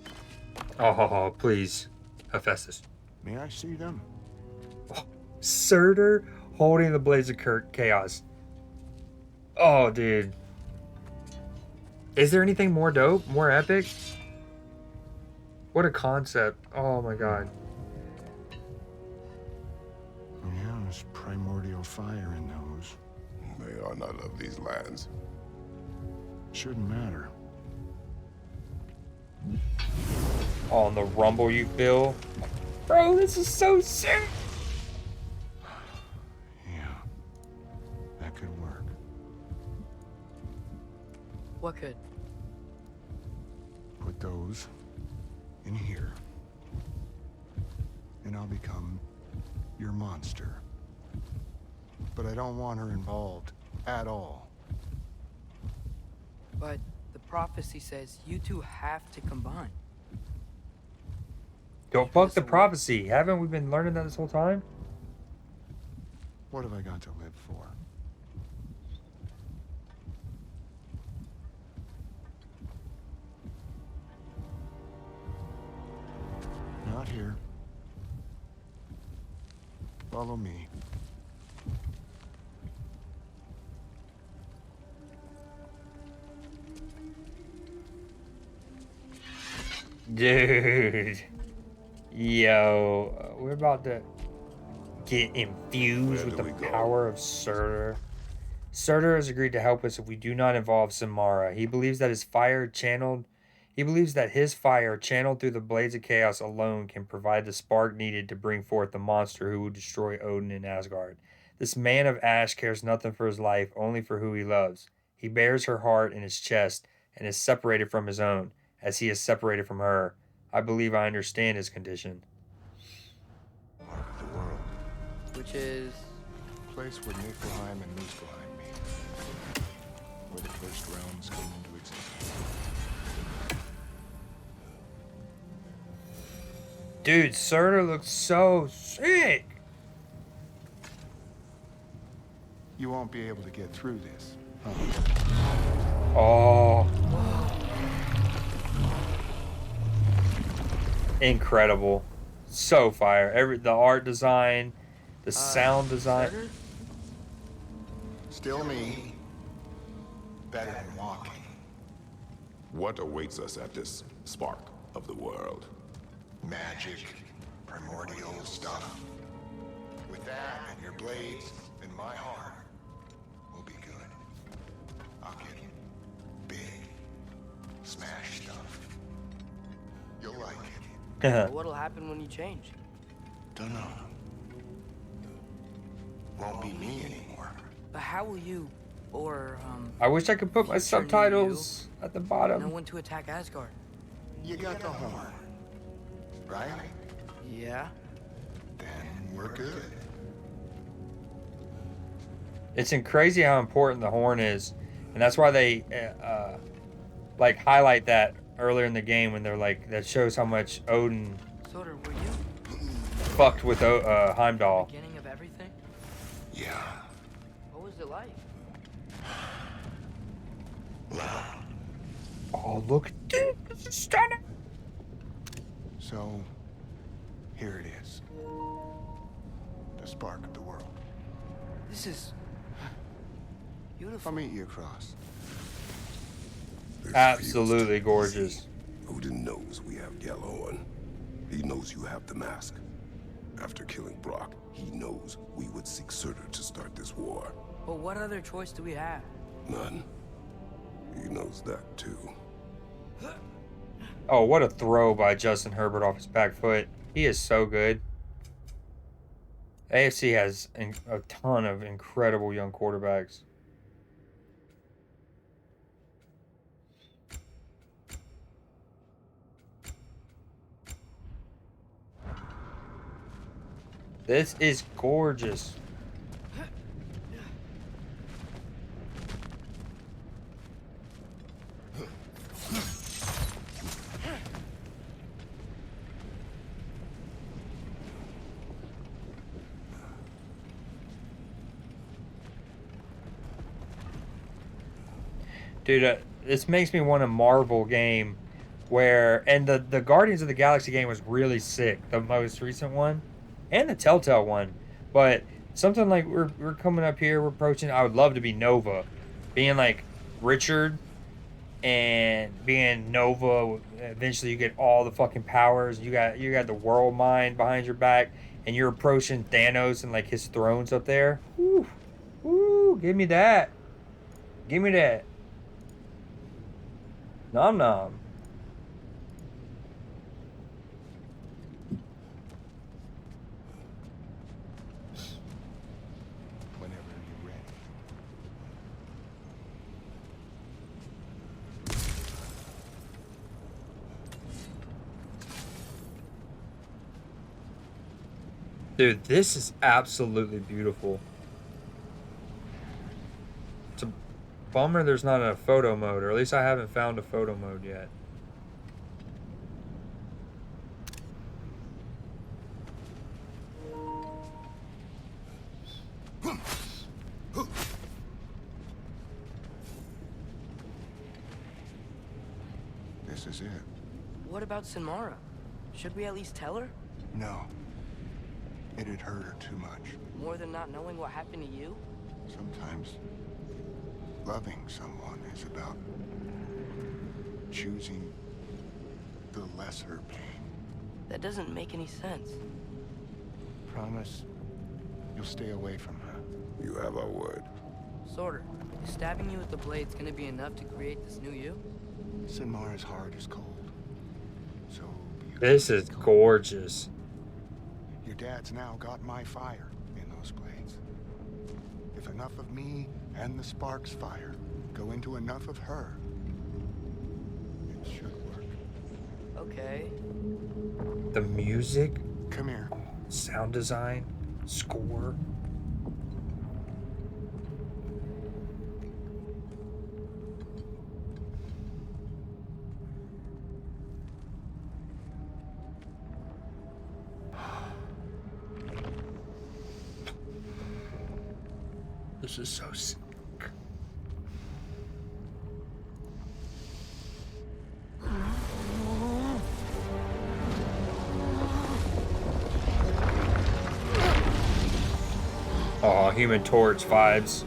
Oh, please, Hephaestus. May I see them? Surtur holding the blades of chaos. Oh, dude. Is there anything more dope, more epic? What a concept. Oh my god. Yeah, there's primordial fire in those. They are not of these lands. Shouldn't matter. Oh, and the rumble you feel. Bro, this is so sick. Yeah. That could work. What could? Put those in here. And I'll become your monster. But I don't want her involved at all. But the prophecy says you two have to combine. Don't fuck the prophecy. Haven't we been learning that this whole time? What have I got to live for? Not here. Follow me. Dude. Yo, we're about to get infused with the power of Surtur. Surtur has agreed to help us if we do not involve Samara. He believes that his fire channeled He believes that his fire, channeled through the blades of chaos alone, can provide the spark needed to bring forth the monster who will destroy Odin in Asgard. This man of ash cares nothing for his life, only for who he loves. He bears her heart in his chest and is separated from his own, as he is separated from her. I believe I understand his condition. Mark of the world. Which is... Place where Niflheim and Muspelheim meet. Where the cursed realms came into existence. Dude, Surtur looks so sick. You won't be able to get through this, huh? Oh. Incredible. So fire. The art design, the sound design. Surtur? Still me. Better than walking. What awaits us at this spark of the world? Magic, primordial stuff. With that and your blades and my heart, we'll be good. I'll get big, smash stuff. You'll like it. What'll happen when you change? Dunno. Won't be me anymore. But how will you, or, I wish I could put my subtitles at the bottom. know when to attack Asgard? You got the horn, right? Yeah. Then we're good. It's crazy how important the horn is, and that's why they like highlight that earlier in the game when they're like, that shows how much Odin Surtur, were you fucked with Heimdall. the beginning of everything? Yeah. What was it like? Loud. Oh, look, dude, this is stunning. So, here it is. The spark of the world. This is beautiful. I'll meet you across. This Absolutely feels too gorgeous. easy. Odin knows we have Gjallarhorn. He knows you have the mask. After killing Brock, he knows we would seek Surtur to start this war. But what other choice do we have? None. He knows that too. Oh, what a throw by Justin Herbert off his back foot. He is so good. AFC has a ton of incredible young quarterbacks. This is gorgeous. Dude, this makes me want a Marvel game where, and the Guardians of the Galaxy game was really sick, the most recent one, and the Telltale one. But something like we're coming up here, we're approaching. I would love to be Nova, being like Richard, and being Nova. Eventually, you get all the fucking powers. You got the world mind behind your back, and you're approaching Thanos and like his throne's up there. Woo, woo! Give me that. Give me that. Nom nom. Whenever you're ready. Dude, this is absolutely beautiful. It's a bummer there's not a photo mode, or at least I haven't found a photo mode yet. This is it. What about Sinmara? Should we at least tell her? No. It'd hurt her too much. More than not knowing what happened to you? Sometimes loving someone is about choosing the lesser pain. That doesn't make any sense. Promise you'll stay away from her. You have our word. Surtur, is stabbing you with the blade's gonna be enough to create this new you? Sinmar's heart is cold. So This is gorgeous. your dad's now got my fire in those blades. If enough of me and the spark's fire go into enough of her, it should work. Okay. The music, Come here. sound design, score. This is so sick. Oh, Human Torch vibes.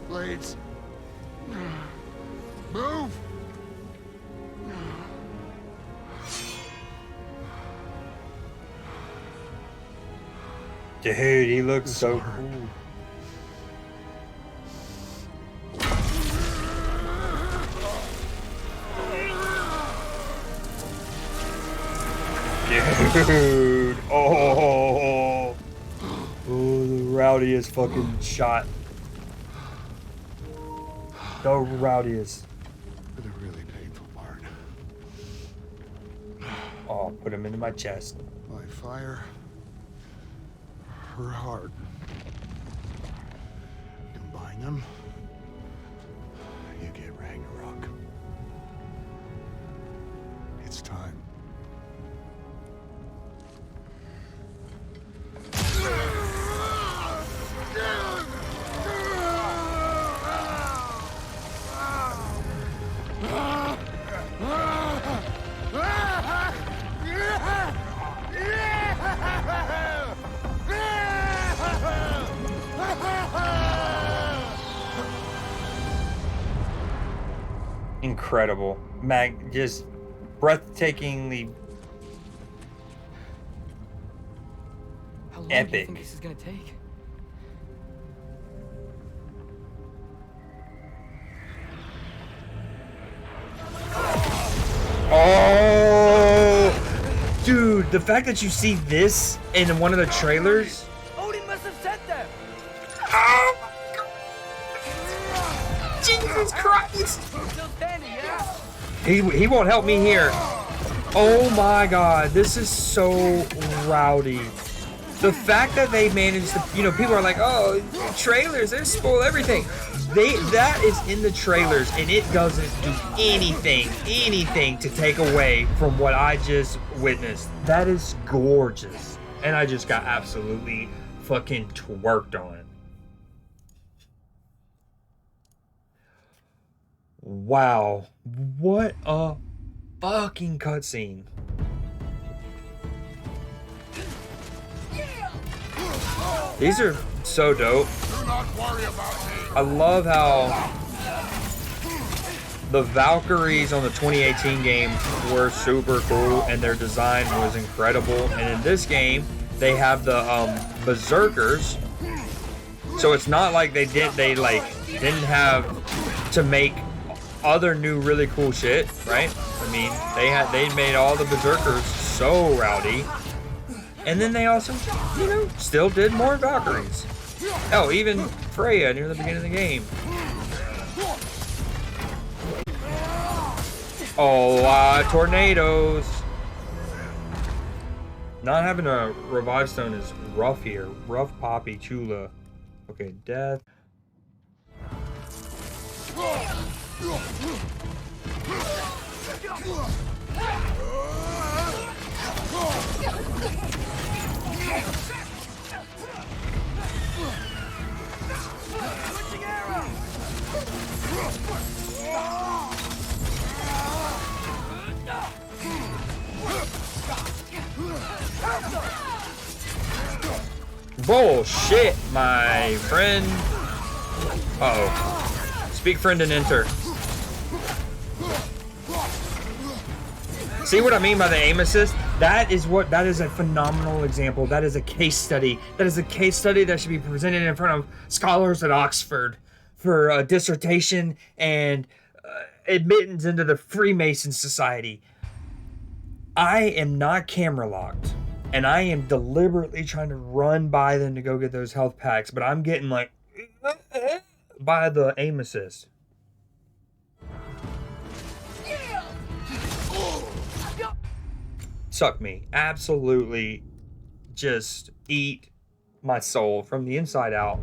Blades. Move! Dude, he looks so cool. Dude, oh, the rowdiest fucking shot. The rowdiest. For the really painful part. Oh, put him into my chest. My fire. Her heart. Combine them. You get Ragnarok. It's time. Incredible. Just breathtakingly How long do you epic. think this is gonna take? Oh, dude, the fact that you see this in one of the trailers. Odin must have sent them. Oh, Jesus Christ! Still standing, yeah? He won't help me here. Oh my God, this is so rowdy. The fact that they managed to, people are like, oh, trailers, they spoil everything. That is in the trailers, and it doesn't do anything to take away from what I just witnessed. That is gorgeous. And I just got absolutely fucking twerked on. Wow. What a fucking cutscene. These are so dope. I love how the Valkyries on the 2018 game were super cool and their design was incredible. And in this game, they have the Berserkers. So it's not like they didn't have to make other new really cool shit, right? I mean, they made all the Berserkers so rowdy. And then they also, still did more Valkyries. Oh, even Freya near the beginning of the game. Oh, tornadoes. Not having a revive stone is rough here. Rough Poppy Chula. Okay, death. Bullshit, my friend. Uh-oh. Speak, friend, and enter. See what I mean by the aim assist? That is a phenomenal example. That is a case study. That is a case study that should be presented in front of scholars at Oxford for a dissertation and admittance into the Freemason Society. I am not camera locked, and I am deliberately trying to run by them to go get those health packs, but I'm getting like by the aim assist. Suck me. Absolutely just eat my soul from the inside out.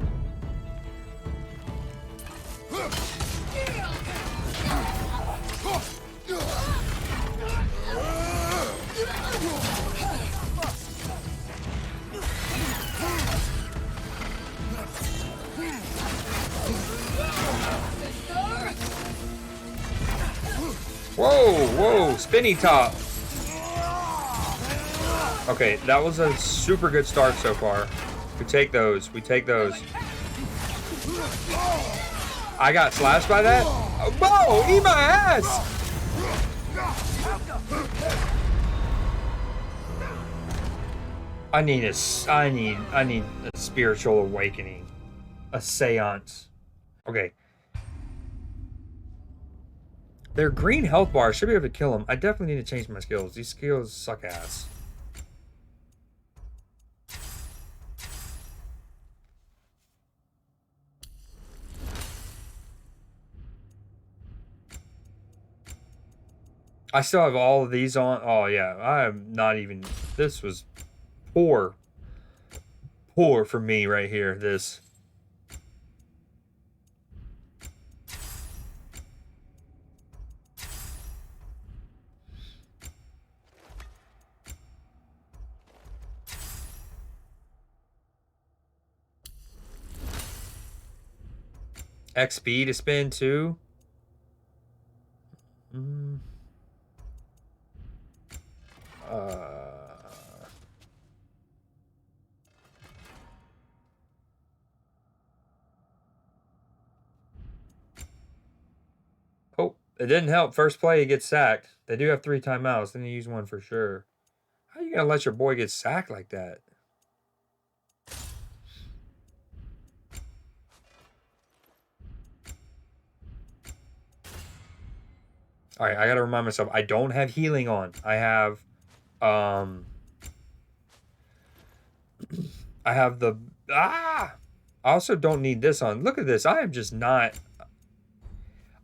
Whoa, whoa, spinny top. Okay, that was a super good start so far. We take those, we take those. I got slashed by that? Whoa, eat my ass! I need a spiritual awakening. A seance. Okay. Their green health bar should be able to kill them. I definitely need to change my skills. These skills suck ass. I still have all of these on. Oh, yeah. I am not even... This was poor. Poor for me right here. This... XP to spend too. Oh, it didn't help. First play, he gets sacked. They do have 3 timeouts. Then you use one for sure. How are you gonna let your boy get sacked like that? All right, I gotta remind myself. I don't have healing on. I have, I have the I also don't need this on. Look at this. I am just not.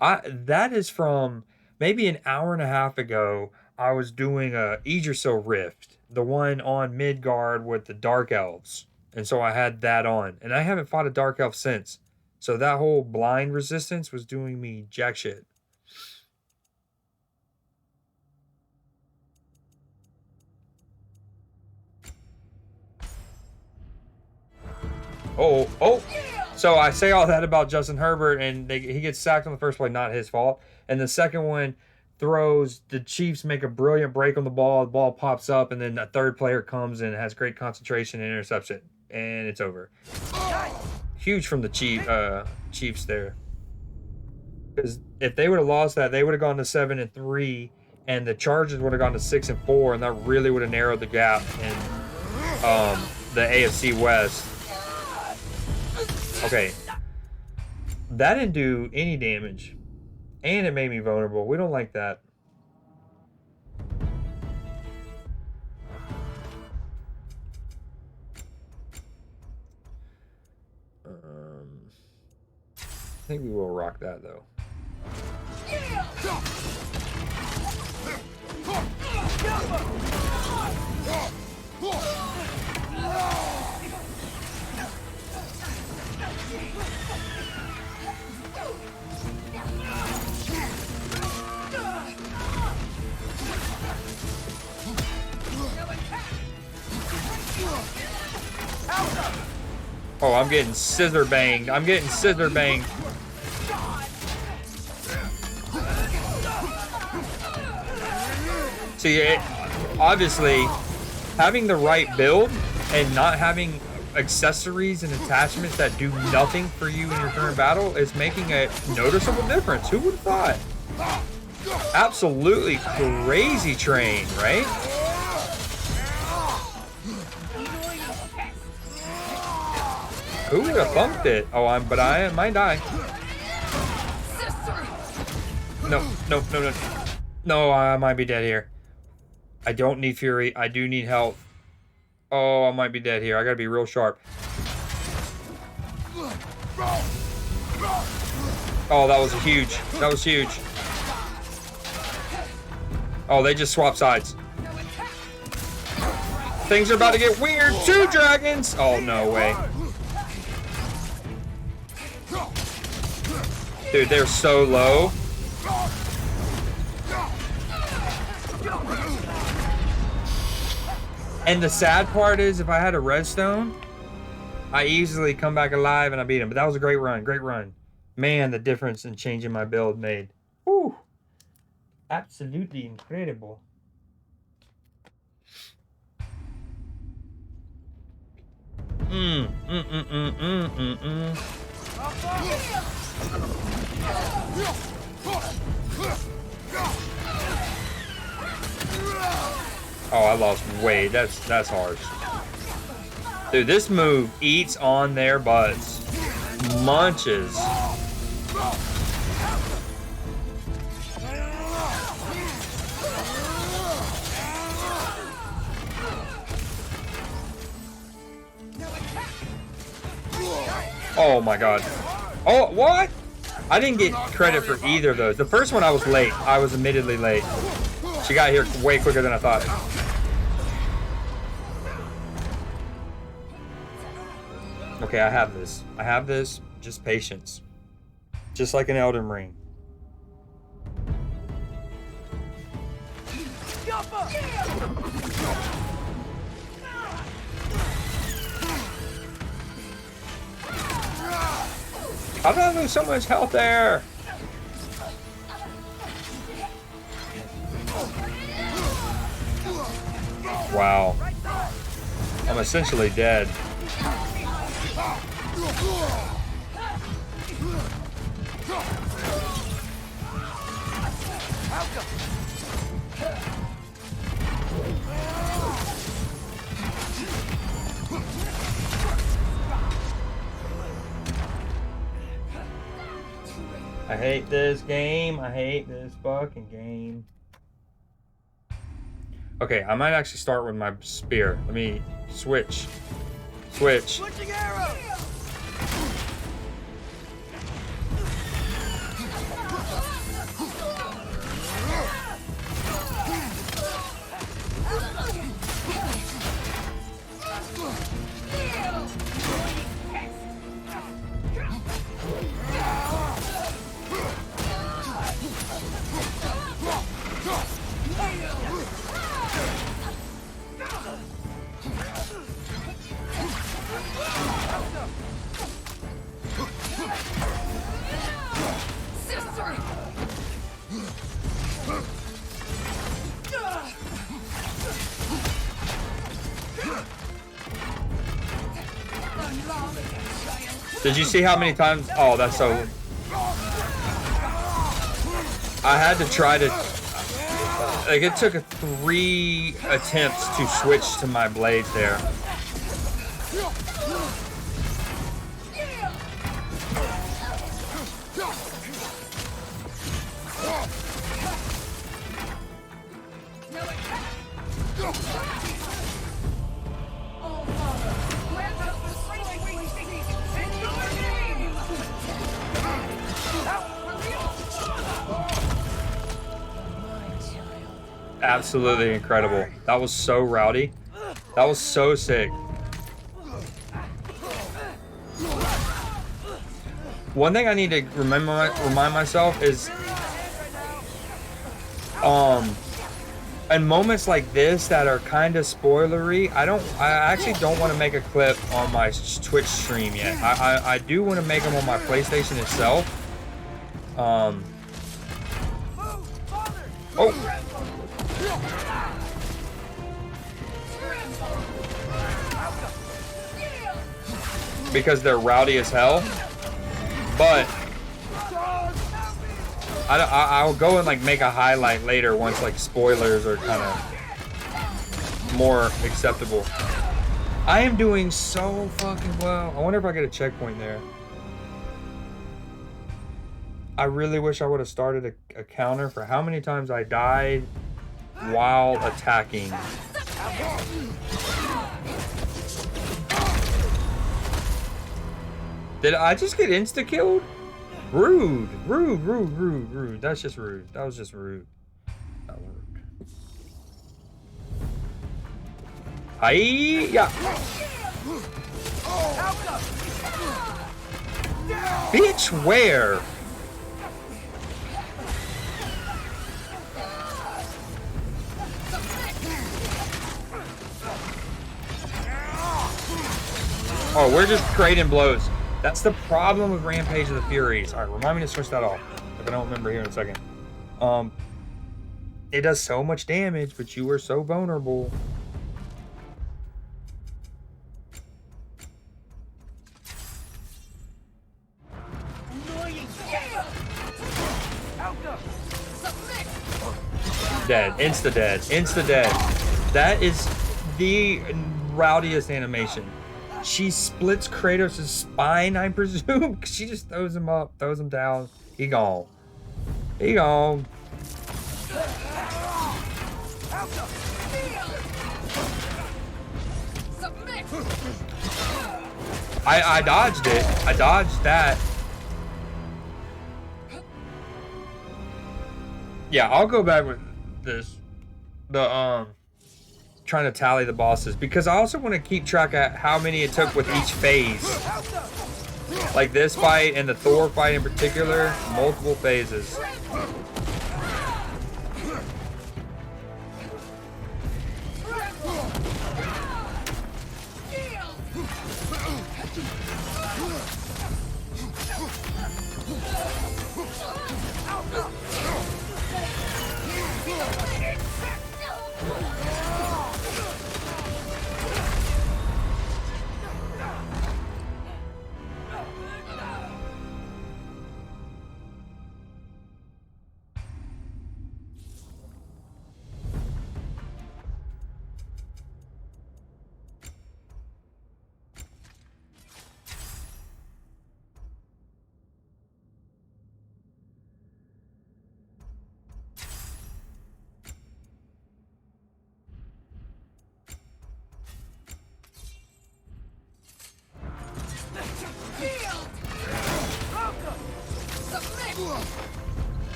That is from maybe an hour and a half ago. I was doing a Idrisil Rift, the one on Midgard with the Dark Elves, and so I had that on, and I haven't fought a Dark Elf since. So that whole blind resistance was doing me jack shit. Oh. So I say all that about Justin Herbert, and he gets sacked on the first play, not his fault. And the second one throws, the Chiefs make a brilliant break on the ball pops up, and then a third player comes and has great concentration and interception, and it's over. Huge from the Chiefs there. Because if they would have lost that, they would have gone to 7-3, and the Chargers would have gone to 6-4, and that really would have narrowed the gap in the AFC West. Okay, that didn't do any damage, and it made me vulnerable. We don't like that. I think we will rock that though. Oh, I'm getting scissor banged. I'm getting scissor banged. See, obviously, having the right build and not having accessories and attachments that do nothing for you in your current battle is making a noticeable difference. Who would have thought? Absolutely crazy train, right? Who would have bumped it? Oh, but I might die. No, no, no, no. No, I might be dead here. I don't need fury. I do need health. Oh, I might be dead here. I gotta be real sharp. Oh, that was huge. That was huge. Oh, they just swapped sides. Things are about to get weird. 2 dragons. Oh, no way. Dude, they're so low. And the sad part is, if I had a redstone, I easily come back alive and I beat him. But that was a great run. Great run. Man, the difference in changing my build made. Whew. Absolutely incredible. Oh, I lost weight. That's harsh. Dude, this move eats on their butts. Munches. Oh my god. Oh, what? I didn't get credit for either of those. The first one I was late. I was admittedly late. She got here way quicker than I thought. Okay, I have this. I have this. Just patience. Just like an Elden Ring. How did I lose so much health there? Wow. I'm essentially dead. I hate this game. I hate this fucking game. Okay, I might actually start with my spear. Let me switch. Switch. Switching arrow. Did you see how many times? Oh, that's so... I had to try to... Like, it took 3 attempts to switch to my blades there. Absolutely incredible. That was so rowdy. That was so sick. One thing I need to remind myself is, in moments like this that are kind of spoilery, I actually don't want to make a clip on my Twitch stream yet. I do want to make them on my PlayStation itself. Oh. Because they're rowdy as hell, but I'll go and like make a highlight later once like spoilers are kind of more acceptable. I am doing so fucking well. I wonder if I get a checkpoint there. I really wish I would have started a counter for how many times I died while attacking. Did I just get insta-killed? Rude. Rude, rude, rude, rude. That's just rude. That was just rude. That worked. Hi-ya! Bitch, where? Oh, we're just trading blows. That's the problem with Rampage of the Furies. Alright, remind me to switch that off. If I don't remember here in a second. It does so much damage, but you are so vulnerable. Dead. Insta-dead. Insta-dead. That is the rowdiest animation. She splits Kratos' spine, I presume. She just throws him up, throws him down. He gone. He gone. I dodged it. I dodged that. Yeah, I'll go back with this. Trying to tally the bosses because I also want to keep track of how many it took with each phase. Like this fight and the Thor fight in particular, multiple phases.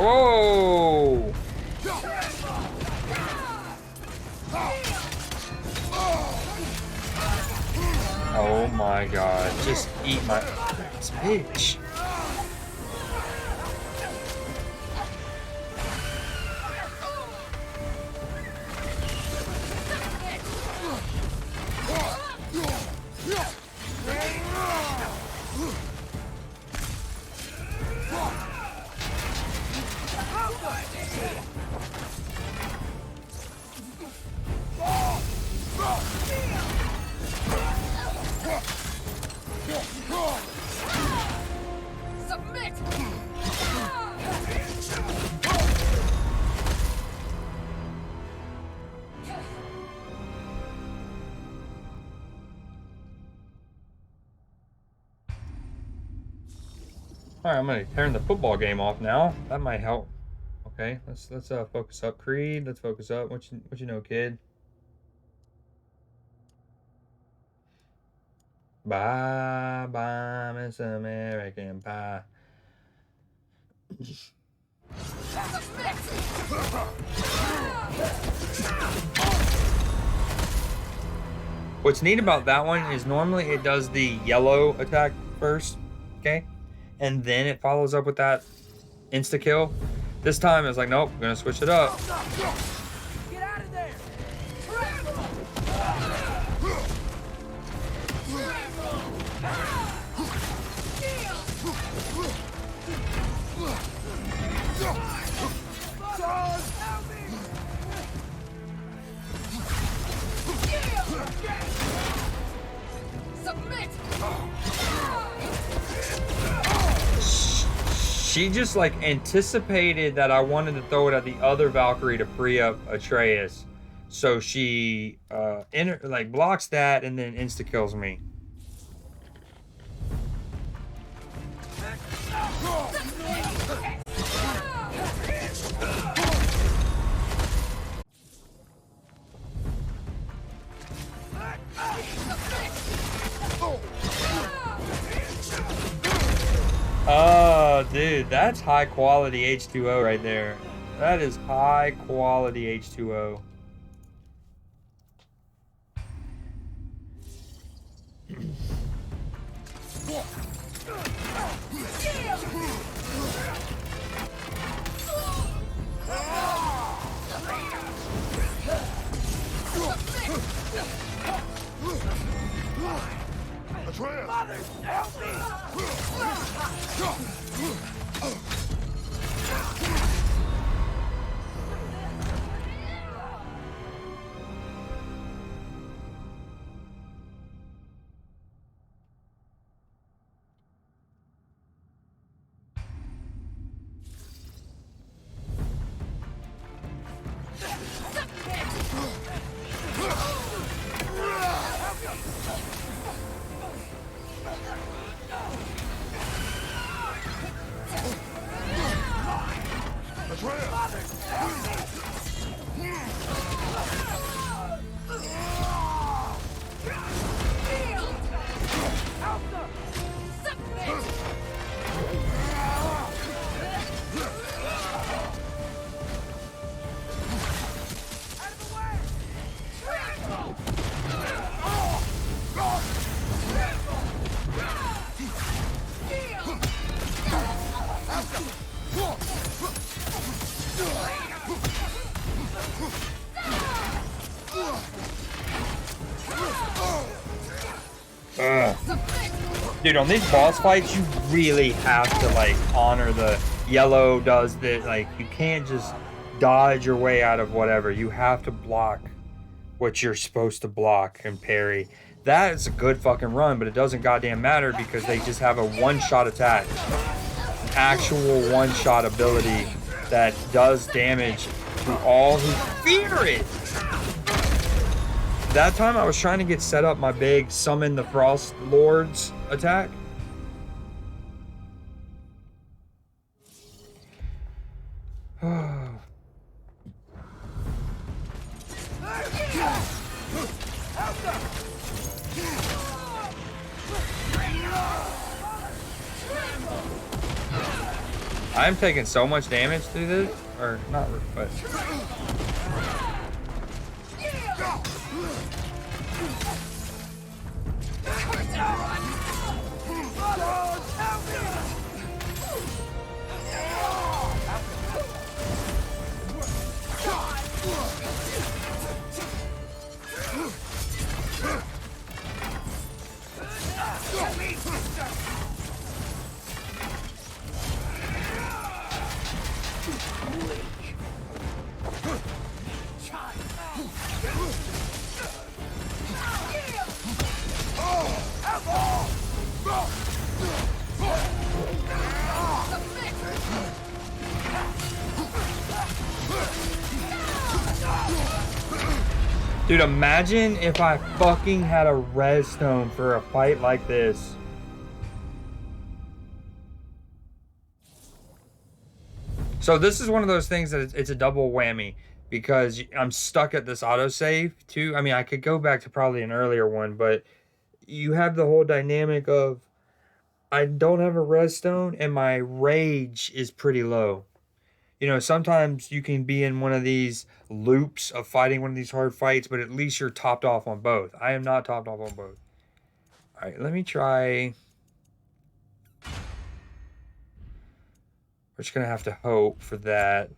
Whoa! Oh my god, just eat my bitch. All right, I'm gonna turn the football game off now. That might help. Okay, let's focus up. Creed, let's focus up. What you know, kid? Bye bye, Miss American Pie. What's neat about that one is normally it does the yellow attack first, okay? And then it follows up with that insta-kill. This time it's like, nope, we're gonna switch it up. Get out of there! She just like anticipated that I wanted to throw it at the other Valkyrie to free up Atreus. So she like blocks that and then insta kills me. Dude, that's high quality H2O right there. That is high quality H2O. Atreus! Mother, help me! Dude, on these boss fights, you really have to, like, honor the yellow does this. Like, you can't just dodge your way out of whatever. You have to block what you're supposed to block and parry. That is a good fucking run, but it doesn't goddamn matter because they just have a one-shot attack. An actual one-shot ability that does damage to all who fear it. That time I was trying to get set up my big summon the Frost Lords attack. I'm taking so much damage through this, or not, but. Dude, imagine if I fucking had a res stone for a fight like this. So this is one of those things that it's a double whammy because I'm stuck at this autosave too. I mean, I could go back to probably an earlier one, but you have the whole dynamic of I don't have a res stone and my rage is pretty low. You know, sometimes you can be in one of these loops of fighting one of these hard fights, but at least you're topped off on both. I am not topped off on both. All right, let me try. We're just going to have to hope for that.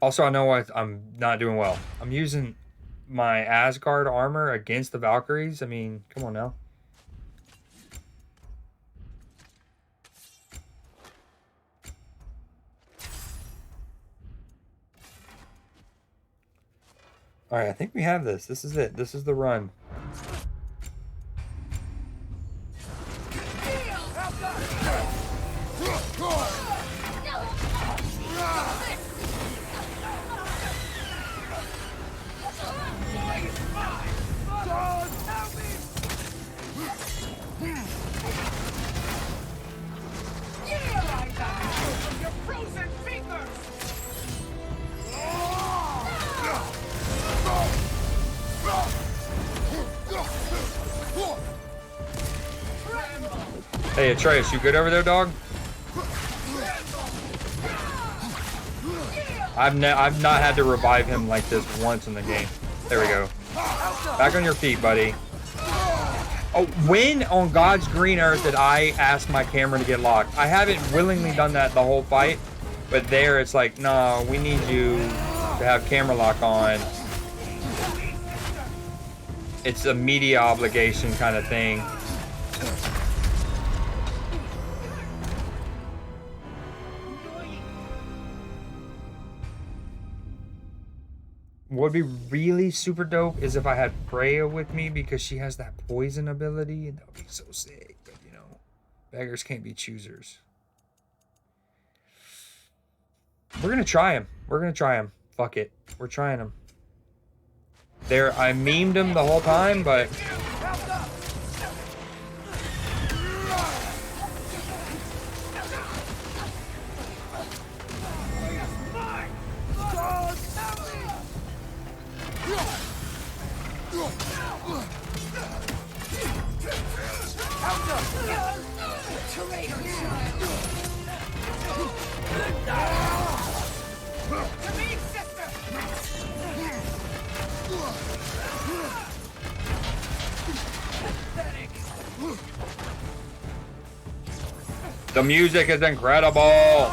Also, I know what I'm not doing well. I'm using my Asgard armor against the Valkyries. I mean, come on now. Alright, I think we have this. This is it. This is the run. Hey, Atreus, you good over there, dog? I've not had to revive him like this once in the game. There we go. Back on your feet, buddy. Oh, when on God's green earth did I ask my camera to get locked? I haven't willingly done that the whole fight, but there it's like, no, we need you to have camera lock on. It's a media obligation kind of thing. What would be really super dope is if I had Freya with me, because she has that poison ability, and that would be so sick. But, you know, beggars can't be choosers. We're gonna try him. We're gonna try him. Fuck it. We're trying him. There, I memed him the whole time, but... The music is incredible.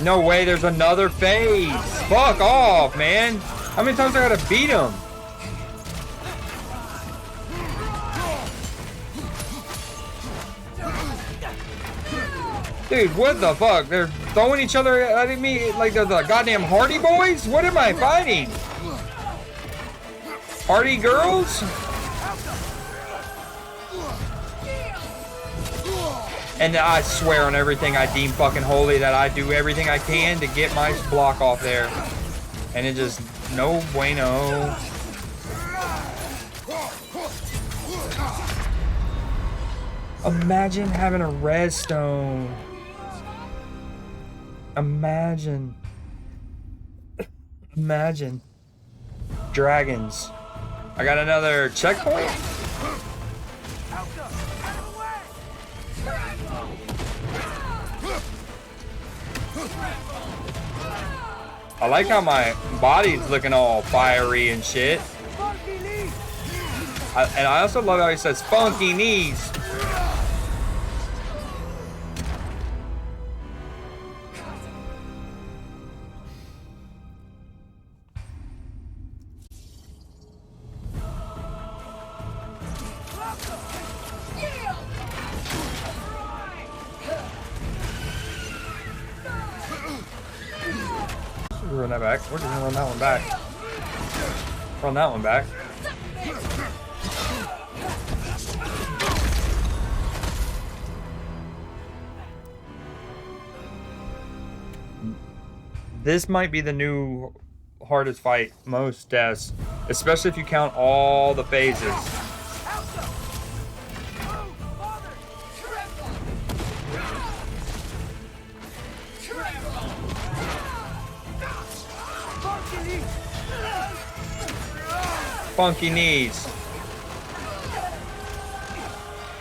No way, there's another phase. Fuck off, man. How many times I gotta beat him? Dude, what the fuck? They're throwing each other at me like the goddamn Hardy Boys? What am I fighting? Hardy Girls? And I swear on everything I deem fucking holy that I do everything I can to get my block off there. And it just, no bueno. Imagine having a redstone. Imagine. Imagine. Dragons. I got another checkpoint. I like how my body's looking all fiery and shit. And I also love how he says funky knees. Run that back. We're just gonna run that one back. Run that one back. This might be the new hardest fight, most deaths, especially if you count all the phases. Funky knees.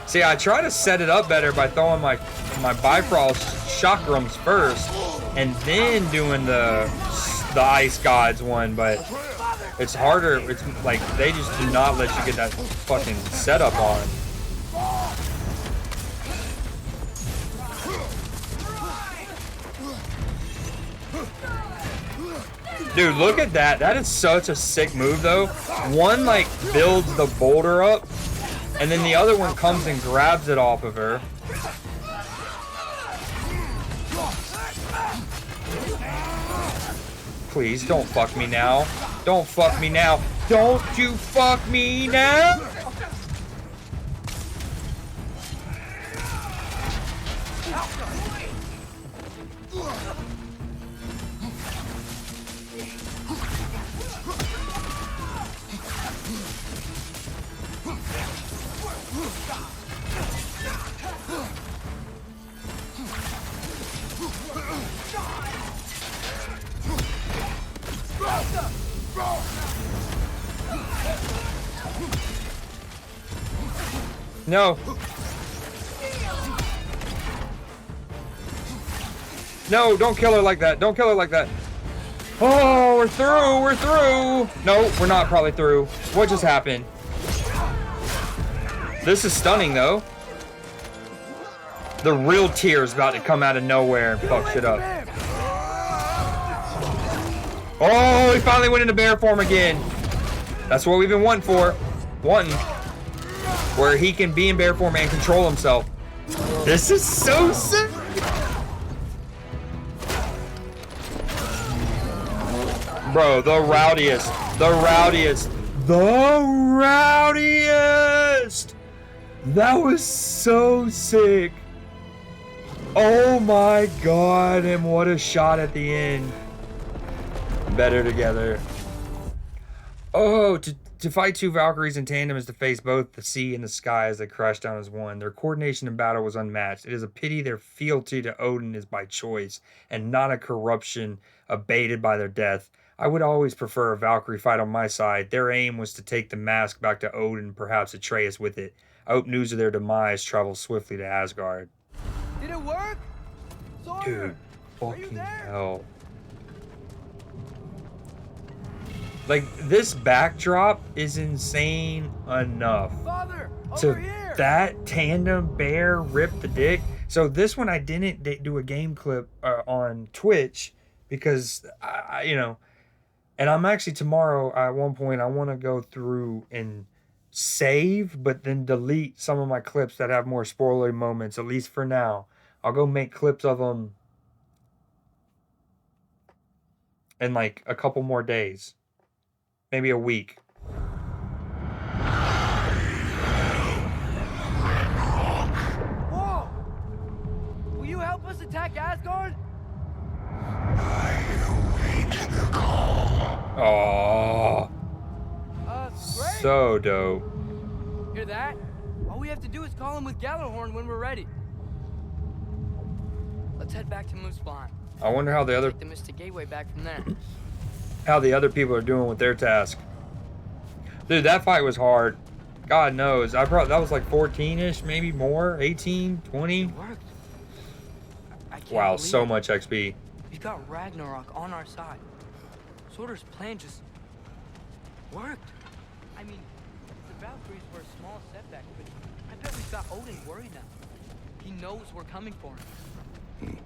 See, I try to set it up better by throwing my Bifrost chakrams first, and then doing the Ice Gods one, but it's harder. It's like they just do not let you get that fucking setup on. Dude, look at that. That is such a sick move, though. One, like, builds the boulder up, and then the other one comes and grabs it off of her. Please, don't fuck me now. Don't fuck me now. Don't you fuck me now! No. No, don't kill her like that. Don't kill her like that. Oh, we're through. We're through. No, we're not probably through. What just happened? This is stunning, though. The real tear is about to come out of nowhere and fuck shit up. Oh, he finally went into bear form again. That's what we've been wanting for. Where he can be in bear form and control himself. This is so sick. Bro, the rowdiest. The rowdiest. The rowdiest. That was so sick. Oh my god, and what a shot at the end. Better together. Oh, to fight two Valkyries in tandem is to face both the sea and the sky as they crash down as one. Their coordination in battle was unmatched. It is a pity their fealty to Odin is by choice, and not a corruption abated by their death. I would always prefer a Valkyrie fight on my side. Their aim was to take the mask back to Odin, perhaps Atreus with it. I hope news of their demise travels swiftly to Asgard. Did it work? Dude, fucking hell. Like, this backdrop is insane enough. Father, to that tandem bear rip the dick. So this one I didn't do a game clip on Twitch because I you know, and I'm actually tomorrow at one point I want to go through and save but then delete some of my clips that have more spoiler moments, at least for now. I'll go make clips of them in like a couple more days. Maybe a week. Whoa! Will you help us attack Asgard? Oh, Great. so dope. Hear that? All we have to do is call him with Gjallarhorn when we're ready. Let's head back to Muspelheim. I wonder how the other Take the Mystic Gateway back from there. how the other people are doing with their task. Dude, that fight was hard. God knows. That was like 14-ish, maybe more, 18, 20. It worked. I can't Wow, believe so it. much XP. We've got Ragnarök on our side. Surtur's plan just worked. I mean, the Valkyries were a small setback, but I bet we've got Odin worried now. He knows we're coming for him.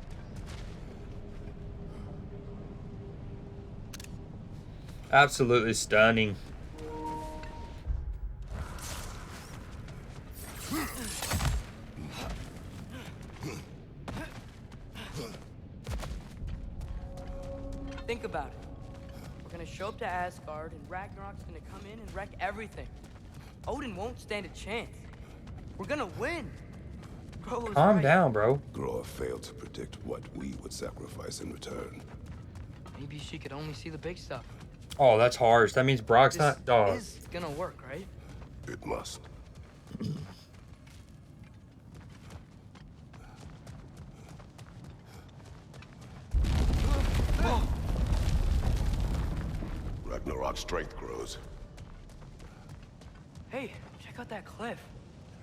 Absolutely stunning. Think about it. We're gonna show up to Asgard, and Ragnarok's gonna come in and wreck everything. Odin won't stand a chance. We're gonna win. Grolo's Calm right. down, bro. Groa failed to predict what we would sacrifice in return. Maybe she could only see the big stuff. Oh, that's harsh. That means Brock's not. Dog. This is gonna work, right? It must. Ragnarok's strength grows. Hey, check out that cliff.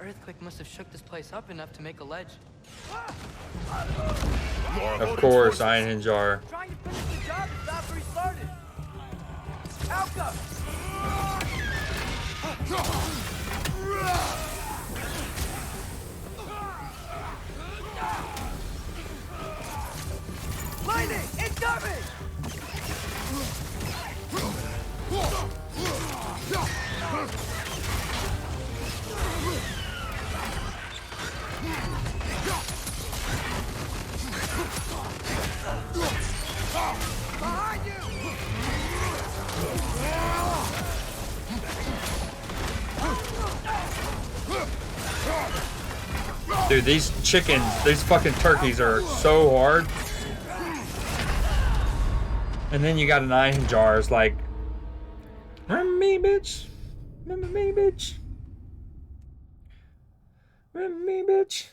Earthquake must have shook this place up enough to make a ledge. Of course, Iron Hinge are. Trying to finish the job is after he started. Alka! Lightning! Incoming! Behind you! Dude, these chickens, these fucking turkeys are so hard. And then you got an iron jar. It's like, remember me, bitch? Remember me, bitch? Remember me, bitch?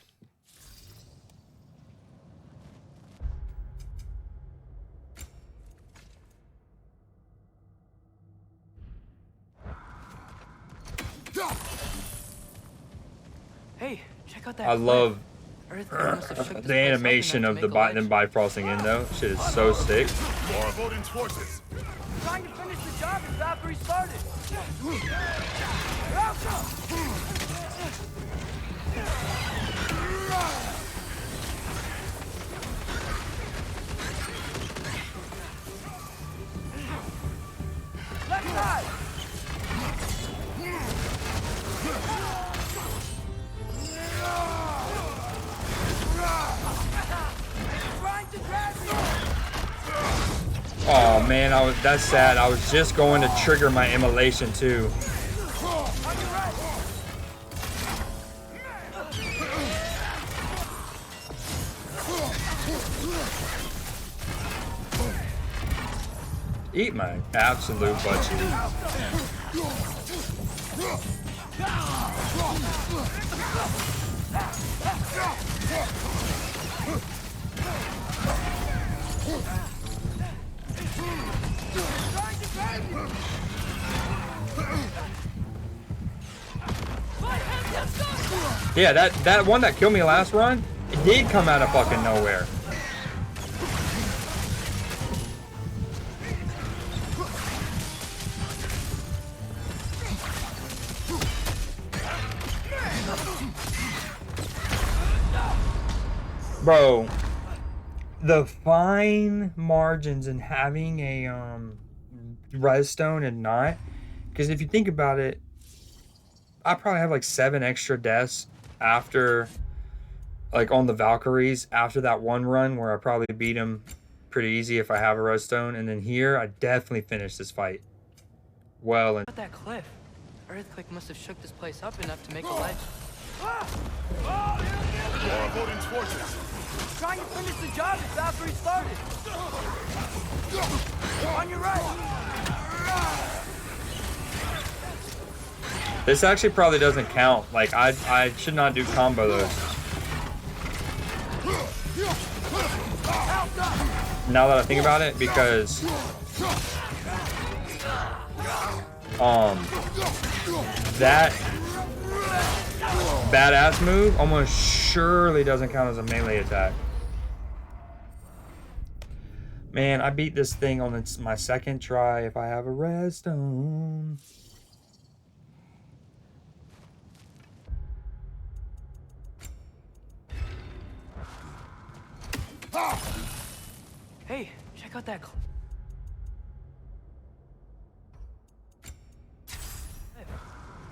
Hey, check out that. I love the animation of the them bifrosting in though. Shit is so sick. More of Odin's forces. Trying to finish the job is after he started. Left side. Oh man, that's sad. I was just going to trigger my immolation too. Eat my absolute butt cheeks. Yeah, that one that killed me last run, it did come out of fucking nowhere. Bro, the fine margins in having a redstone and not, because if you think about it, I probably have like 7 extra deaths after, like on the Valkyries, after that one run where I probably beat him pretty easy if I have a redstone, and then here I definitely finished this fight well. And That cliff, earthquake must have shook this place up enough to make a ledge. More of Odin's forces. Trying to finish the job is after he started. On your right. this actually probably doesn't count. Like I should not do combo those. Now that I think about it, because that badass move almost surely doesn't count as a melee attack. Man, I beat this thing on my second try if I have a redstone. Hey, check out that.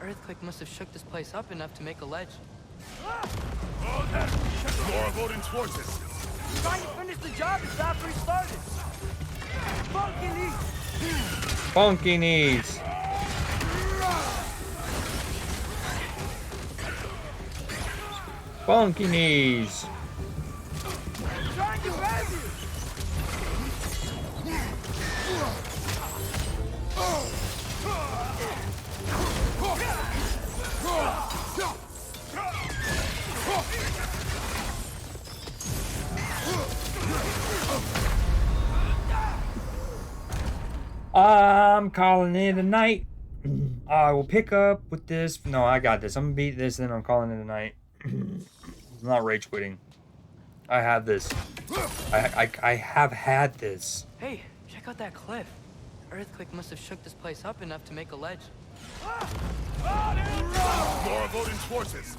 Earthquake must have shook this place up enough to make a ledge. More of Odin's forces. Trying to finish the job is after he started. Funky knees. Funky knees. Funky knees. Trying to grab you. I'm calling it a night. I will pick up with this. No, I got this. I'm gonna beat this, and then I'm calling it a night. I'm not rage quitting. I have this. I have had this. Hey, check out that cliff. Earthquake must have shook this place up enough to make a ledge. More of Odin's forces.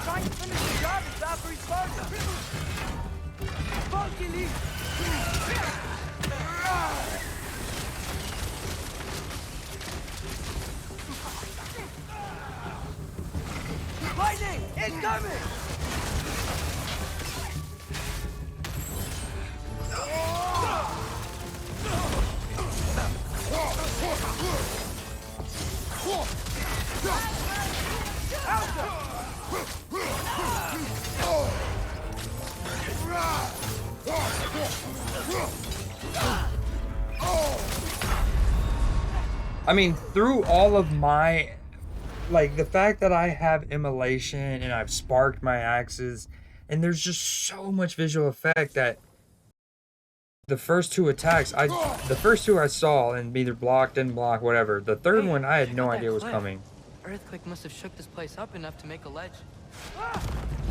Trying to finish the job is after he started. Lightning! Incoming! I mean, through all of my, like, the fact that I have immolation and I've sparked my axes, and there's just so much visual effect that the first two attacks, the first two I saw and either blocked, didn't block, whatever. The third one, I had no idea was coming. Earthquake must have shook this place up enough to make a ledge.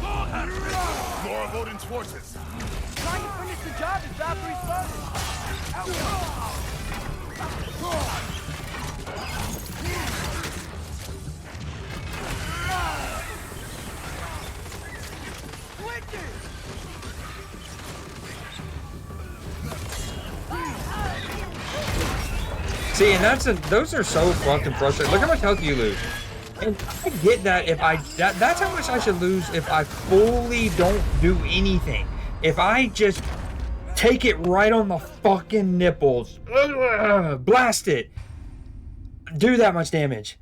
More of Odin's forces. Trying to finish the job is after he See, and those are so fucking frustrating. Look how much health you lose. And I get that if that's how much I should lose if I fully don't do anything. If I just take it right on the fucking nipples, blast it, do that much damage.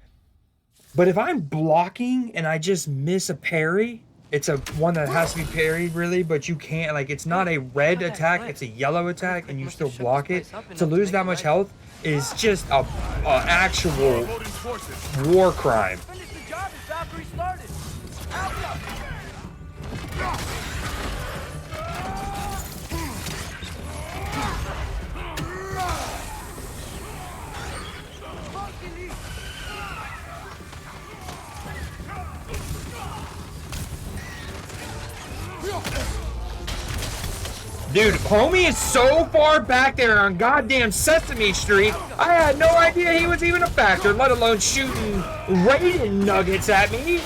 But if I'm blocking and I just miss a parry, it's a one that has to be parried really, but you can't, like, it's not a red attack, it's a yellow attack, and you still block it. To lose that much health is just a actual war crime. Finish the job is after he started. Dude, homie is so far back there on goddamn Sesame Street, I had no idea he was even a factor, let alone shooting Raiden nuggets at me.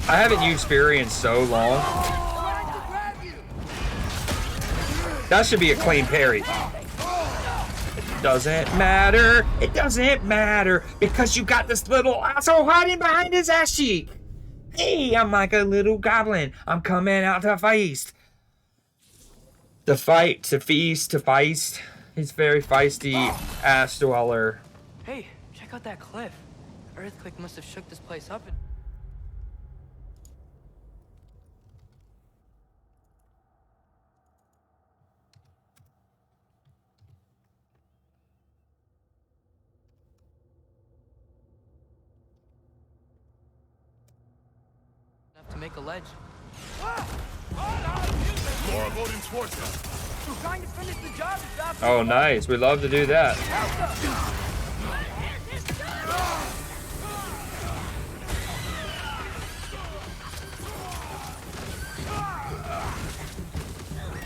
I haven't used Fury in so long. That should be a clean parry. Doesn't matter. It doesn't matter because you got this little asshole hiding behind his ass cheek. Hey, I'm like a little goblin. I'm coming out to feast. To fight, to feast, to feist. He's very feisty ass dweller. Hey, check out that cliff. Earthquake must have shook this place up. To make a ledge. More of Odin's forces. We're trying to finish the job is after Oh, nice. We love to do that.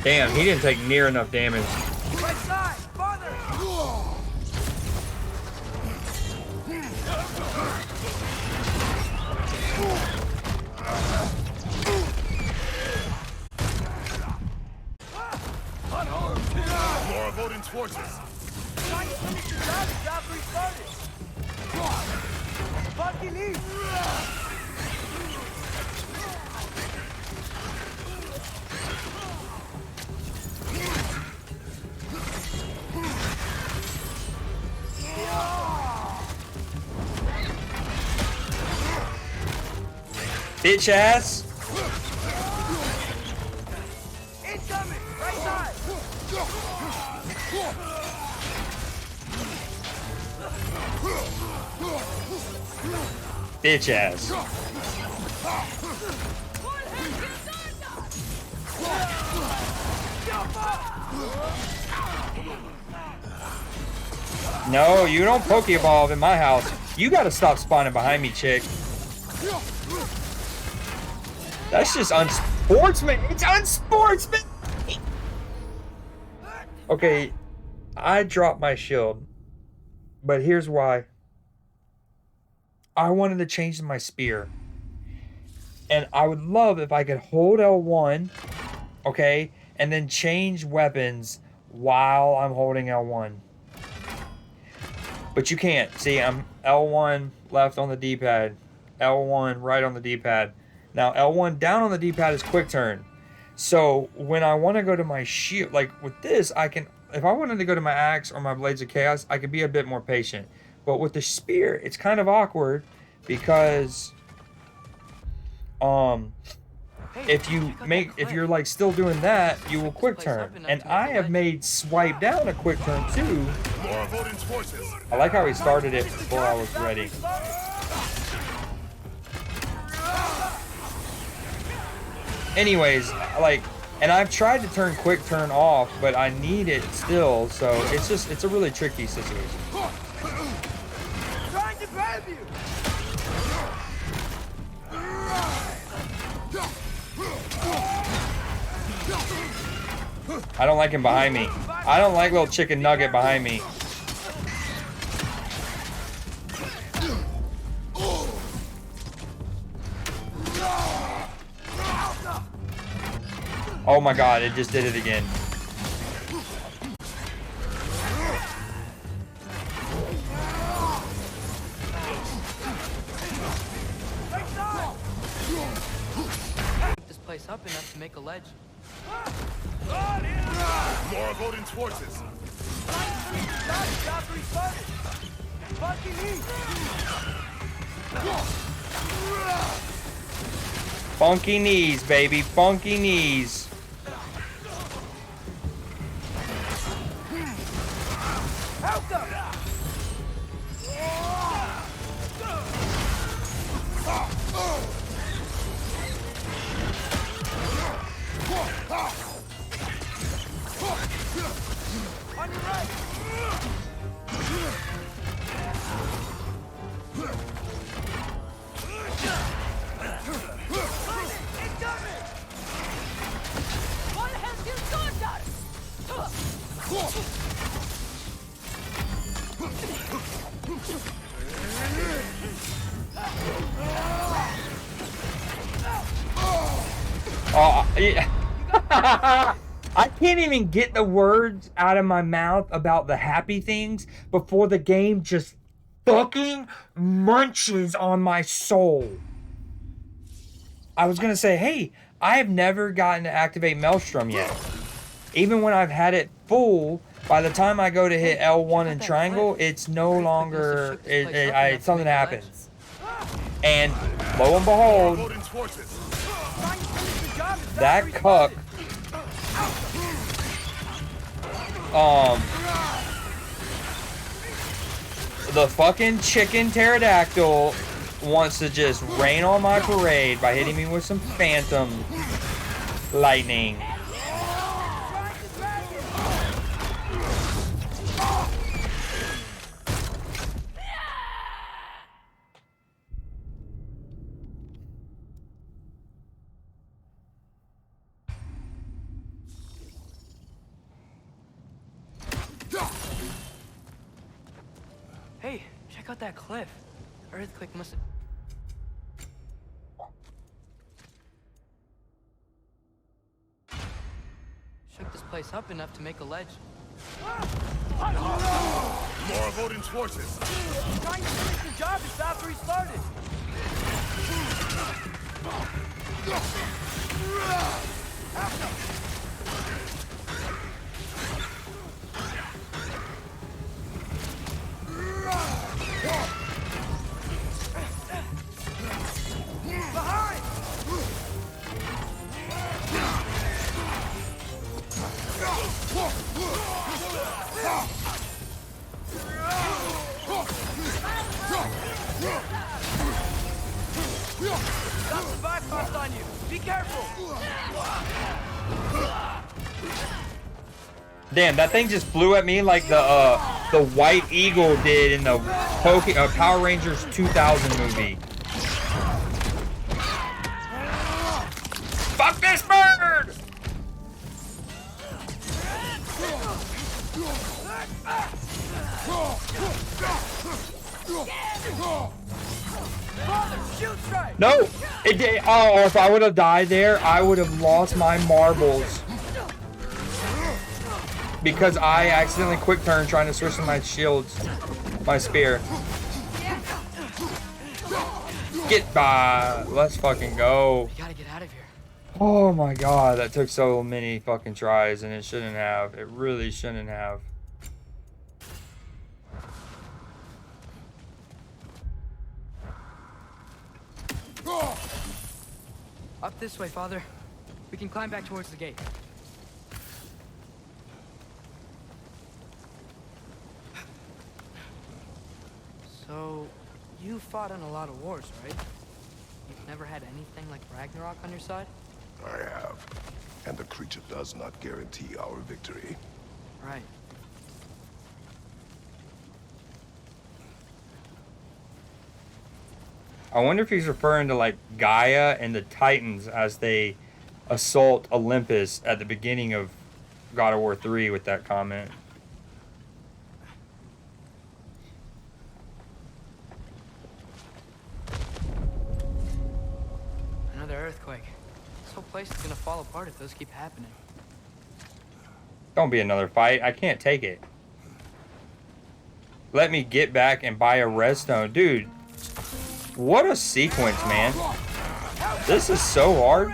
Damn, he didn't take near enough damage. Right side, farther. More of Odin's forces. Trying to finish the job is after he started. Bucky leave. Bitch ass. Incoming, right side. Bitch ass. No, you don't Pokeball in my house. You gotta stop spawning behind me, chick. That's just unsportsman. It's unsportsman. Okay, I dropped my shield, but here's why. I wanted to change my spear, and I would love if I could hold L1, okay, and then change weapons while I'm holding L1. But you can't. See, I'm L1 left on the D-pad, L1 right on the D-pad. Now L1 down on the D-pad is quick turn. So when I want to go to my shield, like with this, I can, if I wanted to go to my axe or my blades of chaos, I could be a bit more patient. But with the spear, it's kind of awkward because if you're like still doing that, you will quick turn. And I have made swipe down a quick turn too. I like how he started it before I was ready. Anyways, like, and I've tried to turn quick turn off, but I need it still, so it's a really tricky situation. Trying to grab you. I don't like him behind me. I don't like little chicken nugget behind me. Oh my god, it just did it again. This place up enough to make a ledge. More of Odin's forces. Funky knees, baby. Funky knees. On your right. Oh, yeah. I can't even get the words out of my mouth about the happy things before the game just fucking munches on my soul. I was gonna say, hey, I have never gotten to activate Maelstrom yet. Even when I've had it full, by the time I go to hit L1 and triangle, it's no longer, something happens. And lo and behold, that cuck, the fucking chicken pterodactyl wants to just rain on my parade by hitting me with some phantom lightning. Hey, check out that cliff. Earthquake must have... shook this place up enough to make a ledge. More of Odin's forces. Trying to finish the job just after he started. Behind! Got some Bifrost on you. Be careful. Damn, that thing just flew at me like the White Eagle did in the Power Rangers 2000 movie. Fuck this bird! No! It did. Oh, if I would have died there, I would have lost my marbles. Because I accidentally quick turned trying to switch to my shields. My spear. Get by. Let's fucking go. We gotta get out of here. Oh my god, that took so many fucking tries and it shouldn't have. It really shouldn't have. Up this way, Father. We can climb back towards the gate. So, you fought in a lot of wars, right? You've never had anything like Ragnarök on your side? I have. And the creature does not guarantee our victory. Right. I wonder if he's referring to like Gaia and the Titans as they assault Olympus at the beginning of God of War 3 with that comment. Another earthquake. This whole place is gonna fall apart if those keep happening. Don't be another fight. I can't take it. Let me get back and buy a redstone. Dude, what a sequence, man. This is so hard.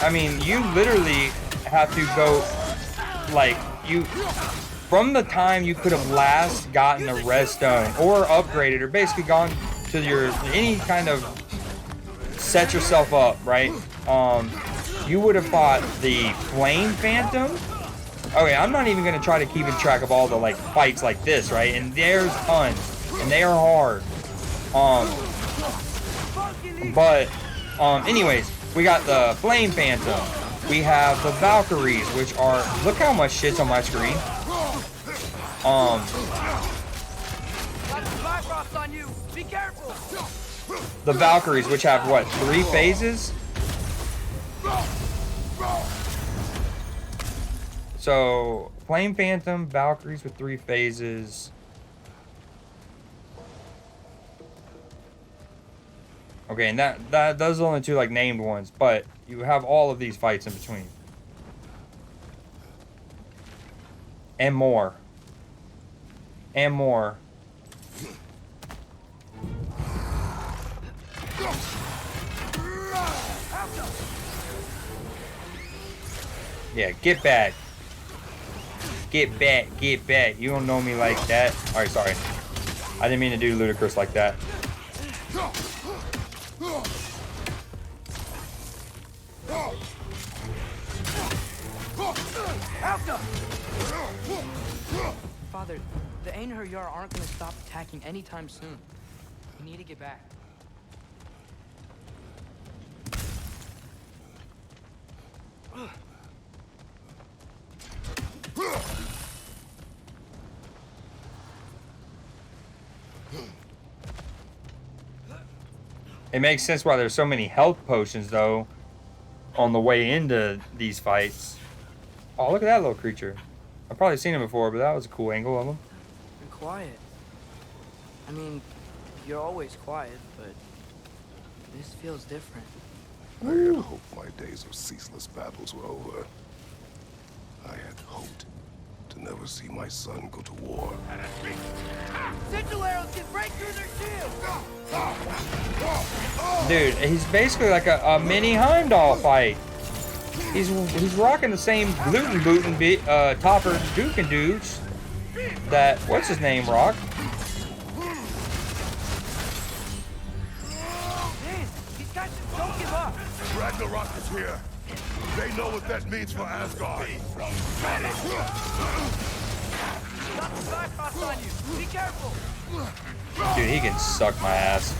I mean, you literally have to go, like, from the time you could have last gotten a redstone or upgraded or basically gone to your, any kind of set yourself up, right? You would have fought the Flame Phantom. Okay, I'm not even gonna try to keep in track of all the like fights like this, right? And there's tons, and they are hard. Anyways, we got the Flame Phantom. We have the Valkyries, which are, look how much shit's on my screen. Be careful. The Valkyries, which have what, 3 phases? So, Flame Phantom, Valkyries with 3 phases. Okay, and those are the only 2 like named ones, but you have all of these fights in between. And more. And more. Yeah, get back. Get back, get back. You don't know me like that. Alright, sorry. I didn't mean to do ludicrous like that. Father, the Einherjar aren't gonna stop attacking anytime soon. We need to get back. It makes sense why there's so many health potions, though, on the way into these fights. Oh, look at that little creature. I've probably seen him before, but that was a cool angle of him. You're quiet. I mean, you're always quiet, but this feels different. I had hoped my days of ceaseless battles were over. I had hoped to never see my son go to war. Sigil arrows can break through their shields! Dude, he's basically like a mini Heimdall fight. He's rocking the same gluten bootin' topper dukin' dudes that what's his name rock. These guys just don't give up. Ragnarök is here. They know what that means for Asgard. Got the Bifrost on you. Be careful. Dude, he can suck my ass.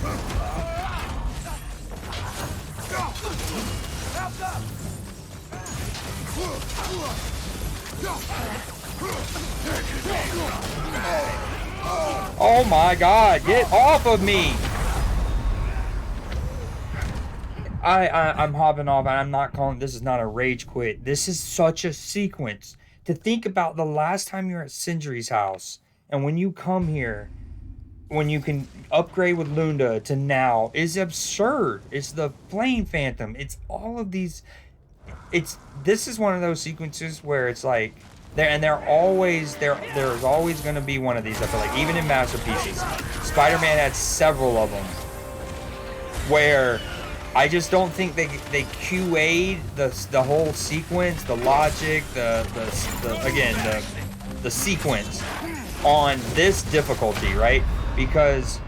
Oh my god, get off of me! I'm hopping off, and I'm not calling, this is not a rage quit. This is such a sequence. To think about the last time you're at Sindri's house, and when you come here, when you can upgrade with Lunda to now, is absurd. It's the Flame Phantom. It's all of these. This is one of those sequences where it's like, there's always going to be one of these. I feel like even in Masterpieces, Spider-Man had several of them where I just don't think they QA'd the whole sequence, the logic, the sequence on this difficulty, right? Because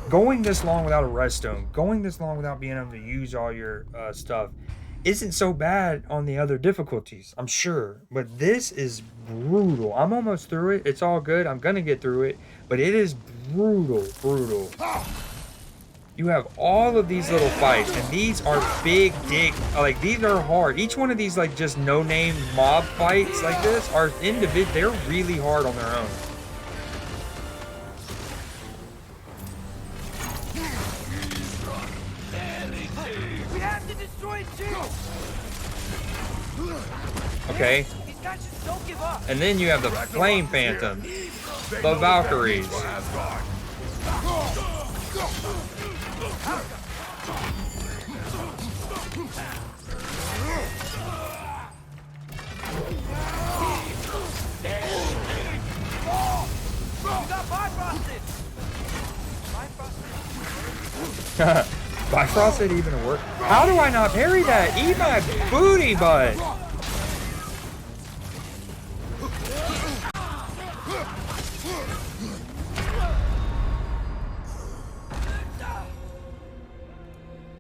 going this long without a rest stone, going this long without being able to use all your stuff, isn't so bad on the other difficulties, I'm sure. But this is brutal. I'm almost through it. It's all good. I'm gonna get through it. But it is brutal. You have all of these little fights, and these are big dick. Like, these are hard. Each one of these, like, just no-name mob fights like this are individual. They're really hard on their own. We have to destroy it too. Okay. These guys just don't give up. And then you have the Flame Phantom, the Valkyries. Bifrosted even work? How do I not parry that? Eat my booty butt!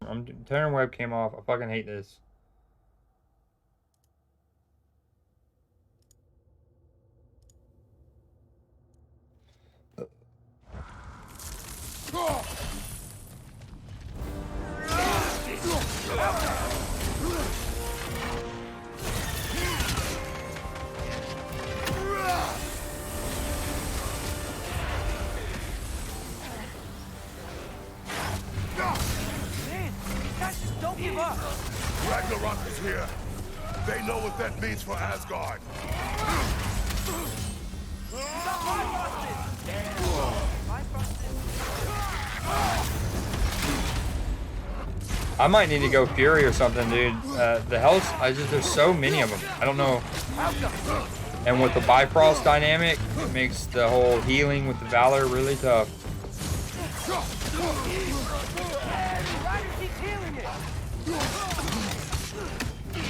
I'm turning webcam off. I fucking hate this. Don't give up! Ragnarök is here. They know what that means for Asgard. I might need to go Fury or something, dude. The health, there's so many of them. I don't know. And with the Bifrost dynamic, it makes the whole healing with the Valor really tough.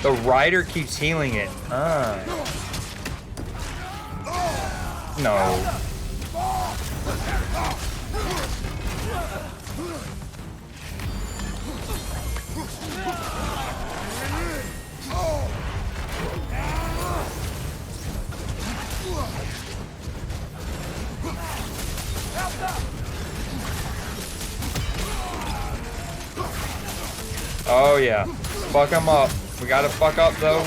The rider keeps healing it. No. Oh yeah. Fuck him up. We gotta fuck up though.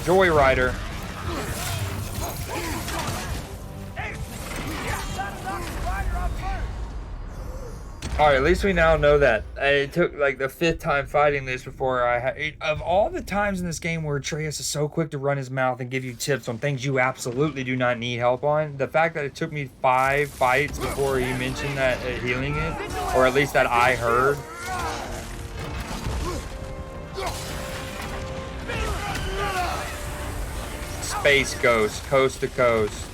Joyrider. Alright, at least we now know that. It took like the 5th time fighting this before I had... Of all the times in this game where Atreus is so quick to run his mouth and give you tips on things you absolutely do not need help on, the fact that it took me 5 fights before he mentioned that healing it, or at least that I heard... Space Ghost, coast to coast.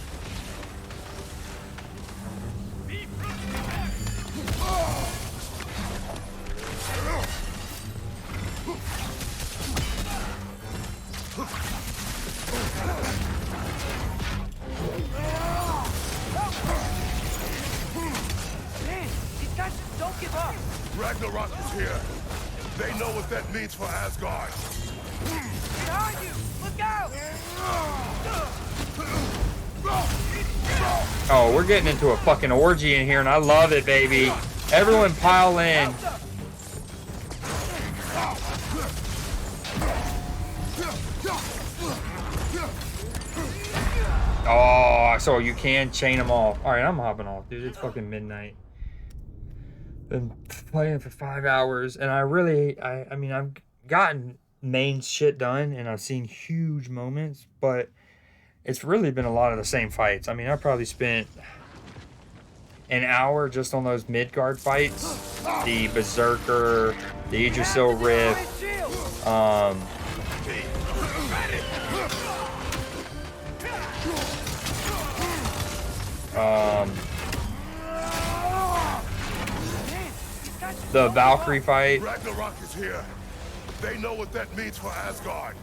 Ragnarök is here. They know what that means for Asgard. Behind you! Look out! Oh, we're getting into a fucking orgy in here, and I love it, baby. Everyone pile in. Oh, so you can chain them off. All right, I'm hopping off, dude. It's fucking midnight. Been playing for 5 hours, and I mean, I've gotten main shit done, and I've seen huge moments, but it's really been a lot of the same fights. I mean, I probably spent an hour just on those Midgard fights. The Berserker, the Yggdrasil Rift, the Valkyrie fight. Ragnarök is here. They know what that means for Asgard.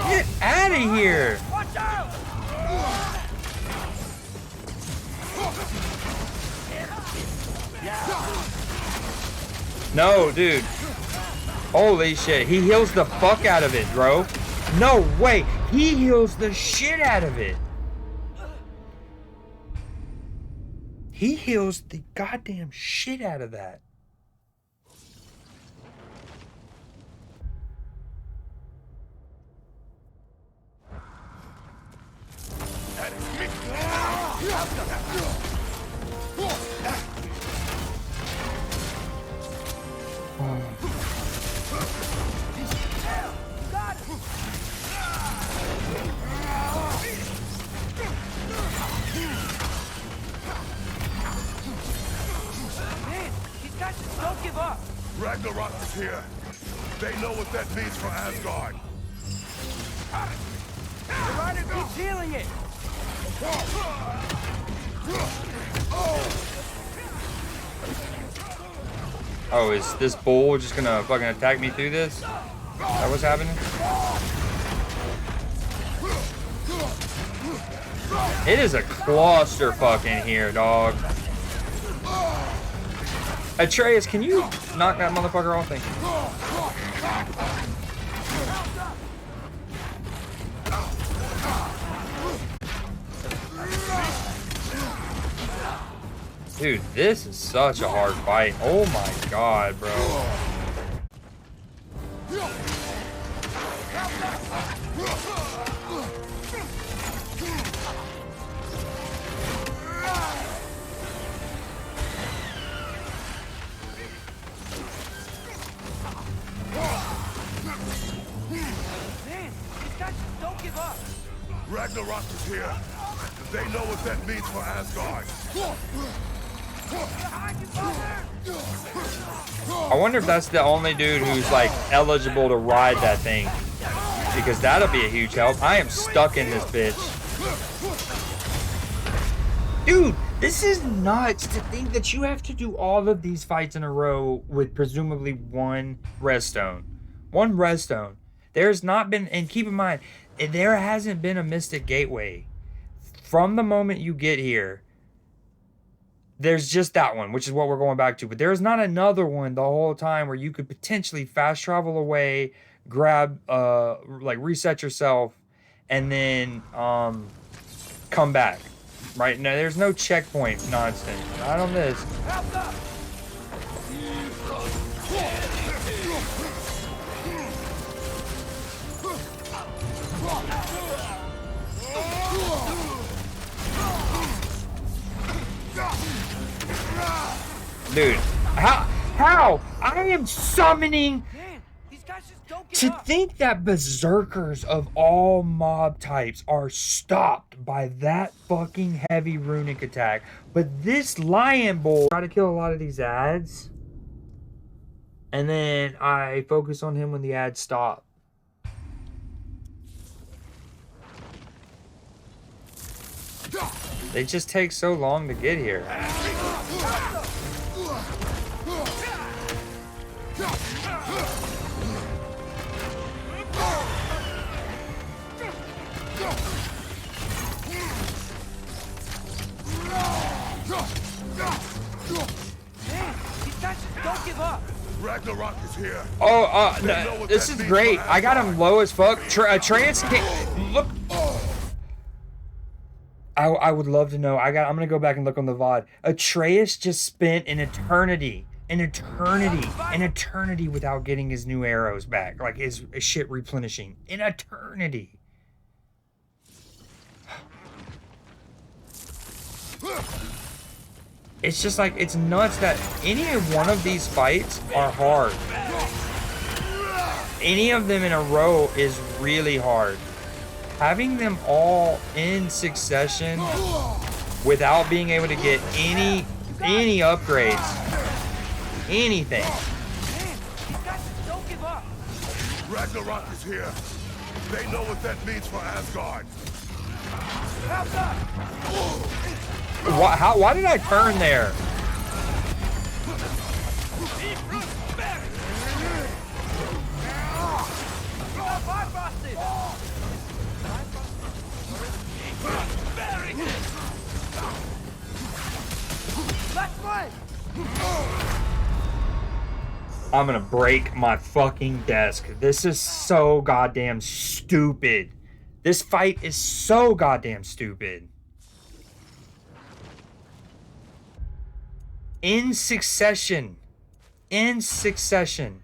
Get out of here! Watch out! No, dude. Holy shit. He heals the fuck out of it, bro. No way. He heals the shit out of it. He heals the goddamn shit out of that. Don't give up! Ragnarök is here. They know what that means for Asgard. The rider keeps healing it! Oh, is this bull just gonna fucking attack me through this? Is that what's happening? It is a clusterfuck in here, dog. Atreus, can you knock that motherfucker off? Thank you. Dude, this is such a hard fight. Oh my god, bro. Don't give up! Ragnarök is here. They know what that means for Asgard. I wonder if that's the only dude who's like eligible to ride that thing, because that'll be a huge help. I am stuck in this bitch. Dude, this is nuts to think that you have to do all of these fights in a row with presumably one redstone. One redstone. There's not been, and keep in mind, there hasn't been a Mystic Gateway. From the moment you get here, there's just that one, which is what we're going back to. But there's not another one the whole time where you could potentially fast travel away, grab, like reset yourself, and then come back. Right now, there's no checkpoint nonsense. Not on this. Dude, how? I am summoning. To think that berserkers of all mob types are stopped by that fucking heavy runic attack. But this lion bull, try to kill a lot of these ads. And then I focus on him when the ads stop. They just take so long to get here. Don't give up. Ragnarök is here. Oh, no, this is great. I got him low as fuck. Atreus can't look. I would love to know. I'm gonna go back and look on the VOD. Atreus just spent an eternity without getting his new arrows back. Like his shit replenishing. An eternity. It's just like, it's nuts that any one of these fights are hard. Any of them in a row is really hard. Having them all in succession without being able to get any upgrades, anything. Don't give up. Ragnarök is here. They know what that means for Asgard. Why did I turn there? I'm gonna break my fucking desk. This is so goddamn stupid. This fight is so goddamn stupid. In succession. In succession.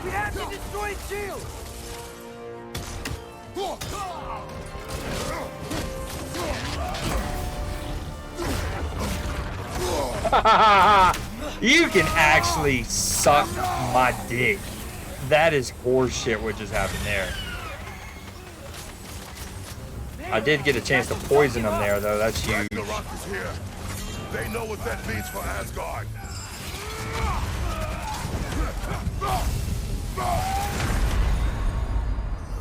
We have to destroy shield. You can actually suck my dick. That is horseshit what just happened there. I did get a chance to poison him there, though. That's huge. Ragnarök is here. They know what that means for Asgard.